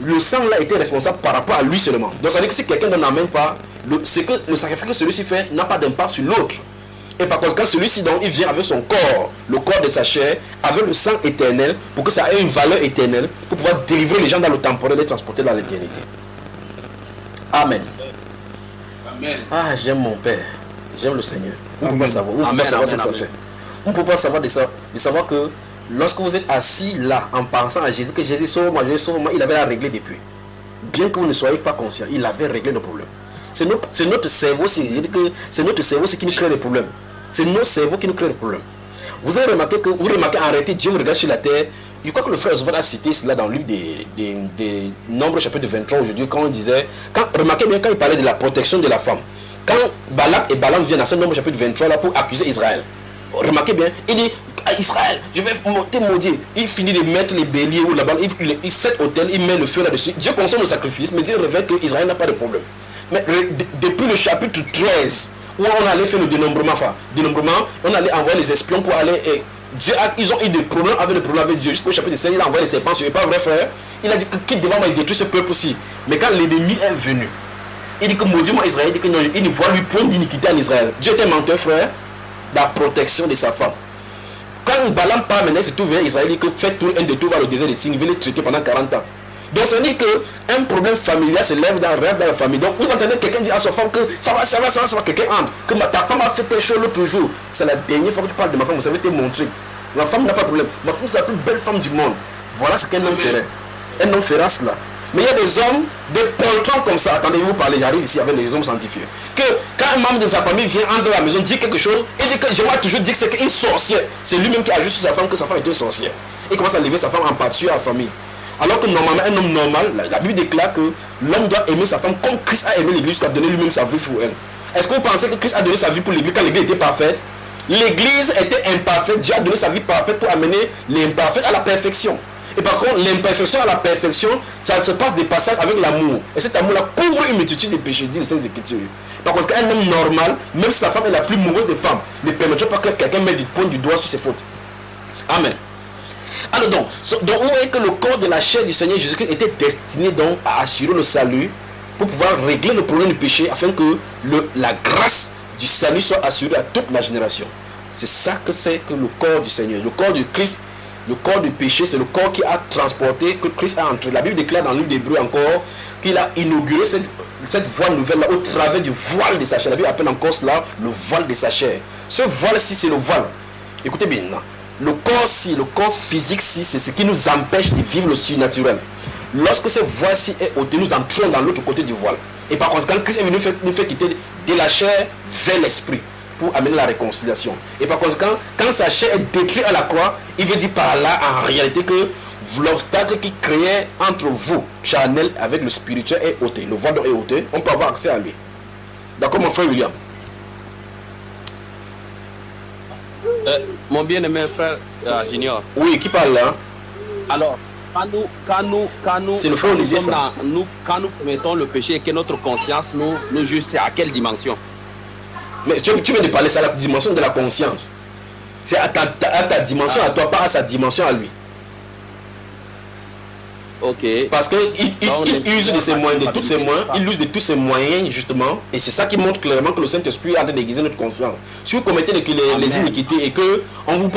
le sang là était responsable par rapport à lui seulement. Donc ça veut dire que si quelqu'un n'en amène pas, c'est que le sacrifice que celui-ci fait n'a pas d'impact sur l'autre. Et par conséquent, celui-ci donc il vient avec son corps, le corps de sa chair, avec le sang éternel, pour que ça ait une valeur éternelle, pour pouvoir délivrer les gens dans le temporel et les transporter dans l'éternité. Amen. Amen. Ah, j'aime mon Père, j'aime le Seigneur. On ne peut pas savoir, on ne peut pas savoir ce que ça fait. On ne peut pas savoir de savoir que lorsque vous êtes assis là en pensant à Jésus, que Jésus sauve-moi, il avait à régler depuis. Bien que vous ne soyez pas conscient, il avait réglé le problème. C'est notre cerveau, c'est notre cerveau qui nous crée les problèmes. C'est nos cerveaux qui nous créent les problèmes. Vous avez remarqué que, vous remarquez en réalité, Dieu vous regarde sur la terre. Je crois que le frère Oswald a cité cela dans le livre des Nombres chapitre 23 aujourd'hui, quand on disait, remarquez bien quand il parlait de la protection de la femme. Quand Balak et Balaam viennent à ce Nombre chapitre 23 là pour accuser Israël. Remarquez bien, il dit à Israël, je vais te maudire. Il finit de mettre les béliers ou là-bas, il set autel, il met le feu là-dessus. Dieu consomme le sacrifice, mais Dieu révèle qu'Israël n'a pas de problème. Mais depuis le chapitre 13, où on allait faire le dénombrement, on allait envoyer les espions pour aller. Ils ont eu des problèmes avec Dieu. Jusqu'au chapitre 5, il a envoyé les serpents sur eux. Pas vrai, frère? Il a dit que quitte devant moi, il détruit ce peuple aussi. Mais quand l'ennemi est venu, il dit que maudit-moi Israël, il dit que non, il ne voit lui point d'iniquité en Israël. Dieu était menteur, frère. La protection de sa femme. Quand Balaam part maintenant, c'est tout vers Israël, il dit que faites tout un détour vers le désert de Sin, il veut les traiter pendant 40 ans. Donc ça veut dire qu'un problème familial se lève dans la famille. Donc vous entendez quelqu'un dire à sa femme que ça va, quelqu'un entre, que ta femme a fait telle chose l'autre jour. C'est la dernière fois que tu parles de ma femme, vous savez te montrer. Ma femme n'a pas de problème. Ma femme c'est la plus belle femme du monde. Voilà ce qu'un homme ferait. Un homme fera cela. Mais il y a des hommes, des poltrons comme ça. Attendez-vous parler, j'arrive ici avec les hommes sanctifiés. Que quand un membre de sa famille vient entre la maison, dit quelque chose, il dit que j'aimerais toujours dire que c'est une sorcière. C'est lui-même qui ajoute sur sa femme que sa femme est une sorcière. Il commence à lever sa femme en pâture à la famille. Alors que normalement, un homme normal, la Bible déclare que l'homme doit aimer sa femme comme Christ a aimé l'église, jusqu'à donner lui-même sa vie pour elle. Est-ce que vous pensez que Christ a donné sa vie pour l'église quand l'église était parfaite? L'église était imparfaite, Dieu a donné sa vie parfaite pour amener l'imparfait à la perfection. Et par contre, l'imperfection à la perfection, ça se passe des passages avec l'amour. Et cet amour-là couvre une multitude de péchés, dit les Saintes Écritures. Par contre, qu'un homme normal, même si sa femme est la plus mauvaise des femmes, ne permettra pas que quelqu'un mette du doigt sur ses fautes. Amen. Alors donc vous voyez que le corps de la chair du Seigneur Jésus-Christ était destiné donc à assurer le salut, pour pouvoir régler le problème du péché, afin que la grâce du salut soit assurée à toute la génération. C'est ça que c'est que le corps du Seigneur. Le corps du Christ, le corps du péché, c'est le corps qui a transporté, que Christ a entré. La Bible déclare dans le livre d'Hébreux encore qu'il a inauguré cette voie nouvelle-là au travers du voile de sa chair. La Bible appelle encore cela le voile de sa chair. Ce voile-ci, c'est le voile. Écoutez bien, le corps-ci, le corps physique-ci, c'est ce qui nous empêche de vivre le surnaturel. Lorsque ce voile-ci est ôté, nous entrons dans l'autre côté du voile. Et par conséquent, Christ est venu nous faire quitter de la chair vers l'esprit pour amener la réconciliation. Et par conséquent, quand sa chair est détruite à la croix, il veut dire par là, en réalité, que l'obstacle qui créait entre vous, charnel, avec le spirituel est ôté. Le voile est ôté, on peut avoir accès à lui. D'accord, mon frère William? Mon bien-aimé frère Junior. Oui, qui parle là? Alors, quand nous c'est le frère Olivier, ça. Quand nous commettons le péché et que notre conscience nous juge, c'est à quelle dimension? Mais tu veux de parler, c'est à la dimension de la conscience. C'est à ta dimension à toi, pas à sa dimension à lui. Ok. Parce qu'il use de ses moyens, de tous ses moyens, il use de tous ses moyens justement, et c'est ça qui montre clairement que le Saint-Esprit est en train d'aiguiser notre conscience. Si vous commettez les iniquités et que on vous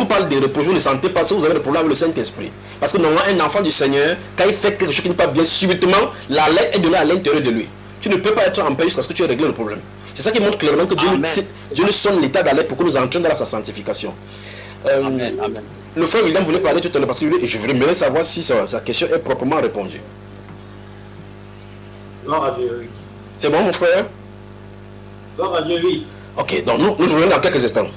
parle des reproches, vous ne sentez pas si vous avez des problèmes avec le Saint-Esprit. Parce que normalement, un enfant du Seigneur, quand il fait quelque chose qui n'est pas bien, subitement, la lettre est donnée à l'intérieur de lui. Tu ne peux pas être en paix jusqu'à ce que tu aies réglé le problème. C'est ça qui montre clairement que Dieu nous sonne l'état d'alerte pour que nous entrions dans sa sanctification. Amen. Amen. Le frère William voulait parler tout à l'heure parce que je voudrais savoir si sa question est proprement répondue. Gloire à Dieu, oui. C'est bon, mon frère? Gloire à Dieu, oui. Ok, donc nous revenons dans quelques instants.